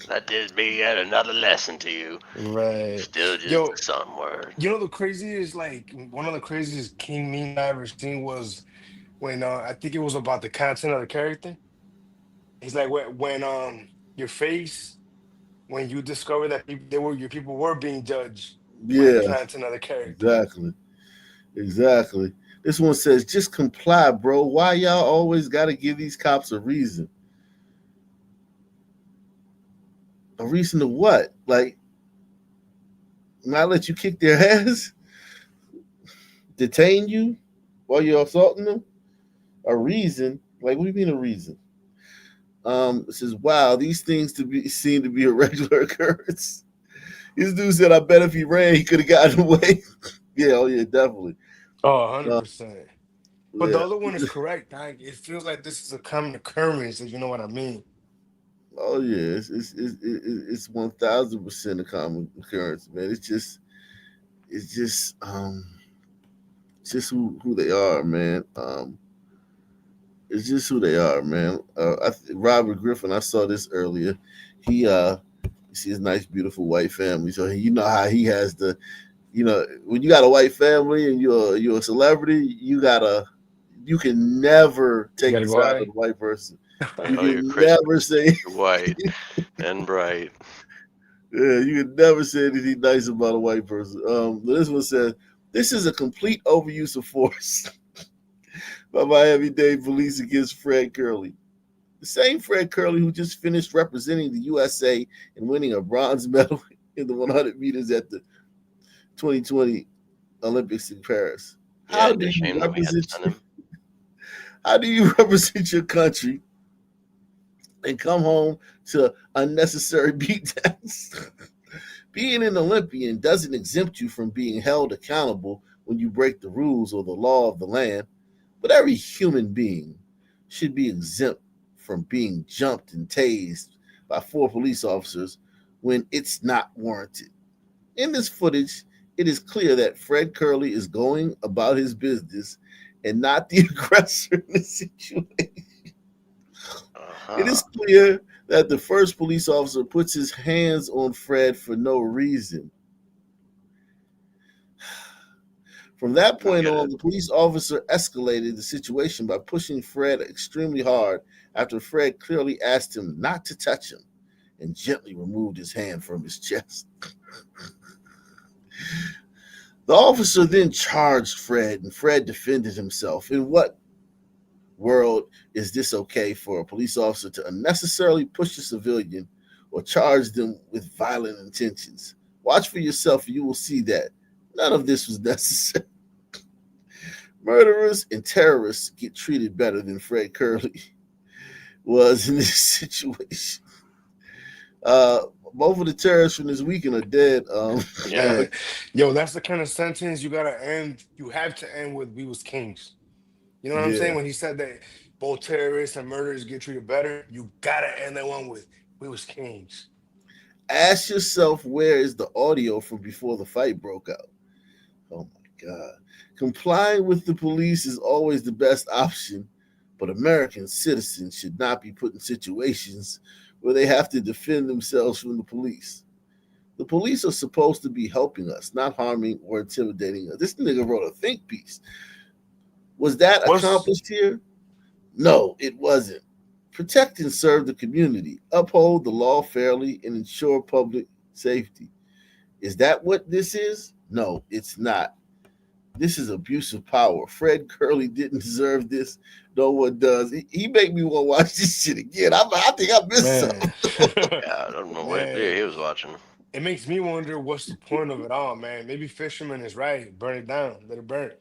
That did me yet another lesson to you. Right. Still just Yo, some word. you know the craziest, like one of the craziest king meme I ever seen was when I think it was about the content of the character. He's like when your face when you discover that your people were being judged by the Yeah, content of the character. exactly. This one says, just comply, bro. Why y'all always got to give these cops a reason? A reason to what? Like, not let you kick their ass? Detain you while you're assaulting them? A reason? Like, what do you mean a reason? It says, wow, these things seem to be a regular occurrence. This dude said, I bet if he ran, he could have gotten away. Yeah, oh yeah, definitely. Oh, 100%. But the Yeah. other one is correct. It feels like this is a common occurrence, if you know what I mean. Oh yeah, it's 1000% a common occurrence, man. It's just who they are, man. It's just who they are, man. Robert Griffin, I saw this earlier. He you see his nice, beautiful white family. So you know how he has when you got a white family and you're a celebrity, you can never take the side of the white person. You can never say white and bright. Yeah, you can never say anything nice about a white person. But this one says, this is a complete overuse of force by Miami-Dade police against Fred Curley. The same Fred Curley who just finished representing the USA and winning a bronze medal in the 100 meters at the 2020 Olympics in Paris. How do you represent your country and come home to unnecessary beatdowns? Being an Olympian doesn't exempt you from being held accountable when you break the rules or the law of the land, but every human being should be exempt from being jumped and tased by 4 police officers when it's not warranted. In this footage, it is clear that Fred Curley is going about his business and not the aggressor in the situation. It is clear that the first police officer puts his hands on Fred for no reason. From that point on, the police officer escalated the situation by pushing Fred extremely hard after Fred clearly asked him not to touch him and gently removed his hand from his chest. The officer then charged Fred, and Fred defended himself. In what world is this okay for a police officer to unnecessarily push a civilian or charge them with violent intentions? Watch for yourself and you will see that none of this was necessary. Murderers and terrorists get treated better than Fred Curley was in this situation. Both of the terrorists from this weekend are dead. Yeah. Yo, that's the kind of sentence you gotta end. You have to end with "We was kings." You know what I'm saying? When he said that both terrorists and murderers get treated better, you gotta end that one with "We was kings." Ask yourself, where is the audio from before the fight broke out? Oh my God. Complying with the police is always the best option, but American citizens should not be put in situations where they have to defend themselves from the police. The police are supposed to be helping us, not harming or intimidating us. This nigga wrote a think piece. Was that accomplished here? No, it wasn't. Protect and serve the community, uphold the law fairly, and ensure public safety. Is that what this is? No, it's not. This is abuse of power. Fred Curley didn't deserve this. No one does. He made me want to watch this shit again. I think I missed something. Yeah, I don't know what he was watching. It makes me wonder what's the point of it all, man. Maybe Fisherman is right. Burn it down. Let it burn.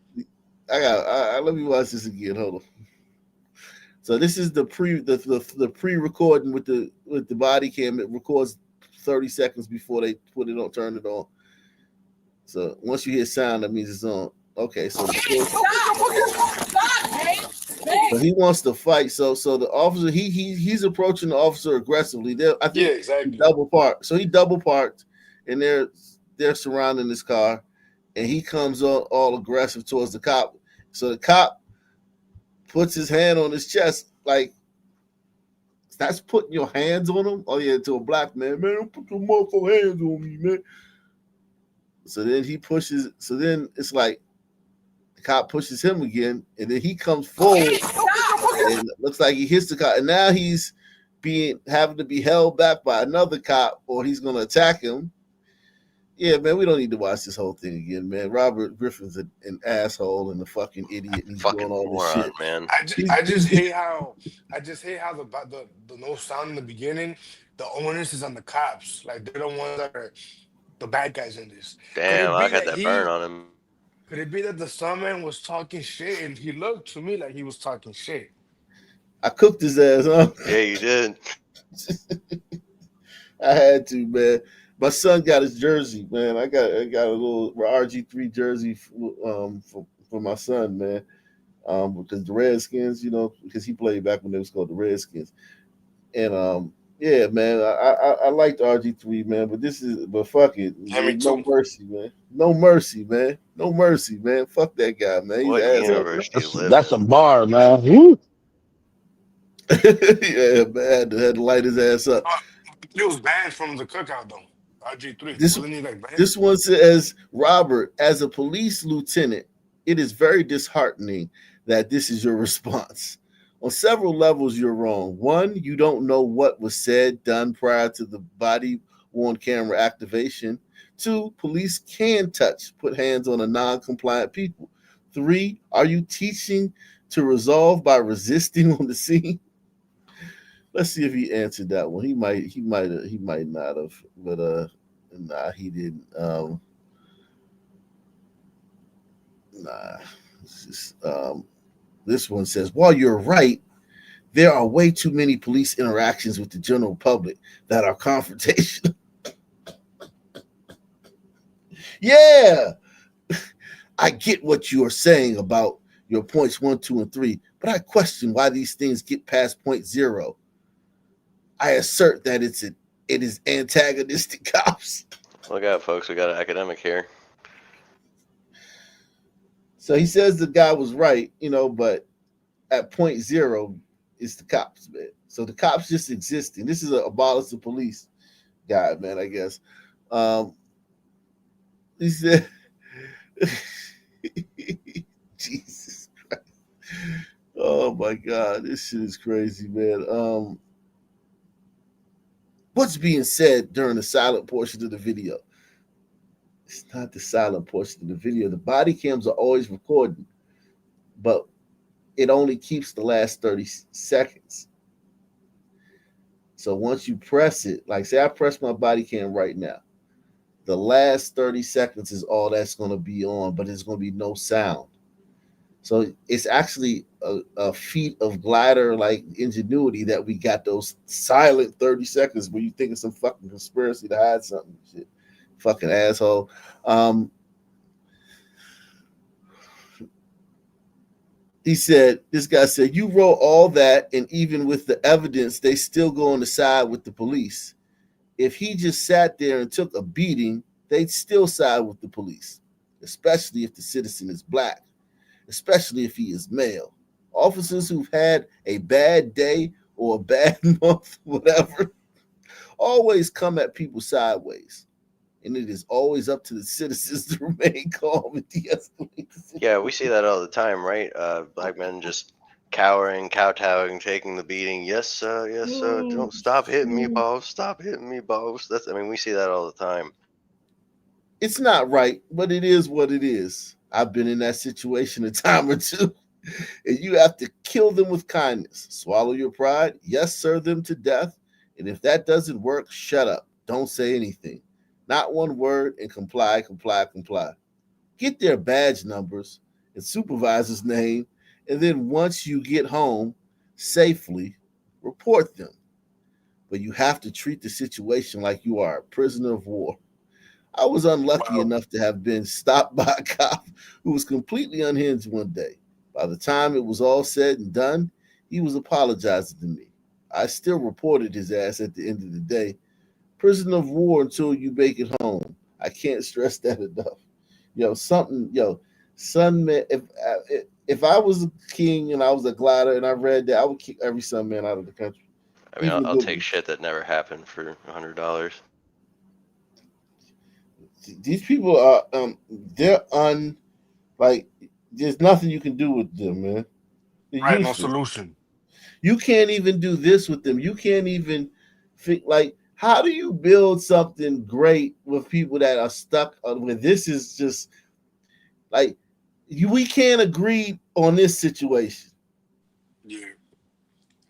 Let me watch this again. Hold on. So this is the pre-recording with the body cam. It records 30 seconds before they turn it on. So once you hear sound, that means it's on. Okay, so he wants to fight. So the officer he's approaching the officer aggressively. I think exactly. He double parked. So he double parked, and they're surrounding this car, and he comes all aggressive towards the cop. So the cop puts his hand on his chest, like that's putting your hands on him. Oh yeah, to a black man, man, don't put your motherfucking hands on me, man. So then he pushes. So then it's like the cop pushes him again, and then he comes forward, and it looks like he hits the cop, and now he's having to be held back by another cop, or he's gonna attack him. Yeah, man, we don't need to watch this whole thing again, man. Robert Griffin's an asshole and a fucking idiot. And he's Fucking doing all this moron, shit, man. I just hate how the no sound in the beginning. The onus is on the cops. Like they're the ones that are the bad guys in this. Damn, I got that burn on him. Could it be that the stuntman was talking shit and he looked to me like he was talking shit? I cooked his ass, huh? Yeah, you did. I had to, man. My son got his jersey, man. I got a little RG3 jersey for my son, man. Because the Redskins, because he played back when they was called the Redskins. And yeah, man, I liked RG3, man, but fuck it. No mercy, man. No mercy, man. No mercy, man. Fuck that guy, man. He's What an universe do you asshole. live That's a bar, man. Woo. Yeah, man. Had to light his ass up. He was banned from the cookout though. RG3. Wasn't he like banned? This one says, Robert, as a police lieutenant, it is very disheartening that this is your response. On several levels, you're wrong. One, you don't know what was said, done prior to the body-worn camera activation. Two, police can put hands on a non-compliant people. Three, are you teaching to resolve by resisting on the scene? Let's see if he answered that one. He might not have, but nah, he didn't. Nah. This one says, while you're right, there are way too many police interactions with the general public that are confrontational. Yeah, I get what you are saying about your points 1, 2, and 3, but I question why these things get past point 0. I assert that it is antagonistic cops. Look out, folks. We got an academic here. So he says the guy was right, but at point 0, it's the cops, man. So the cops just existing. This is a abolish the police guy, man, I guess. He said, Jesus Christ. Oh, my God. This shit is crazy, man. What's being said during the silent portion of the video? It's not the silent portion of the video. The body cams are always recording, but it only keeps the last 30 seconds. So once you press it, like say I press my body cam right now, the last 30 seconds is all that's going to be on, but there's going to be no sound. So it's actually a feat of glider like ingenuity that we got those silent 30 seconds where you think it's some fucking conspiracy to hide something. Shit. Fucking asshole. This guy said, you wrote all that, and even with the evidence, they still go on the side with the police. If he just sat there and took a beating, they'd still side with the police, especially if the citizen is black, especially if he is male. Officers who've had a bad day or a bad month, whatever, always come at people sideways. And it is always up to the citizens to remain calm and de-escalate the situation. Yeah, we see that all the time, right? Black men just cowering, kowtowing, taking the beating. Yes, sir. Yes, sir. Don't stop hitting me, boss. Stop hitting me, boss. We see that all the time. It's not right, but it is what it is. I've been in that situation a time or two. And you have to kill them with kindness. Swallow your pride. Yes, serve them to death. And if that doesn't work, shut up. Don't say anything. Not one word, and comply. Get their badge numbers and supervisor's name, and then once you get home safely, report them. But you have to treat the situation like you are a prisoner of war. I was unlucky enough to have been stopped by a cop who was completely unhinged one day. By the time it was all said and done, he was apologizing to me. I still reported his ass at the end of the day. Prisoner of war until you make it home. I can't stress that enough. Son, man, if I was a king and I was a glider and I read that, I would kick every son man out of the country. I mean, Even the I'll good take ones. shit that never happened for $100. These people are they're like there's nothing you can do with them, man. They're Right, no useless. solution. You can't even do this with them. You can't even think like how do you build something great with people that are stuck with this is just like we can't agree on this situation. Yeah.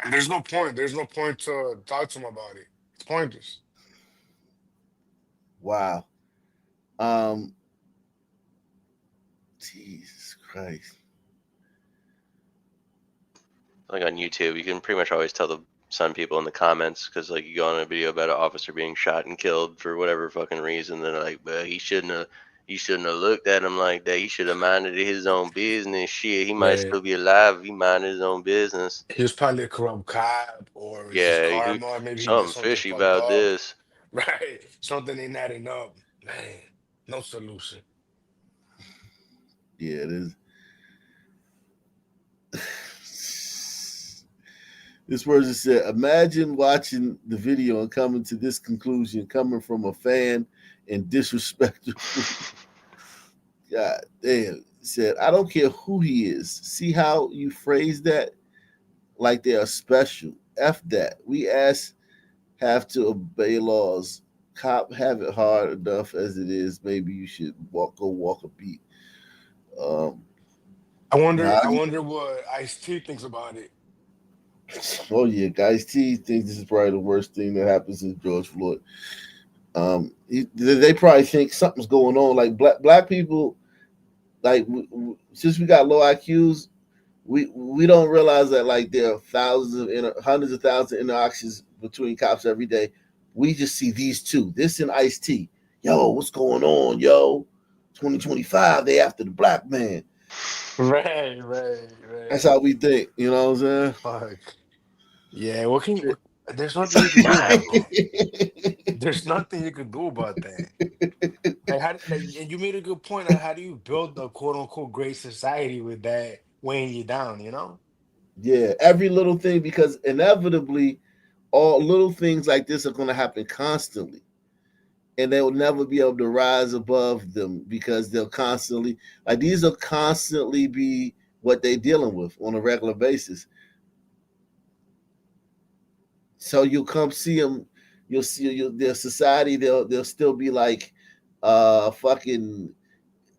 And there's no point. There's no point to talk to him about it. It's pointless. Wow. Jesus Christ. Like on YouTube, you can pretty much always tell the Sun people in the comments because like you go on a video about an officer being shot and killed for whatever fucking reason. They're like, "Well, he shouldn't have looked at him like that. He should have minded his own business. Shit, he might Yeah. still be alive if he minded his own business." He was probably a corrupt cop, or it's just Yeah, karma. Maybe he did something something fishy fucked about up. this. Right. Something ain't adding up. Man, no solution. Yeah, it is. This person said, imagine watching the video and coming to this conclusion, coming from a fan and disrespectful. God damn. Said, I don't care who he is. See how you phrase that? Like they are special. F that. We have to obey laws. Cop have it hard enough as it is. Maybe you should go walk a beat. I wonder what Ice-T thinks about it. Oh yeah, Ice-T thinks this is probably the worst thing that happens since George Floyd. They probably think something's going on. Like black people, like since we got low IQs, we don't realize that like there are hundreds of thousands of interactions between cops every day. We just see these two, this and Ice-T. Yo, what's going on, yo? 2025, they after the black man. Right. That's how we think, you know what I'm saying? Fuck. Yeah, there's nothing you can do about that. There's nothing you can do about that. And you made a good point. Like, how do you build a quote unquote great society with that weighing you down, you know? Yeah, every little thing, because inevitably all little things like this are going to happen constantly. And they will never be able to rise above them because they'll constantly, like these will constantly be what they're dealing with on a regular basis. So you'll come see them, you'll see their society, they'll still be like fucking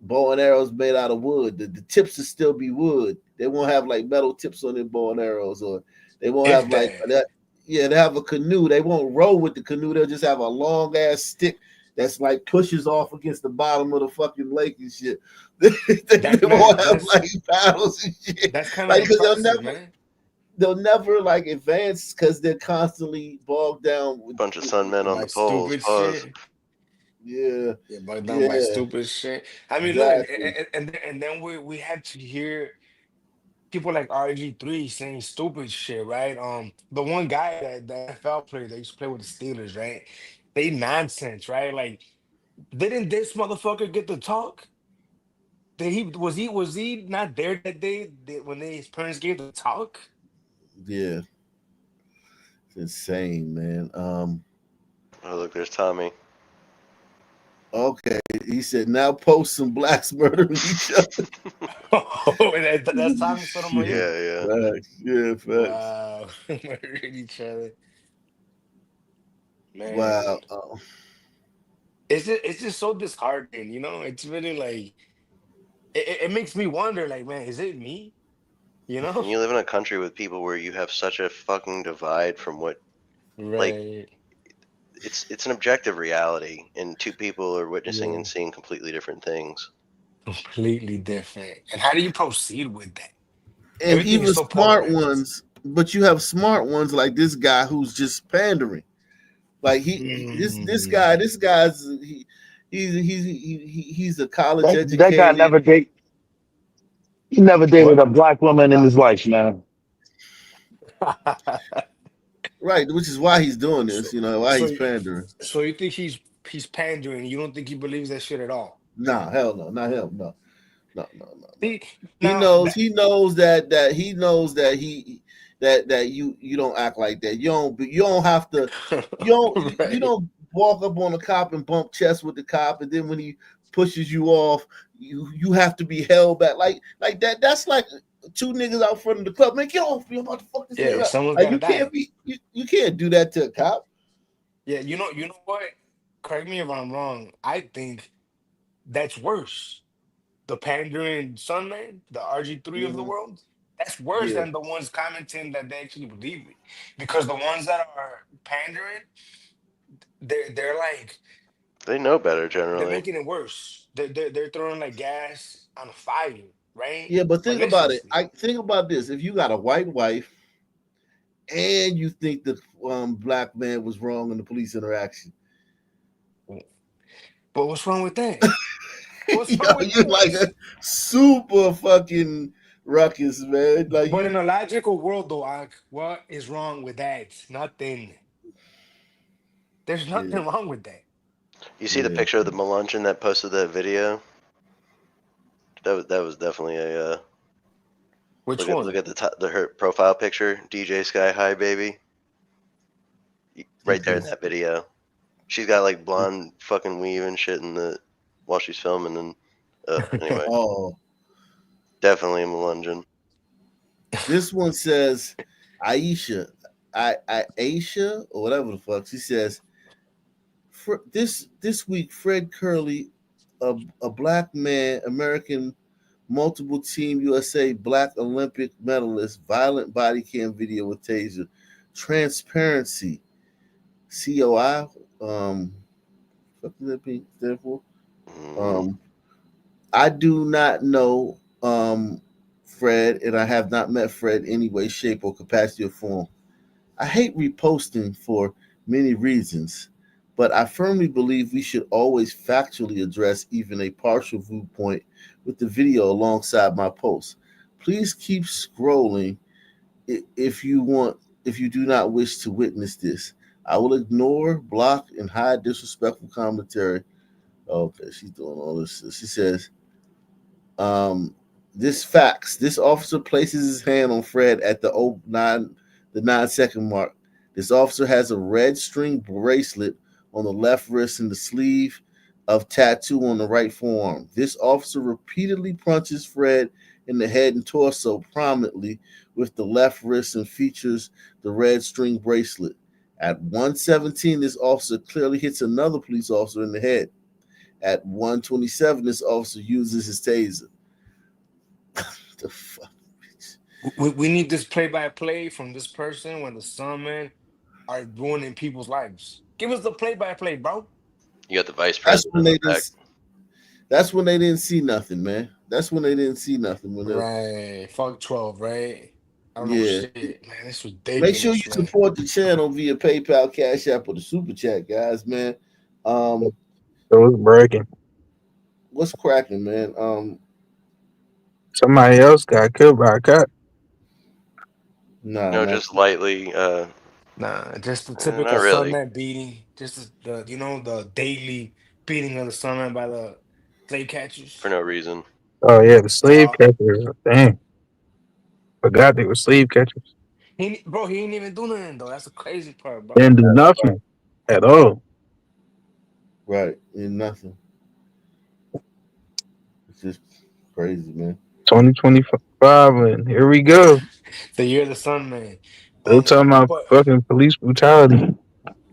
bow and arrows made out of wood. The tips will still be wood. They won't have like metal tips on their bow and arrows, or they won't have like that. Yeah, they have a canoe. They won't row with the canoe. They'll just have a long ass stick that's like pushes off against the bottom of the fucking lake and shit. They won't have like paddles and shit. That's kind of like, they'll never like advance because they're constantly bogged down with a bunch of sun men on the poles. Shit. Yeah, bogged down by stupid shit. I mean, exactly. Look, and then we had to hear people like RG3 saying stupid shit, right? The one guy that NFL player that used to play with the Steelers, right? They nonsense, right? Like, didn't this motherfucker get to talk? Was he not there that day when his parents gave the talk? Yeah, it's insane, man. Oh look, there's Tommy. Okay, he said now post some blacks murdering each other. Oh, that's Tommy Sotomayor. Yeah, facts. Wow, murdering each other. Man. Wow. It's just so disheartening, you know? It's really like it makes me wonder, like, man, is it me? You know? And you live in a country with people where you have such a fucking divide from what like it's an objective reality, and two people are witnessing and seeing completely different things. Completely different. And how do you proceed with that? And everything even so smart ones, but you have smart ones like this guy who's just pandering. Like this guy's he's a college educated. That guy never dated a black woman in his life, man. Right, which is why he's doing this, you know, why he's pandering. So you think he's pandering? You don't think he believes that shit at all? Nah, hell no, not him, no. No. See, He now knows. that, He knows that you don't act like that. You don't have to. You right. don't walk up on a cop and bump chest with the cop, and then when he pushes you off, you have to be held back like that. That's like two niggas out front of the club. Man, get off me! I'm about to fuck this Yeah, nigga up. someone's Like gotta you can't die. be. You can't do that to a cop. Yeah, you know what? Correct me if I'm wrong. I think that's worse. The pandering Sunman, the RG3 of the Mhm. world, that's worse Yeah. than the ones commenting that they actually believe it. Because the ones that are pandering, they're like They know better they're generally. making it worse. They're throwing like gas on fire, right? Yeah, but think about it. Maliciously. I think about this. If you got a white wife and you think the black man was wrong in the police interaction, But what's wrong with that? What's yo, wrong with you like that? a super fucking ruckus, man. Like But you, in a logical world, though, what is wrong with that? Nothing. There's yeah, nothing wrong with that. You see the yeah. picture of the Melungeon that posted that video? That was definitely a Which look one? at the top, her profile picture, DJ Sky High baby, right there in that video. She's got like blonde fucking weave and shit while she's filming, and anyway, Oh, definitely a Melungeon. this one says Aisha, Aisha or whatever the fuck. She says this week Fred Curley, a black man, American multiple team USA black Olympic medalist, violent body cam video with taser, transparency, COI. What does that mean? Therefore, I do not know Fred, and I have not met Fred in any way, shape, or capacity or form. I hate reposting for many reasons, but I firmly believe we should always factually address even a partial viewpoint with the video alongside my post. Please keep scrolling if you do not wish to witness this. I will ignore, block, and hide disrespectful commentary. Okay, she's doing all this. She says, this facts. This officer places his hand on Fred at the 9-second mark. This officer has a red string bracelet on the left wrist and the sleeve of tattoo on the right forearm. This officer repeatedly punches Fred in the head and torso prominently with the left wrist and features the red string bracelet. At 1:17, this officer clearly hits another police officer in the head. At 1:27, this officer uses his taser. The fuck? We need this play-by-play from this person when the Sunmen are ruining people's lives. Give us the play-by-play, bro. You got the vice That's president. when they didn't. That's when they didn't see nothing, man. That's when they didn't see nothing. Right. Fuck 12, right? I don't know Yeah. shit. Man, this ridiculous. Make sure you man. support the channel via PayPal, Cash App, or the Super Chat, guys, man. So it's breaking. What's cracking, man? Somebody else got killed by a cop. Nah, No, not just lightly. Nah, just the not typical really. Sunman beating. Just the daily beating of the Sunman by the slave catchers. For no reason. Oh yeah, the slave catchers. Dang, forgot they were slave catchers. He ain't even do nothing though. That's the crazy part, bro. Didn't do nothing at all. right. Nothing. It's just crazy, man. 2025, and here we go. The year of the Sunman. Still talking about fucking police brutality.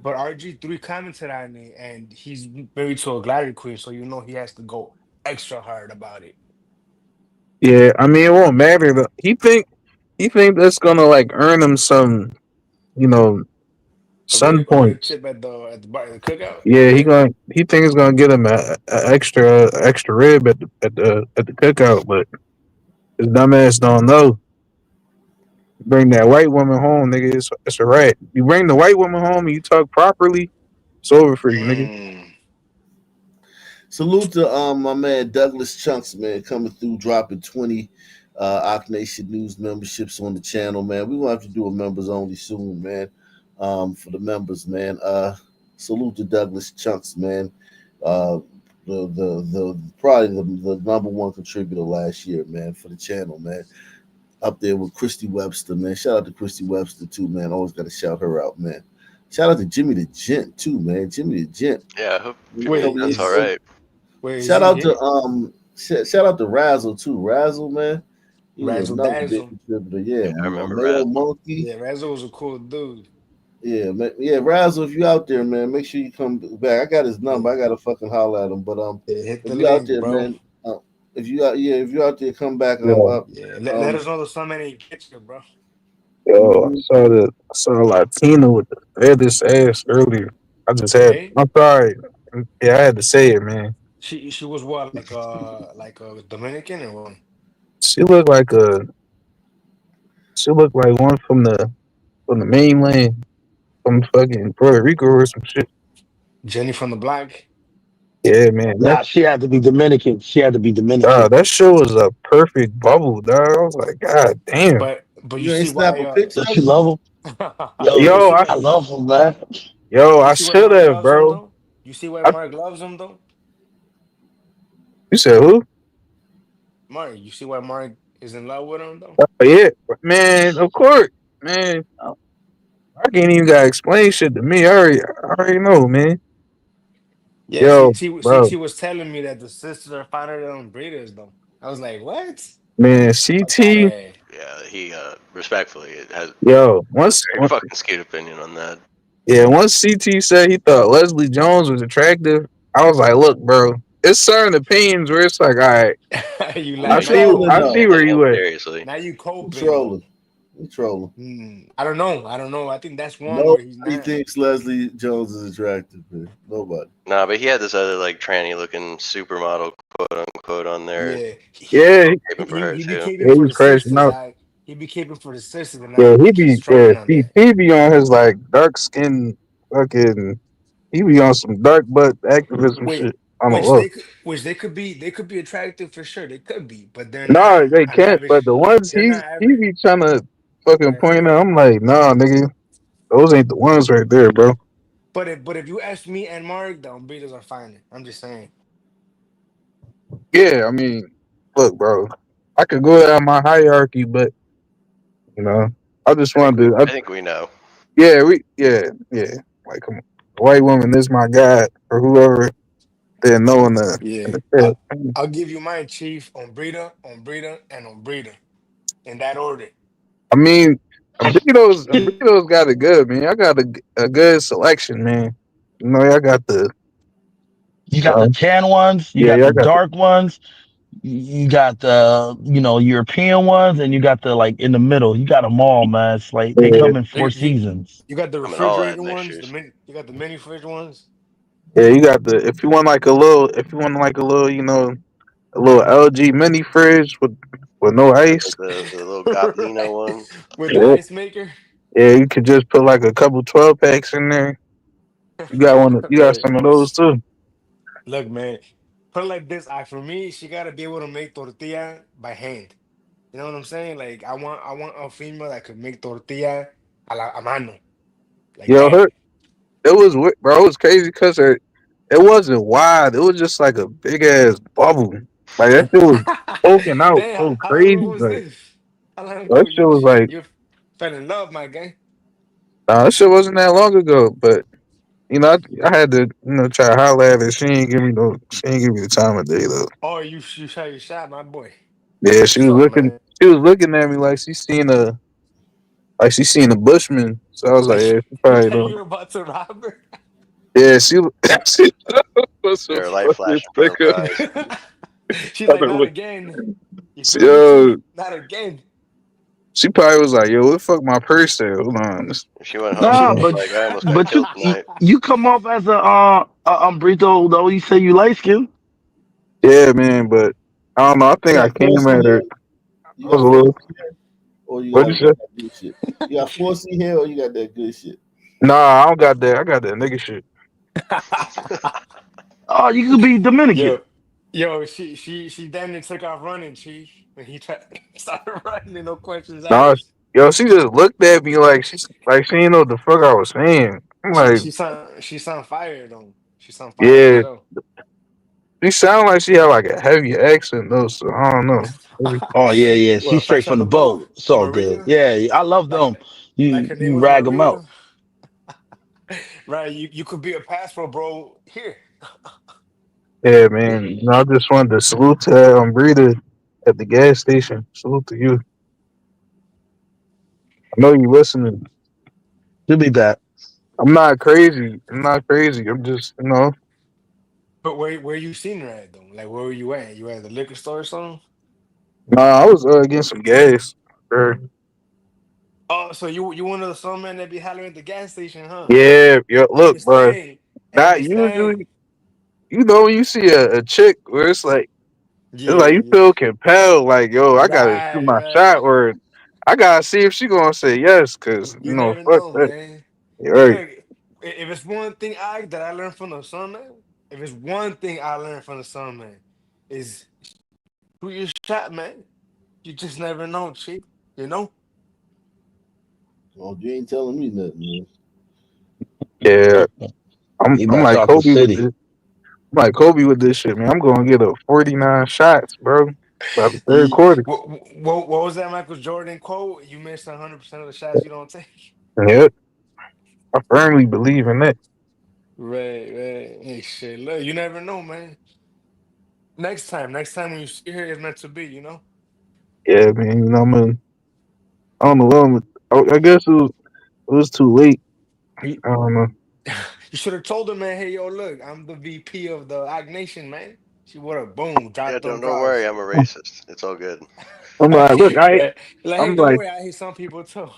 But RG3 commented on it, and he's married to a glider queen, so you know he has to go extra hard about it. Yeah, I mean it won't matter. Though. He think that's gonna like earn him some, sun points. Tip at the cookout. Yeah, he think it's gonna get him a extra rib at the cookout, but his dumbass don't know. Bring that white woman home, nigga. It's a rat. You bring the white woman home and you talk properly, it's over for you, nigga. Salute to my man Douglas Chunks, man, coming through, dropping 20 Ock Nation News memberships on the channel, man. We will have to do a members only soon, man. For the members, man. Salute to Douglas Chunks, man. the probably the number one contributor last year, man, for the channel, man. Up there with Christy Webster, man. Shout out to Christy Webster too, man. Always got to shout her out, man. Shout out to Jimmy the Gent too, man. Jimmy the Gent. Yeah, I hope Wait, that's all right. Wait, shout out to shout out to Razzle too. Razzle, man. He was Razzle another big Dazzle. contributor. Yeah, I remember Mayo Razzle. Monkey. Yeah, Razzle was a cool dude. Yeah, man. Yeah, Razzle, if you out there, man, make sure you come back. I got his number. I gotta fucking holler at him. But hit if the you out link, there, bro. man, if you out there, come back. Yeah. Let us know the summon ain't get you, bro. Yo, I saw Latina with the fattest ass earlier. I just had. Hey? I'm sorry. Yeah, I had to say it, man. She was what, like a Dominican or what? She looked like one from the mainland, from fucking Puerto Rico or some shit. Jenny from the block. Yeah, man. Nah, she had to be Dominican. She had to be Dominican. That show was a perfect bubble, dog. I was like, God damn. But You you ain't see why snap a picture. Don't you love him? Yo, I love him, man. Yo, I you see why should Mark have, loves him, bro. though? You see why Mark loves him though? You said who? Mark, you see why Mark is in love with him though? Oh, yeah, man. Of course, man. I can't even gotta explain shit to me. I already know, man. Yeah, Yo, bro, CT was telling me that the sisters are finer than breeders though. I was like, what? man. Fuck outta CT. here. Yeah, he respectfully has Yo, once very fucking skewed opinion on that. once CT said he thought Leslie Jones was attractive, I was like, look, bro, it's certain opinions where it's like, all right, You I like see where you at. Seriously. now you You coping. trolling. You trolling. I don't know. I think that's one where Nobody he's not. thinks Leslie Jones is attractive, man. Nobody. Nah, but he had this other like tranny looking supermodel quote unquote on there. Yeah. Yeah, Caping for her He be too. caping yeah, he for was the crashing sisters. out. He be caping for the sisters, and Yeah, he he's be trolling on that. he be on his like dark skin fucking. He be on some dark butt activism Wait, shit. I don't know. which they could be attractive for sure. They could be, but they're not No, they an can't. average. But the ones They're not he average. be trying to fucking That's point it. out, I'm like, nah, nigga, those ain't the ones right there, bro. But if you ask me and Mark, the breeders are finer. I'm just saying. Yeah, I mean, look, bro, I could go down my hierarchy, but you know, I just wanted to. I think we know. Yeah, like, come on, a white woman is my god or whoever. They're knowing the. Yeah, I'll give you mine, Chief, on breeder, and on breeder, in that order. I mean, Abritos got it good, man. I got a good selection, man. You know, I got the. You got the tan ones, you Yeah, got I the got dark ones, you got the European ones, and you got the like in the middle. You got them all, man. It's like they come in four seasons. You got the I'm in all that refrigerator ones. mixtures. You got the mini fridge ones. Yeah, you got the. If you want like a little, you know, a little LG mini fridge with no ice. Like the little Goblino ones. With the ice maker. Yeah, you could just put like a couple 12 packs in there. You got one. You got some of those too. Look, man, put it like this. For me, she gotta be able to make tortilla by hand. You know what I'm saying? Like I want a female that could make tortilla a mano. Like Yo, that. it was bro. It was crazy because it wasn't wide. It was just like a big ass bubble. Like that shit was poking out Damn, so how crazy. long was Like this? How long ago that shit was like, you fell in love, my guy? nah, that shit wasn't that long ago. But you know, I had to, you know, try to holler at her. She ain't give me the time of day though. Oh, you shot your shot, my boy. Yeah, she What's was up, looking. man? She was looking at me like she seen a Bushman. So I was like, yeah, she probably Like you don't. were about to rob her. Yeah, she was Their a light fucking flashing before sticker. her eyes. She's like, not again. You feel me, Yo, Chief? Not again. she probably was like, yo, what the fuck my purse at? Hold on. If she went home, Nah, she was but like, I almost got killed tonight. you come off as a Brito though. You say you light skin. Yeah, man, but I don't know. I think You I got came 4C at her. hair? I You was got a little. 4C hair? Or you What'd got you say? that good shit? You got 4C hair or you got that good shit? Nah, I don't got that. I got that nigga shit. Oh, you could be Dominican. Yo, she damn near took off running, Chief. When he started running, and no questions Nah, asked. yo, she just looked at me like she didn't know what the fuck I was saying. I'm like, She sound fire though. She sound fire for yeah, sure. She sound like she had like a heavy accent though, so I don't know. Oh yeah. She's Well, straight fresh from off the the boat, boat. It's all good. Maria. Yeah, I love them. Like her name You was rag them out. Maria. Right, you could be a passport, bro. Here. Yeah, man. You know, I just wanted to salute to Brita at the gas station. Salute to you. I know you listening. You'll be back. I'm not crazy. I'm just, you know. But where you seen her at though? Like where were you at? You at the liquor store or something? Nah, I was getting some gas. Sure. Oh, so you one of the some men that be hollering at the gas station, huh? Yeah, I look, bro. understand. I Not understand. usually. You know, when you see a chick where it's like Yeah, you yeah. feel compelled, like, yo, I gotta shoot Right, my right. shot, or I gotta see if she gonna say yes, cause You you know, never fuck know, that. man. You're Hey, right. look, if it's one thing that I learned from the sun man, if it's one thing I learned from the sun man, is shoot your shot, man. You just never know, chick. You know? Oh, you ain't telling me nothing, man. Yeah, I'm You about to like talk the Kobe with city. this. I'm like Kobe with this shit, man. I'm gonna get a 49 shots, bro. By the third quarter. What was that Michael Jordan quote? You missed 100% of the shots you don't take. Yep. I firmly believe in that. Right, right. Hey, shit. Look, you never know, man. Next time when you see her, it's meant to be. You know. Yeah, man. You know, I don't know. I guess it was too late. You, I don't know. you should have told her, man. Hey, yo, look, I'm the VP of the Ag Nation, man. She would have boom Yeah, dropped them don't worry, draws. I'm a racist. It's all good. I'm like, look, Like, hey, I'm don't like, worry, I hate some people too.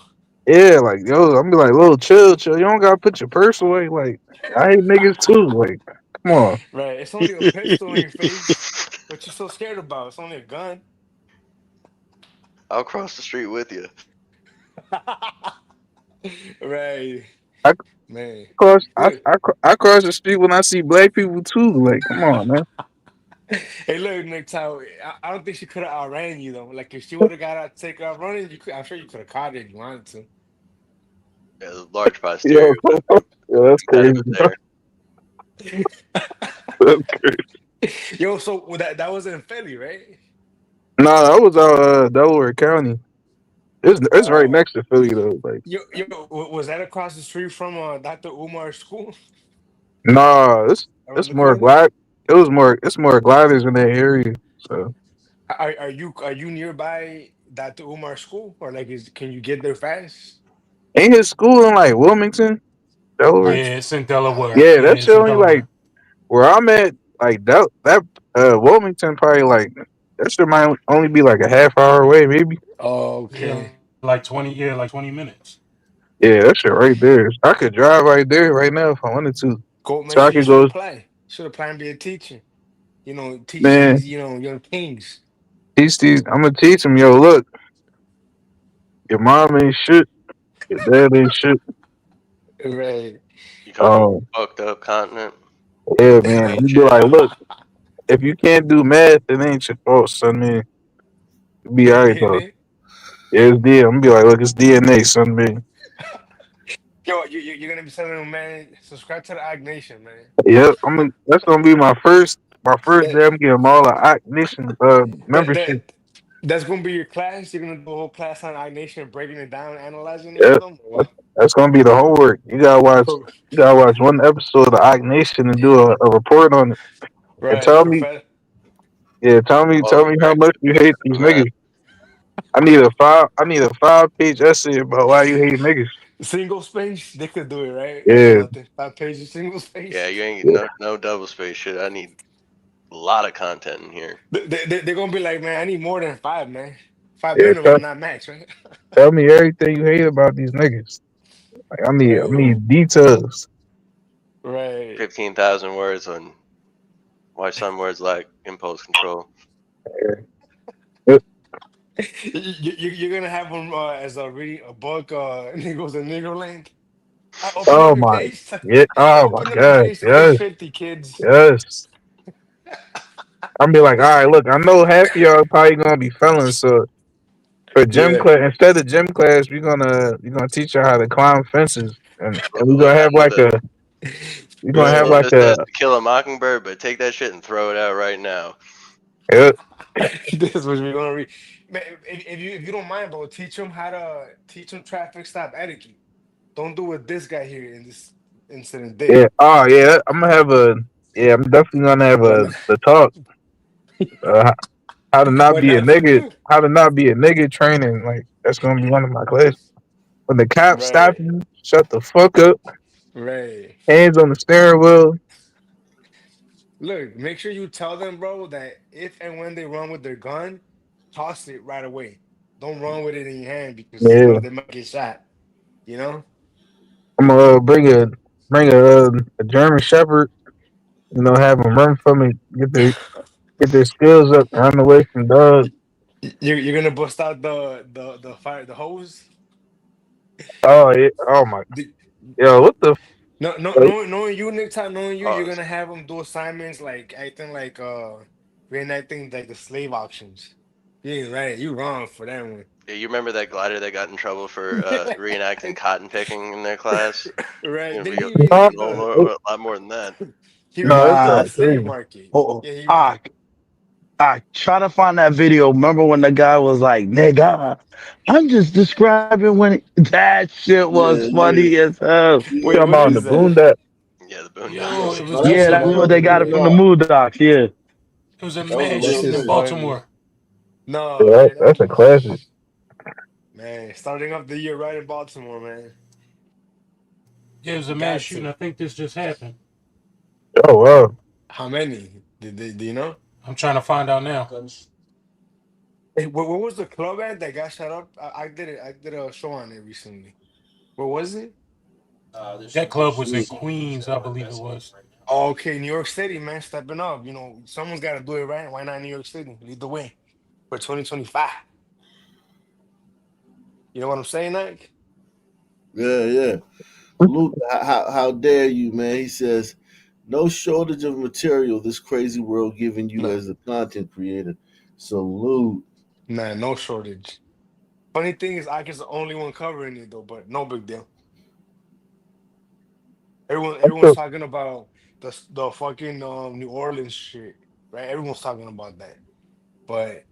yeah, like, yo, I'm be like, little chill. You don't gotta put your purse away. Like, I hate niggas too. Like, come on. Right, it's only a pistol in your face. What you so scared about? It's only a gun. I'll cross the street with you. Right, I man. cross, Look, I cross the street when I see black people too. Like, come on, man. hey, look, Nick Tower. I don't think she could have outran you though. Like if she would have got out, take off running, I'm sure you could have caught her if you wanted to. Yeah, there's a large Yo, posterior. that's Got it crazy. there. That's crazy. Yo, so that was in Philly, right? Nah, I was out Delaware County. It's right Oh, next to Philly though. Like, was that across the street from Dr. Umar's school nah, around it's the more corner? glad. It's more gliders in that area. So Are you nearby Dr. Umar's school, or like can you get there fast? ain't his school in like Wilmington, Delaware? Yeah, it's in Delaware. Yeah, Yeah, that's it's in only like Delaware. where I'm at. Like that Wilmington probably like that shit might only be like a half hour away, maybe. Oh, Yeah, okay. like 20 minutes. Yeah, that shit right there. I could drive right there right now if I wanted to. Go, So man. I You could should go, apply. Should apply and be a teacher. Teach man. these young kings. Teach these. I'm gonna teach them. Yo, look, your mom ain't shit. Your dad ain't shit. Right. You come from Um, a fucked up continent. yeah, It man. ain't You be shit. like, look, if you can't do math, it ain't your fault, son, man. You be It's alright though. DNA. Yeah, it's DNA. I'm gonna be like, look, it's DNA, son, man. Yo, you're gonna be telling them, man, subscribe to the Ag Nation, man. Yep, that's gonna be my first That, day. I'm getting all the Ock Nation that, membership. that that's gonna be your class. You're gonna do a whole class on Ag Nation, breaking it down, analyzing it Yeah, with them. Or that's gonna be the homework. You gotta watch. what? You gotta watch one episode of Ock Nation and do a report on it. And Right, tell me, Professor. yeah, All tell the me how crack much you hate these math. niggas. I need a 5-page essay about why you hate niggas. Single space, they could do it, right? Yeah, Nothing. 5 pages, single Yeah, space. you ain't yeah, no double space shit. I need a lot of content in here. They're gonna be like, man, I need more than 5, man. 5 yeah. minimum, not max, right? Tell me everything you hate about these niggas. Like, I Right, need details. right. 15,000 words on why some words lack impulse control. Yep. You're gonna have them as a reading a book, Negroes in Negroland. Open up Oh your my, page. yeah. Oh my Open up your God. page to page Yes, 50, kids. yes. I'm be like, all right, look, I know half of y'all probably gonna be felons, so for gym Yeah. class, instead of gym class, we're gonna teach you how to climb fences, and we're Learn gonna how have to like live. You're gonna have like It says a To Kill a Mockingbird, but take that shit and throw it out right now. yeah. This is what we're gonna read. Man, if you don't mind, bro, teach them traffic stop etiquette. Don't do what this guy here in this incident did. Yeah. Oh yeah. I'm gonna have a. Yeah. I'm definitely gonna have But the talk. How to not be a not nigga. How to not be a nigga training. Like that's gonna be one of my classes. When the cops stop right, you, shut the fuck up. right. Hands on the steering wheel. Look, make sure you tell them, bro, that if and when they run with their gun, toss it right away. Don't run with it in your hand because Yeah. they might get shot. You know? I'm gonna bring a German Shepherd. Have them run for me. Get their skills up. Run away from dogs. You're gonna bust out the hose. Oh yeah. Oh my. Yo, what the? Knowing you, Nick Top, knowing you, you're Pause. gonna have them do assignments like acting like reenacting like the slave auctions. You ain't right. You wrong for that one. Yeah, you remember that glider that got in trouble for reenacting cotton picking in their class? Right. You're Then gonna he be a No, lot more than that. he no, it's reenacted Nah. the slave crazy. market. Oh, Yeah, he I try to find that video. Remember when the guy was like, "Nigga, I'm just describing when that shit Yeah, was yeah, funny as hell." You wait, talking what about in the is that? boondock? Yeah, the Yo, Boondocks. it was No, that's Yeah, just a a that's real where they got it from the no. Moondocks. Yeah. it was a That was a man real This shooting in is thing. Baltimore. funny. No, Yeah, that's a classic. man, starting off the year right in Baltimore, man. Yeah, it was a man Got shooting. to. I think this just happened. Oh wow. How many? Do you know? I'm trying to find out now. Hey, what was the club at that got shut up? I did it. I did a show on it recently. What was it? That club was in Queens, I believe it was. Oh, okay, New York City, man, stepping up. Someone's got to do it right. Why not New York City? Lead the way for 2025. You know what I'm saying, Nike? Yeah. Luke, how dare you, man? He says, no shortage of material this crazy world giving you No, as a content creator. Salute. nah, no shortage. Funny thing is, Ike is the only one covering it though, but no big deal. Everyone's talking about the fucking New Orleans shit, right? Everyone's talking about that, but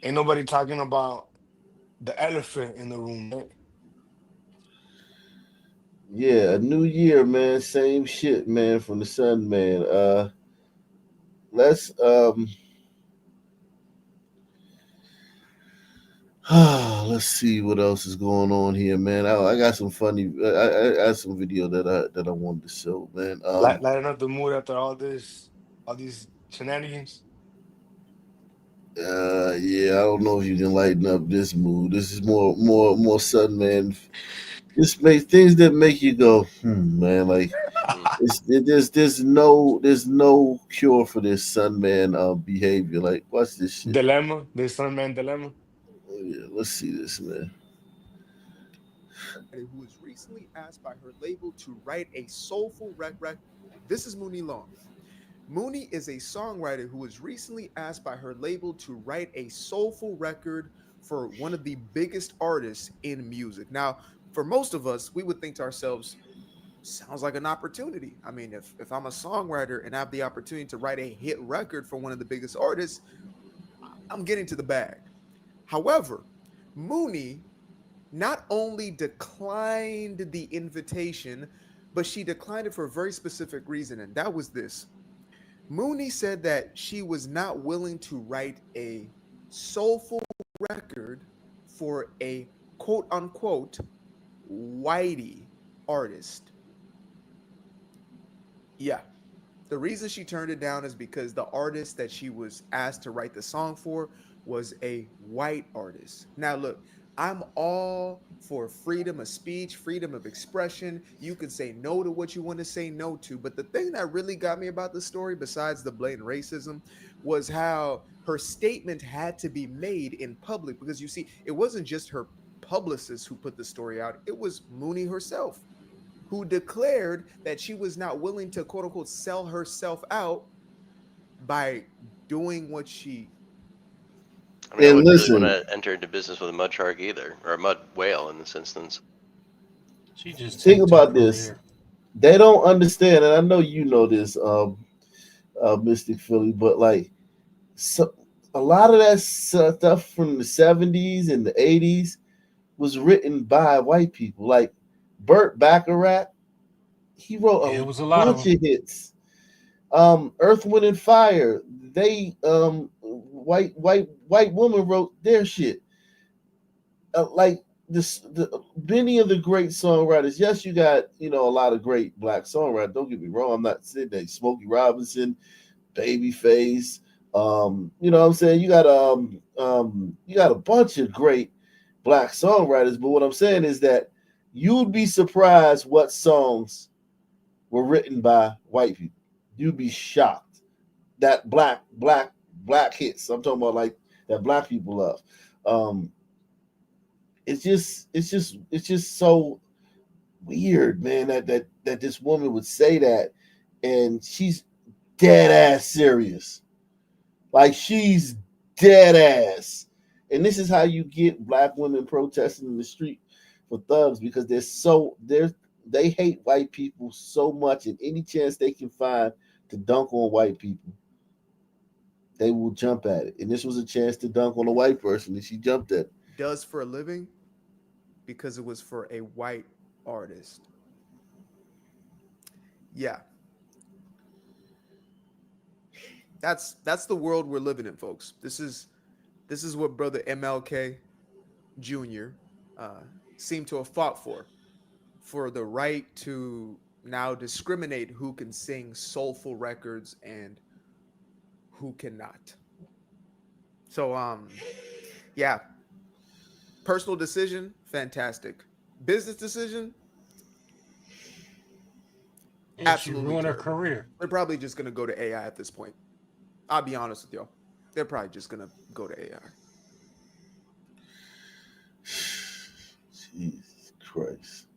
ain't nobody talking about the elephant in the room, right? Yeah, a new year, man. Same shit, man, from the sun, man. Let's let's see what else is going on here, man. I got some funny. I got some video that I wanted to show, man. Lighten up the mood after all these shenanigans. Yeah, I don't know if you can lighten up this mood. This is more sudden, man. Just make things that make you go, man. Like there's no cure for this sun man behavior. Like, watch this shit. Dilemma, the Sunman dilemma. Yeah, let's see this, man. Who was recently asked by her label to write a soulful record. This is Mooney Long. Mooney is a songwriter who was recently asked by her label to write a soulful record for one of the biggest artists in music. Now, for most of us, we would think to ourselves, sounds like an opportunity. I mean, if I'm a songwriter and I have the opportunity to write a hit record for one of the biggest artists, I'm getting to the bag. However, Mooney not only declined the invitation, but she declined it for a very specific reason, and that was this. Mooney said that she was not willing to write a soulful record for a quote-unquote whitey artist. Yeah. The reason she turned it down is because the artist that she was asked to write the song for was a white artist. Now, look, I'm all for freedom of speech, freedom of expression. You can say no to what you want to say no to. But the thing that really got me about the story, besides the blatant racism, was how her statement had to be made in public. Because you see, it wasn't just her publicist who put the story out. It was Mooney herself, who declared that she was not willing to, quote unquote, sell herself out by doing what she. I mean, I wouldn't really want to enter into business with a mud shark either, or a mud whale in this instance. She just Think about this. They don't understand, and I know you know this, Mystic Philly, but like, so a lot of that stuff from the 70s and the 80s was written by white people. Like Burt Bacharach, he wrote It was a lot bunch of of hits. Earth, Wind, and Fire. They white woman wrote their shit. Like many of the great songwriters. Yes, you got a lot of great black songwriters. Don't get me wrong. I'm not saying that. Smokey Robinson, Babyface. You know what I'm saying? You got a bunch of great black songwriters. But what I'm saying is that you'd be surprised what songs were written by white people. You'd be shocked. That black hits. I'm talking about like that black people love. It's just so weird, man, that this woman would say that, and she's dead ass serious. Like she's dead ass. And this is how you get black women protesting in the street for thugs, because they hate white people so much, and any chance they can find to dunk on white people, they will jump at it. And this was a chance to dunk on a white person, and she jumped at it. Does for a living because it was for a white artist. Yeah. That's the world we're living in, folks. This is what brother MLK Jr. Seemed to have fought for the right to now discriminate who can sing soulful records and who cannot. So yeah. Personal decision, fantastic. Business decision, absolutely ruin her terrible. career. They're probably just gonna go to AI at this point. I'll be honest with y'all. They're probably just gonna go to AI. Jesus Christ.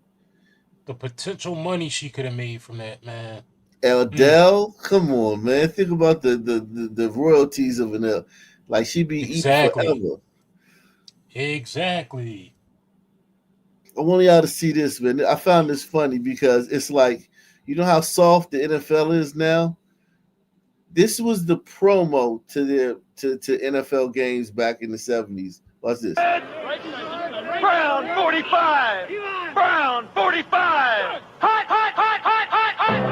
The potential money she could have made from that, man. Adele, come on, man. Think about the royalties of Adele. Like she'd be eating forever. Exactly. I want y'all to see this, man. I found this funny because it's like, you know how soft the NFL is now? This was the promo to NFL games back in the 70s. Watch this. Brown 45! Brown 45! Hot, hot, hot, hot, hot, hot!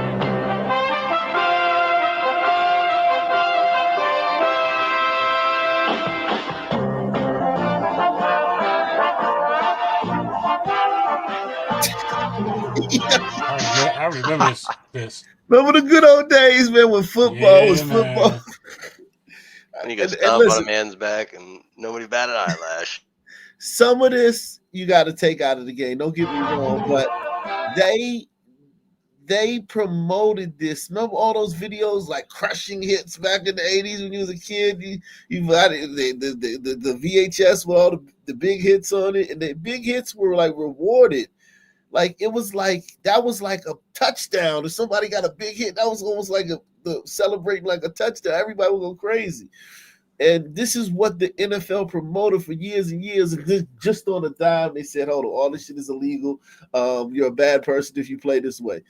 I remember this. Remember the good old days, man, when football was football. And you could stomp on a man's back and nobody batted an eyelash. Some of this you got to take out of the game. Don't get me wrong, but they promoted this. Remember all those videos like crushing hits back in the 80s when you was a kid? You got the VHS with all the big hits on it, and the big hits were like rewarded. Like it was like that was like a touchdown. If somebody got a big hit, that was almost like celebrating like a touchdown. Everybody would go crazy. And this is what the NFL promoted for years and years. And just on a dime, they said, hold on, all this shit is illegal. You're a bad person if you play this way.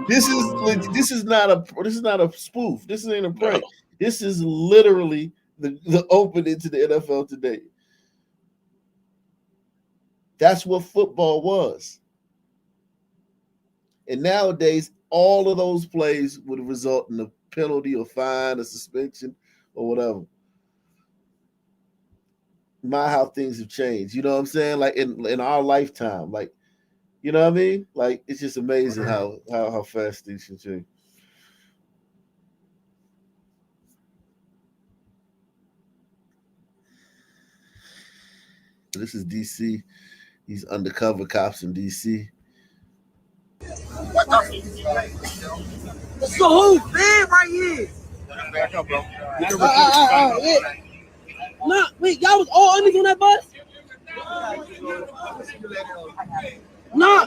This is not a spoof. This ain't a prank. No. This is literally the opening to the NFL today. That's what football was. And nowadays, all of those plays would result in a penalty or fine or suspension or whatever. My how things have changed. You know what I'm saying? Like in our lifetime, like. You know what I mean? Like, it's just amazing how fast things can change. This is DC. These undercover cops in DC. What the? It's the whole bed right here. Back up, bro. Look, wait, y'all was all unders on that bus? No.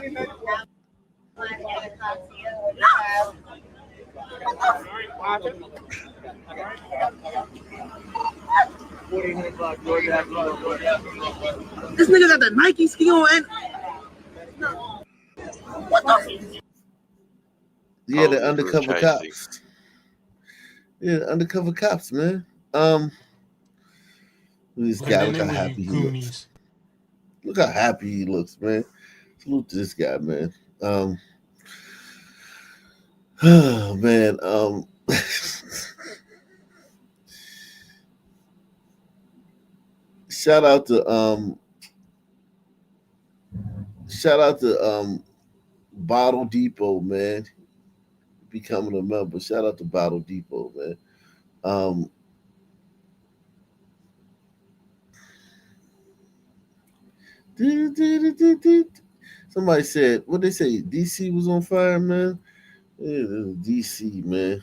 This nigga got the Nike ski on and what the? Yeah, the Oh, undercover Chasey. cops. Yeah, the undercover cops, man. This And guy, then look there how was happy you he looks. Goonies. Look how happy he looks, man. Salute to this guy, man. Oh, man. Shout out to Bottle Depot, man. Becoming a member. Shout out to Bottle Depot, man. Somebody said, what they say? DC was on fire, man. Yeah, DC, man.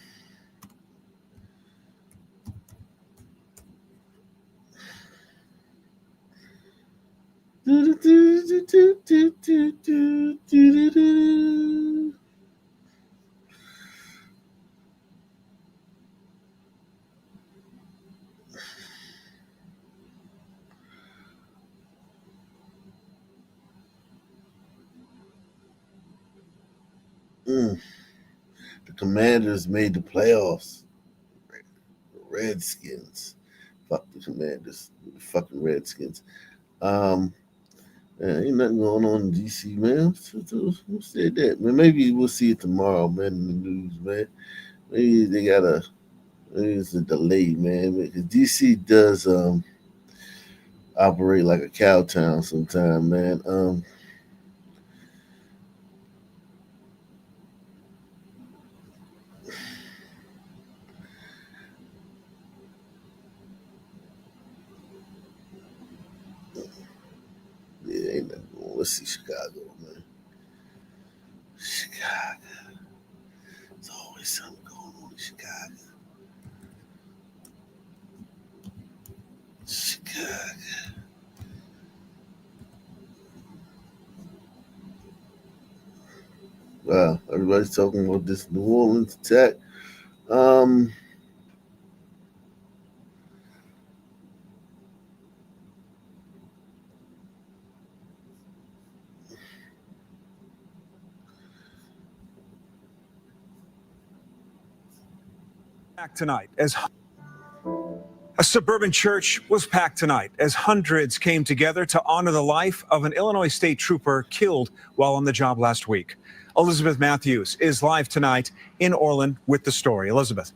The Commanders made the playoffs. Redskins. Fuck the Commanders. The fucking Redskins. Ain't nothing going on in DC, man. Who said that? Man, maybe we'll see it tomorrow, man, in the news, man. Maybe maybe it's a delay, man. Because DC does operate like a cow town sometimes, man. Yeah, ain't nothing going on. Let's see Chicago, man. Chicago. There's always something going on in Chicago. Chicago. Wow, everybody's talking about this New Orleans attack. Tonight, as a suburban church was packed tonight as hundreds came together to honor the life of an Illinois state trooper killed while on the job last week. Elizabeth Matthews is live tonight in Orland with the story. Elizabeth.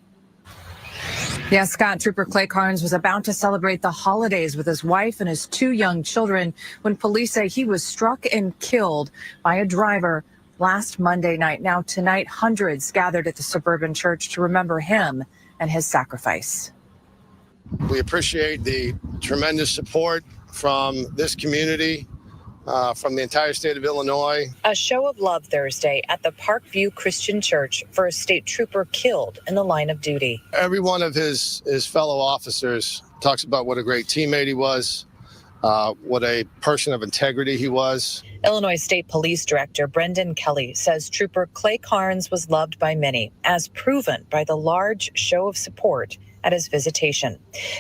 Yeah, Scott, Trooper Clay Carnes was about to celebrate the holidays with his wife and his 2 young children when police say he was struck and killed by a driver last Monday night. Now, tonight, hundreds gathered at the suburban church to remember him and his sacrifice. We appreciate the tremendous support from this community, from the entire state of Illinois. A show of love Thursday at the Parkview Christian Church for a state trooper killed in the line of duty. Every one of his fellow officers talks about what a great teammate he was, what a person of integrity he was. Illinois State Police Director Brendan Kelly says Trooper Clay Carnes was loved by many, as proven by the large show of support at his visitation.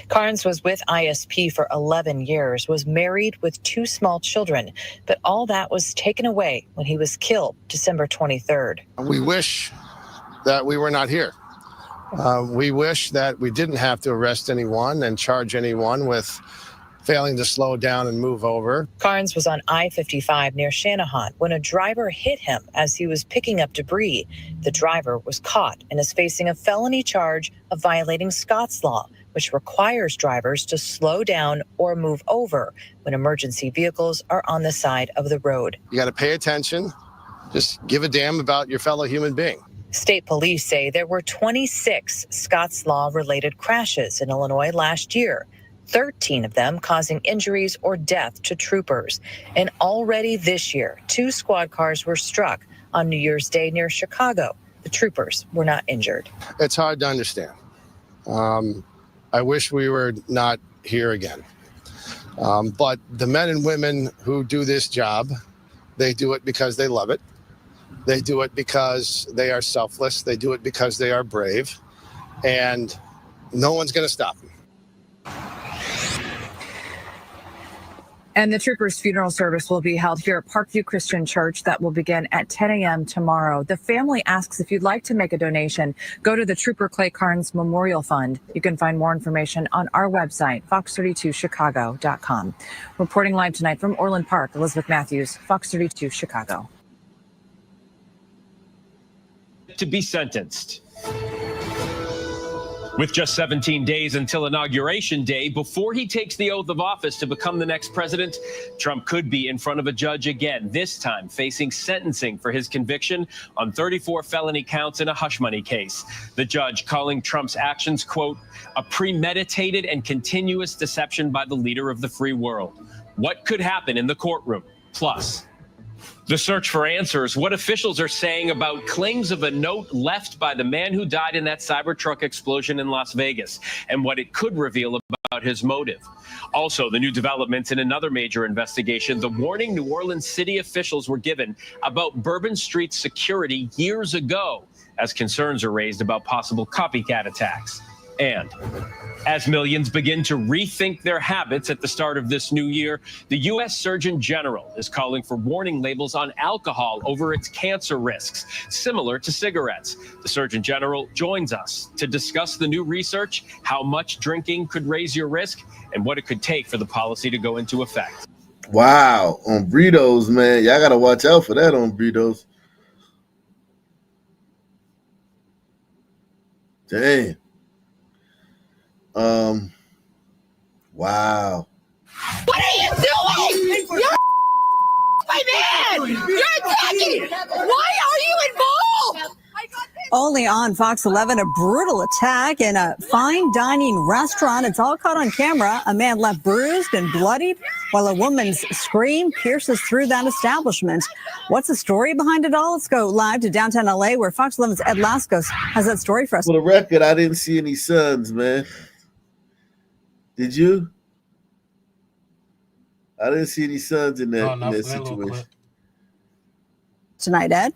Carnes was with ISP for 11 years, was married with 2 small children, but all that was taken away when he was killed December 23rd. We wish that we were not here. We wish that we didn't have to arrest anyone and charge anyone with failing to slow down and move over. Carnes was on I-55 near Shanahan when a driver hit him as he was picking up debris. The driver was caught and is facing a felony charge of violating Scott's law, which requires drivers to slow down or move over when emergency vehicles are on the side of the road. You got to pay attention. Just give a damn about your fellow human being. State police say there were 26 Scott's Law-related crashes in Illinois last year, 13 of them causing injuries or death to troopers. And already this year, 2 squad cars were struck on New Year's Day near Chicago. The troopers were not injured. It's hard to understand. I wish we were not here again. But the men and women who do this job, they do it because they love it. They do it because they are selfless. They do it because they are brave. And no one's going to stop them. And the trooper's funeral service will be held here at Parkview Christian Church. That will begin at 10 a.m. tomorrow. The family asks if you'd like to make a donation, go to the Trooper Clay Carnes Memorial Fund. You can find more information on our website, fox32chicago.com. Reporting live tonight from Orland Park, Elizabeth Matthews, Fox 32 Chicago. To be sentenced. With just 17 days until Inauguration Day, before he takes the oath of office to become the next president, Trump could be in front of a judge again, this time facing sentencing for his conviction on 34 felony counts in a hush money case. The judge calling Trump's actions, quote, a premeditated and continuous deception by the leader of the free world. What could happen in the courtroom? Plus, the search for answers, what officials are saying about claims of a note left by the man who died in that Cybertruck explosion in Las Vegas, and what it could reveal about his motive. Also, the new developments in another major investigation, the warning New Orleans city officials were given about Bourbon Street security years ago, as concerns are raised about possible copycat attacks. And as millions begin to rethink their habits at the start of this new year, the U.S. Surgeon General is calling for warning labels on alcohol over its cancer risks, similar to cigarettes. The Surgeon General joins us to discuss the new research, how much drinking could raise your risk, and what it could take for the policy to go into effect. Wow, on Burritos, man. Y'all got to watch out for that on Burritos. Dang. Wow. What are you doing? You're my man. You're attacking. Why are you involved? Only on Fox 11, a brutal attack in a fine dining restaurant. It's all caught on camera. A man left bruised and bloodied while a woman's scream pierces through that establishment. What's the story behind it all? Let's go live to downtown LA where Fox 11's Ed Lascos has that story for us. For the record, I didn't see any sons, man. Did you? I didn't see any sons in that situation. Tonight, Ed.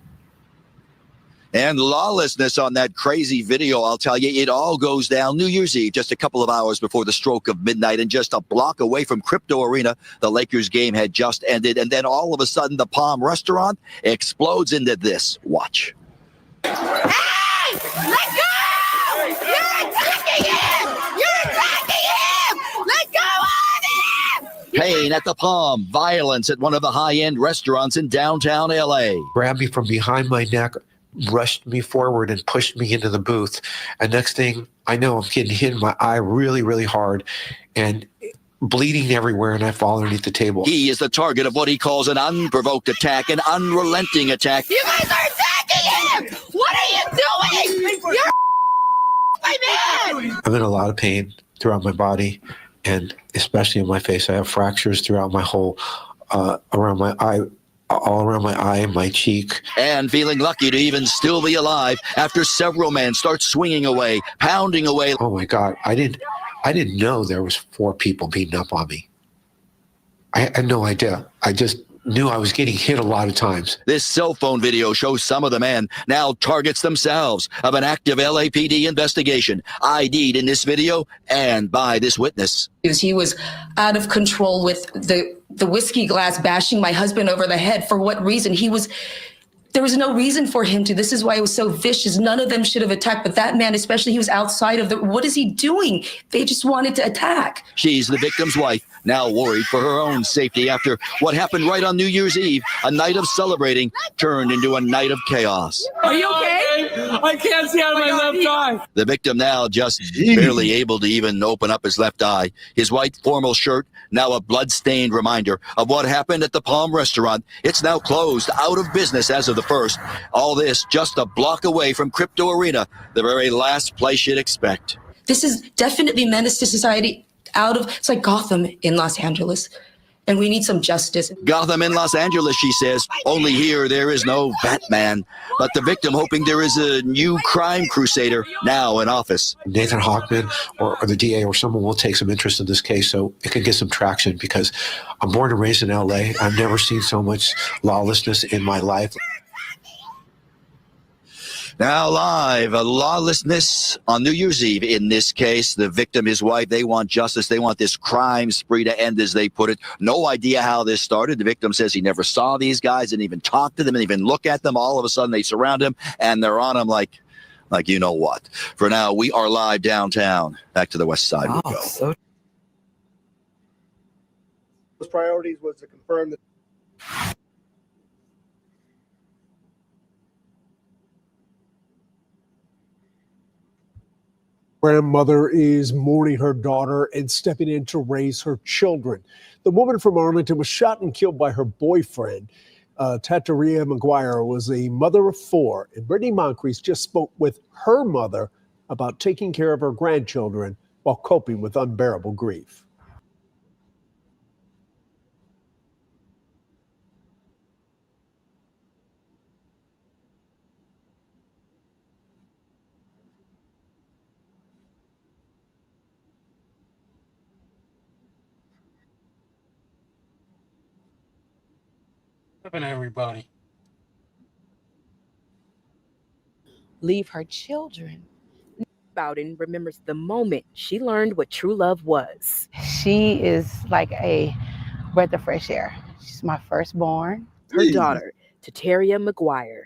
And lawlessness on that crazy video, I'll tell you, it all goes down New Year's Eve, just a couple of hours before the stroke of midnight, and just a block away from Crypto Arena. The Lakers game had just ended, and then all of a sudden the Palm restaurant explodes into this. Watch. Hey! Let go! You're attacking him! You're attacking him! Let go of him! Pain at the Palm, violence at one of the high-end restaurants in downtown LA. Grabbed me from behind my neck, rushed me forward and pushed me into the booth. And next thing I know, I'm getting hit in my eye really, really hard and bleeding everywhere, and I fall underneath the table. He is the target of what he calls an unprovoked attack, an unrelenting attack. You guys are attacking him! What are you doing? You're my man! I'm in a lot of pain throughout my body, and especially in my face. I have fractures throughout my whole, around my eye, all around my eye and my cheek. And feeling lucky to even still be alive after several men start swinging away, pounding away. Oh my God, I didn't know there was 4 people beating up on me. I had no idea. I just knew I was getting hit a lot of times. This cell phone video shows some of the men now targets themselves of an active LAPD investigation, ID'd in this video and by this witness. He was out of control with the whiskey glass, bashing my husband over the head. For what reason? There was no reason for him to. This is why it was so vicious. None of them should have attacked, but that man especially, he was outside of what is he doing? They just wanted to attack. She's the victim's wife, now worried for her own safety after what happened right on New Year's Eve, a night of celebrating turned into a night of chaos. Are you okay? I can't see out of my left eye. The victim now just barely able to even open up his left eye. His white formal shirt, now a blood-stained reminder of what happened at the Palm restaurant. It's now closed, out of business as of the 1st. All this just a block away from Crypto Arena, the very last place you'd expect. This is definitely menace to society. It's like Gotham in Los Angeles. And we need some justice. Gotham in Los Angeles, she says. Only here there is no Batman, but the victim hoping there is a new crime crusader now in office. Nathan Hochman or the DA or someone will take some interest in this case so it can get some traction, because I'm born and raised in LA. I've never seen so much lawlessness in my life. Now live, a lawlessness on New Year's Eve. In this case, the victim, his wife, they want justice. They want this crime spree to end, as they put it. No idea how this started. The victim says he never saw these guys, didn't even talk to them, didn't even look at them. All of a sudden, they surround him, and they're on him like you know what. For now, we are live downtown. Back to the west side we go. So those priorities was to confirm that. Grandmother is mourning her daughter and stepping in to raise her children. The woman from Arlington was shot and killed by her boyfriend. Tataria McGuire was a mother of 4, and Brittany Moncrief just spoke with her mother about taking care of her grandchildren while coping with unbearable grief. What happened to everybody? Leave her children. Bowden remembers the moment she learned what true love was. She is like a breath of fresh air. She's my firstborn. Her daughter, Tataria McGuire.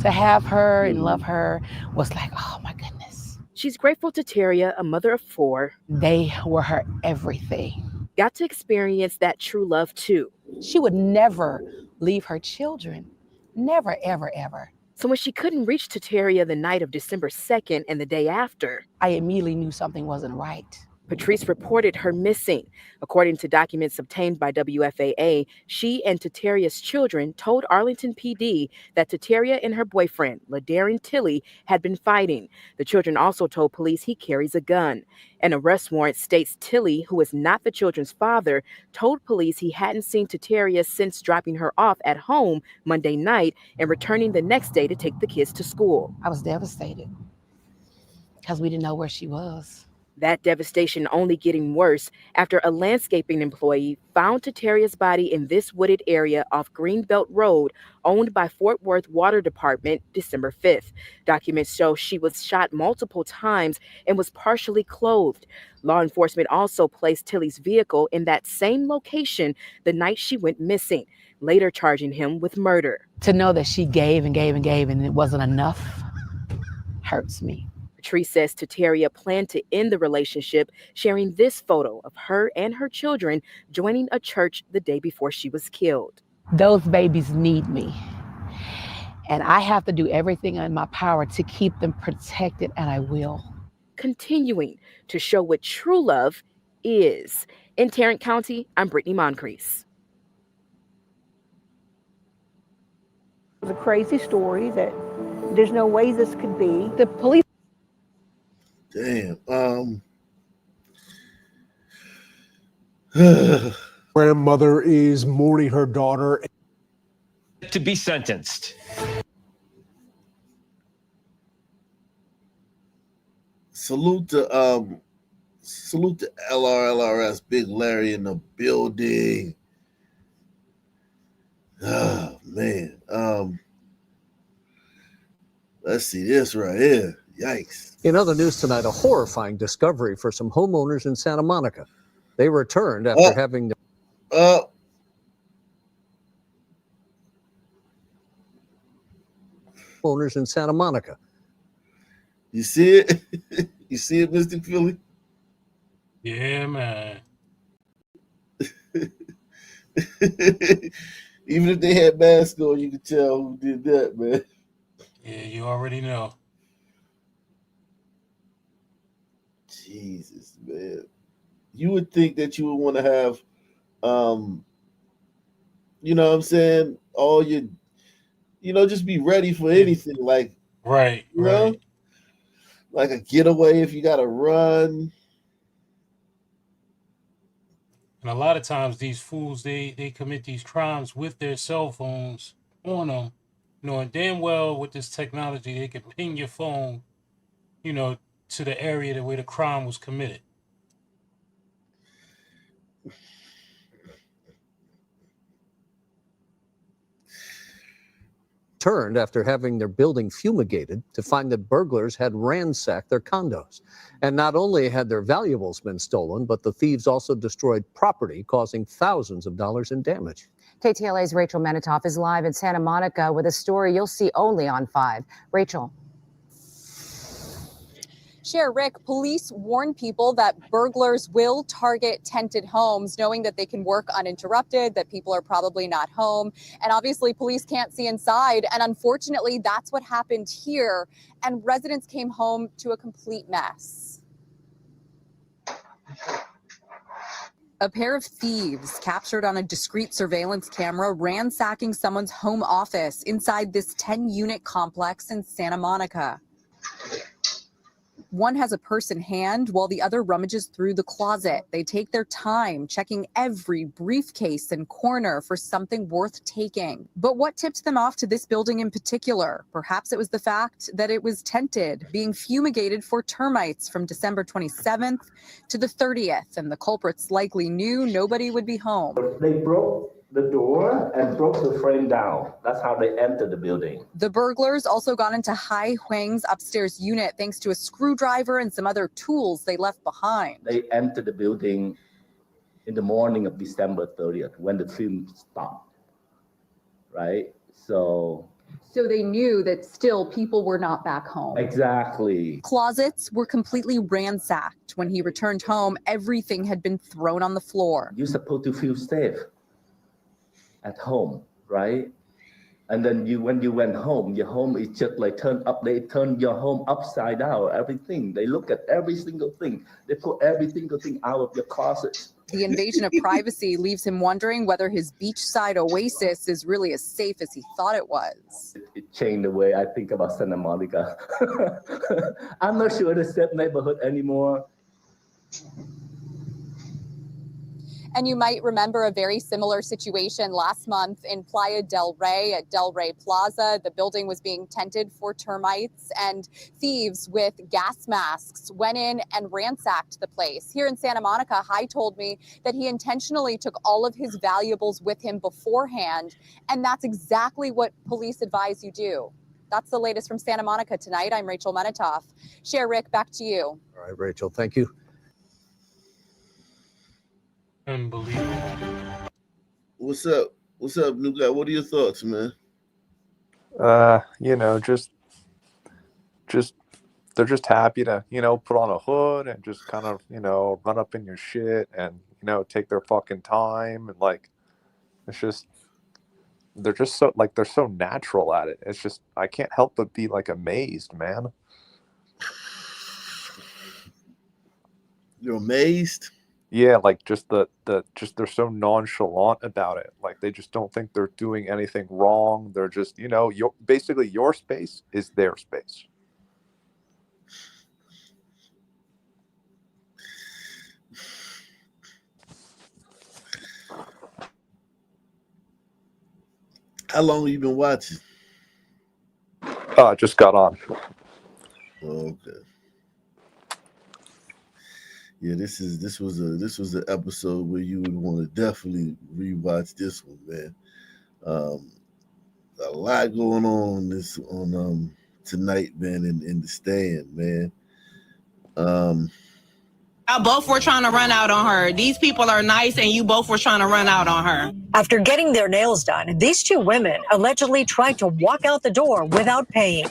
To have her and love her was like, oh my goodness. She's grateful Tataria, a mother of 4. They were her everything. Got to experience that true love too. She would never leave her children. Never, ever, ever. So when she couldn't reach Tataria the night of December 2nd and the day after, I immediately knew something wasn't right. Patrice reported her missing. According to documents obtained by WFAA, she and Tataria's children told Arlington PD that Tataria and her boyfriend, LaDarren Tilley, had been fighting. The children also told police he carries a gun. An arrest warrant states Tilley, who is not the children's father, told police he hadn't seen Tataria since dropping her off at home Monday night and returning the next day to take the kids to school. I was devastated because we didn't know where she was. That devastation only getting worse after a landscaping employee found Tataria's body in this wooded area off Greenbelt Road, owned by Fort Worth Water Department, December 5th. Documents show she was shot multiple times and was partially clothed. Law enforcement also placed Tilley's vehicle in that same location the night she went missing, later charging him with murder. To know that she gave and gave and gave and it wasn't enough hurts me. Patrice says Tataria planned to end the relationship, sharing this photo of her and her children joining a church the day before she was killed. Those babies need me, and I have to do everything in my power to keep them protected, and I will. Continuing to show what true love is. In Tarrant County, I'm Brittany Moncrief. It was a crazy story that there's no way this could be. The police. Damn. Grandmother is mourning her daughter. To be sentenced. Salute to LRS, Big Larry in the building. Oh man. Let's see this right here. Yikes. In other news tonight, a horrifying discovery for some homeowners in Santa Monica. They returned after having homeowners in Santa Monica. You see it? You see it, Mystic Philly? Yeah, man. Even if they had masks on, you could tell who did that, man. Yeah, you already know. Jesus, man. You would think that you would want to have, you know what I'm saying? All your, just be ready for anything. Like, right, you know? Like a getaway if you got to run. And a lot of times these fools, they commit these crimes with their cell phones on them, knowing damn well with this technology, they can ping your phone, to the area where the crime was committed. Turned after having their building fumigated to find that burglars had ransacked their condos. And not only had their valuables been stolen, but the thieves also destroyed property, causing thousands of dollars in damage. KTLA's Rachel Menitoff is live in Santa Monica with a story you'll see only on 5. Rachel. Share Rick, police warn people that burglars will target tented homes, knowing that they can work uninterrupted, that people are probably not home. And obviously, police can't see inside. And unfortunately, that's what happened here. And residents came home to a complete mess. A pair of thieves captured on a discreet surveillance camera ransacking someone's home office inside this 10-unit complex in Santa Monica. One has a purse in hand while the other rummages through the closet. They take their time, checking every briefcase and corner for something worth taking. But what tipped them off to this building in particular? Perhaps it was the fact that it was tented, being fumigated for termites from December 27th to the 30th, and the culprits likely knew nobody would be home. They broke the door and broke the frame down. That's how they entered the building. The burglars also got into Hai Huang's upstairs unit thanks to a screwdriver and some other tools they left behind. They entered the building in the morning of December 30th when the film stopped, right? So they knew that still people were not back home. Exactly. Closets were completely ransacked. When he returned home, everything had been thrown on the floor. You're supposed to feel safe at home, right? And then when you went home, your home is just like they turned your home upside down, everything. They look at every single thing. They put every single thing out of your closet. The invasion of privacy leaves him wondering whether his beachside oasis is really as safe as he thought it was. It changed the way I think about Santa Monica. I'm not sure it's a safe neighborhood anymore. And you might remember a very similar situation last month in Playa del Rey at Del Rey Plaza. The building was being tented for termites, and thieves with gas masks went in and ransacked the place. Here in Santa Monica, Hai told me that he intentionally took all of his valuables with him beforehand, and that's exactly what police advise you do. That's the latest from Santa Monica tonight. I'm Rachel Menitoff. Share Rick, back to you. All right, Rachel, thank you. Unbelievable. What's up? What's up, new guy? What are your thoughts, man? They're just happy to, put on a hood and just kind of, run up in your shit and, take their fucking time and it's just they're just so they're so natural at it. It's just I can't help but be amazed, man. You're amazed? Yeah, just they're so nonchalant about it. They just don't think they're doing anything wrong. They're just, basically your space is their space. How long have you been watching? I just got on. Okay. Yeah, this was an episode where you would want to definitely rewatch this one, man. A lot going on tonight, man, in the stand, man. Y'all both were trying to run out on her. These people are nice, and you both were trying to run out on her. After getting their nails done, these two women allegedly tried to walk out the door without paying.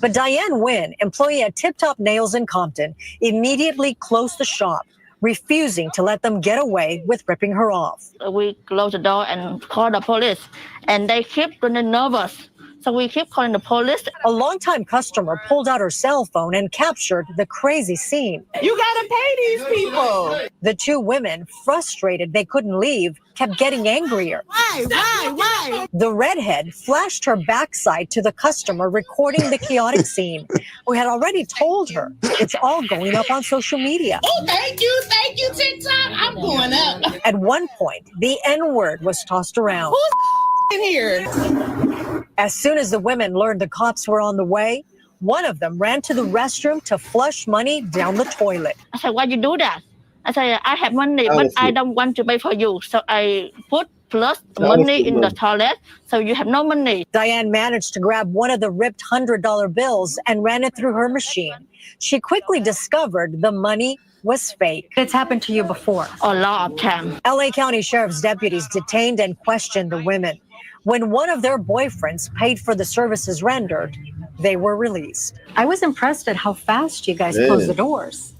But Diane Nguyen, employee at Tip Top Nails in Compton, immediately closed the shop, refusing to let them get away with ripping her off. We closed the door and called the police, and they kept getting nervous So we keep calling the police. A longtime customer pulled out her cell phone and captured the crazy scene. You gotta pay these people. The two women, frustrated they couldn't leave, kept getting angrier. Why? The redhead flashed her backside to the customer, recording the chaotic scene, who had already told her it's all going up on social media. Oh, thank you, TikTok. I'm going up. At one point, the N-word was tossed around. Who's in here? As soon as the women learned the cops were on the way, one of them ran to the restroom to flush money down the toilet. I said, why you do that? I said, I have money, but I don't want to pay for you. So I put plus money in the toilet, so you have no money. Diane managed to grab one of the ripped $100 bills and ran it through her machine. She quickly discovered the money was fake. It's happened to you before. A lot of time. LA County Sheriff's deputies detained and questioned the women. When one of their boyfriends paid for the services rendered, they were released. I was impressed at how fast you guys closed the doors.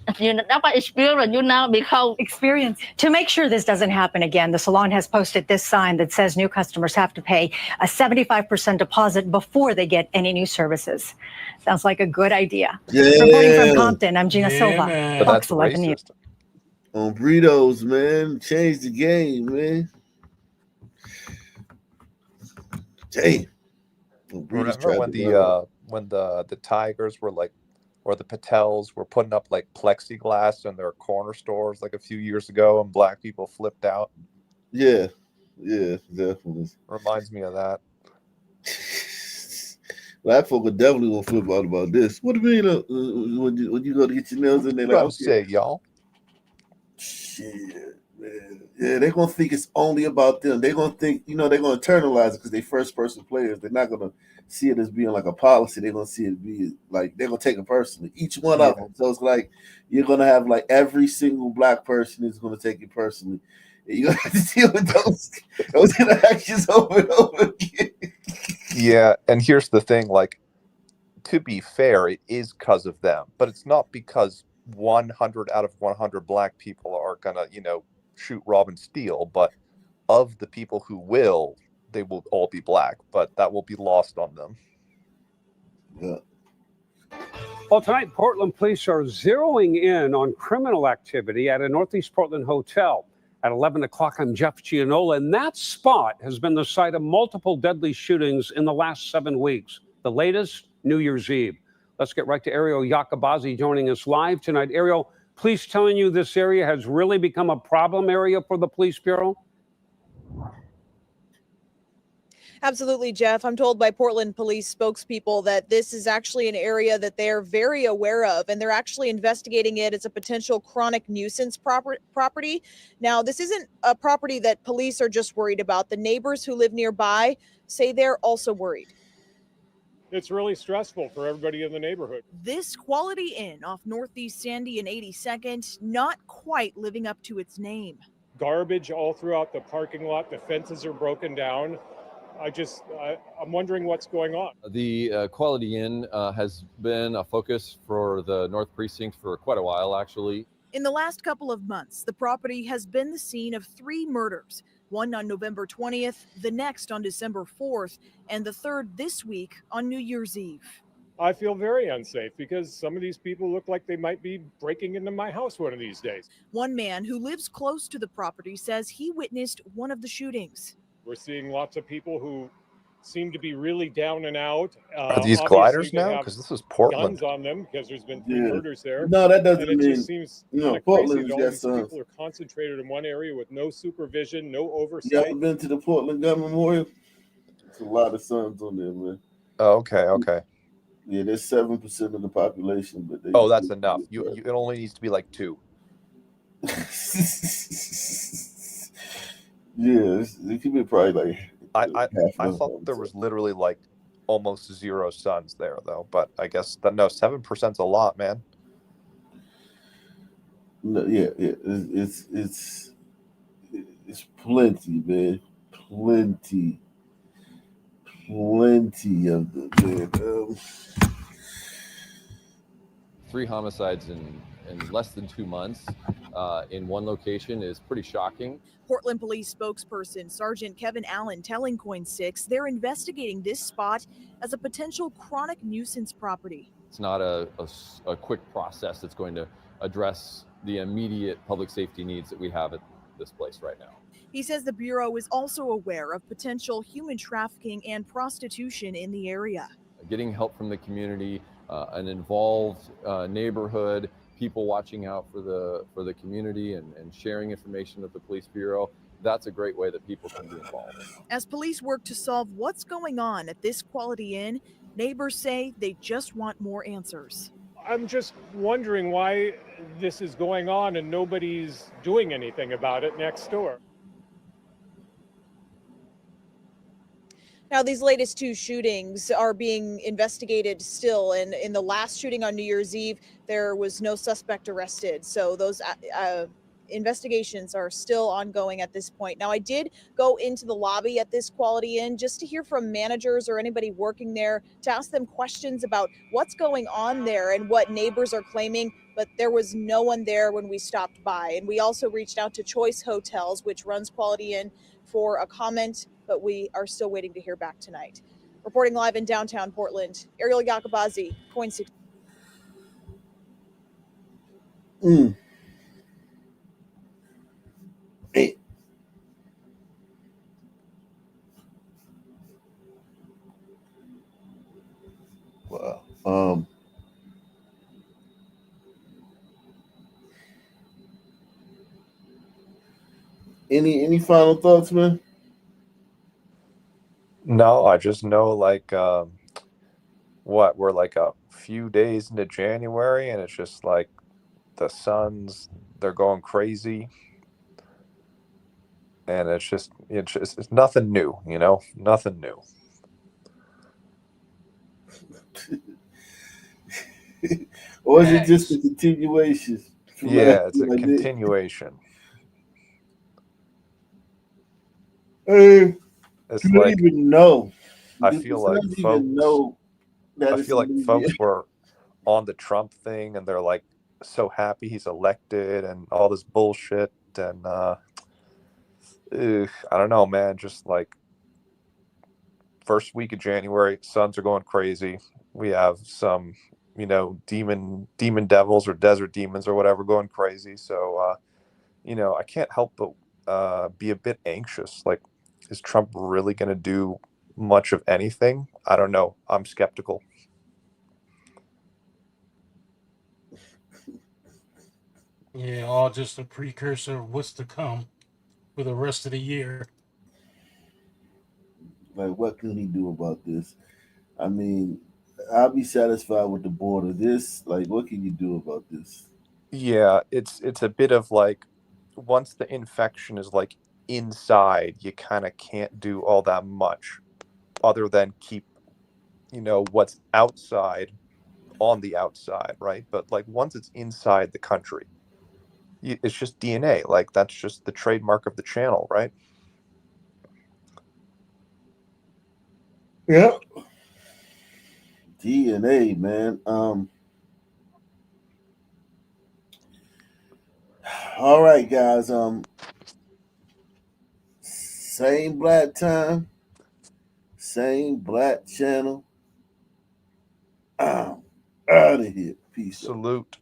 That's my experience, because Experience. To make sure this doesn't happen again, the salon has posted this sign that says new customers have to pay a 75% deposit before they get any new services. Sounds like a good idea. Reporting from Compton, I'm Gina Silva, But Fox that's 11 News. racist. On burritos, man. Change the game, man. Damn. Remember when the Tigers were like, or the Patels were putting up like plexiglass in their corner stores like a few years ago, and black people flipped out? Yeah, definitely. Reminds me of that. Black folk are definitely gonna flip out about this. What do you mean when you go to get your nails in? They're like, What say, y'all? Shit, man. Yeah, they're gonna think it's only about them. They're gonna think, they're gonna internalize it because they first person players. They're not gonna see it as being like a policy. They're gonna see it be like they're gonna take it personally. Each one of them. So it's like you're gonna have like every single black person is gonna take it personally. And you're gonna have to deal with those interactions over and over again. Yeah, and here's the thing, like, to be fair, it is because of them, but it's not because 100 out of 100 black people are gonna, shoot, rob, and steal, but of the people who will, they will all be black, but that will be lost on them. Yeah. Well, tonight, Portland police are zeroing in on criminal activity at a Northeast Portland hotel. At 11 o'clock, I'm Jeff Gianola, and that spot has been the site of multiple deadly shootings in the last 7 weeks. The latest, New Year's Eve. Let's get right to Ariel Yakabazi joining us live tonight. Ariel, police telling you this area has really become a problem area for the police bureau? Absolutely, Jeff. I'm told by Portland police spokespeople that this is actually an area that they're very aware of, and they're actually investigating it as a potential chronic nuisance property. Now, this isn't a property that police are just worried about. The neighbors who live nearby say they're also worried. It's really stressful for everybody in the neighborhood. This Quality Inn off Northeast Sandy and 82nd, not quite living up to its name. Garbage all throughout the parking lot. The fences are broken down. I'm wondering what's going on. The Quality Inn has been a focus for the North Precinct for quite a while, actually. In the last couple of months, the property has been the scene of 3 murders, one on November 20th, the next on December 4th, and the third this week on New Year's Eve. I feel very unsafe because some of these people look like they might be breaking into my house one of these days. One man who lives close to the property says he witnessed one of the shootings. We're seeing lots of people who seem to be really down and out. Are these gliders now? Because this is Portland. Guns on them because there's been 3 murders there. No, that doesn't and it mean. just seems kind of crazy Portland's that all got these sons. people are concentrated in one area with no supervision, no You oversight. ever been to the Portland Gun Memorial? There's a lot of sons on there, man. Oh, okay. Yeah, there's 7% of the population, but Oh, that's enough. It only needs to be like 2. Yeah, it could be probably like. I thought there was literally like almost 0 sons there though, but I guess that 7%'s a lot, man. No, yeah, it's plenty, man. Plenty of them, man. 3 homicides in in less than 2 months in one location is pretty shocking. Portland Police spokesperson Sergeant Kevin Allen telling KOIN 6 they're investigating this spot as a potential chronic nuisance property. It's not a quick process that's going to address the immediate public safety needs that we have at this place right now. He says the Bureau is also aware of potential human trafficking and prostitution in the area. Getting help from the community, an involved neighborhood, people watching out for the community and sharing information with the police bureau, that's a great way that people can be involved. As police work to solve what's going on at this Quality Inn, neighbors say they just want more answers. I'm just wondering why this is going on and nobody's doing anything about it next door. Now, these latest two shootings are being investigated still. And in the last shooting on New Year's Eve, there was no suspect arrested. So those investigations are still ongoing at this point. Now, I did go into the lobby at this Quality Inn just to hear from managers or anybody working there to ask them questions about what's going on there and what neighbors are claiming. But there was no one there when we stopped by. And we also reached out to Choice Hotels, which runs Quality Inn, for a comment, but we are still waiting to hear back tonight. Reporting live in downtown Portland, Ariel Yakabazi, KOIN 6. Wow. Any final thoughts, man? No, I just know like we're like a few days into January and it's just like the Suns, they're going crazy. And it's nothing new, you know, nothing new. Or is it just a continuation? Yeah, it's a continuation. It's It's you don't like even know. I feel like folks were on the Trump thing and they're like so happy he's elected and all this bullshit and I don't know, man, just like first week of January, Suns are going crazy. We have some, you know, demon devils or desert demons or whatever going crazy. So you know, I can't help but be a bit anxious. Like, is Trump really going to do much of anything? I don't know. I'm skeptical. Yeah, all just a precursor of what's to come for the rest of the year. Like, what can he do about this? I mean, I'll be satisfied with the border. This, like, what can you do about this? Yeah, it's a bit of like once the infection is like inside, you kind of can't do all that much other than keep, you know, what's outside on the outside, right? But like once it's inside the country, it's just DNA. Like that's just the trademark of the channel, right? Yeah. DNA, man. All right, guys. Same black time, same black channel. Out of here. Peace. Salute.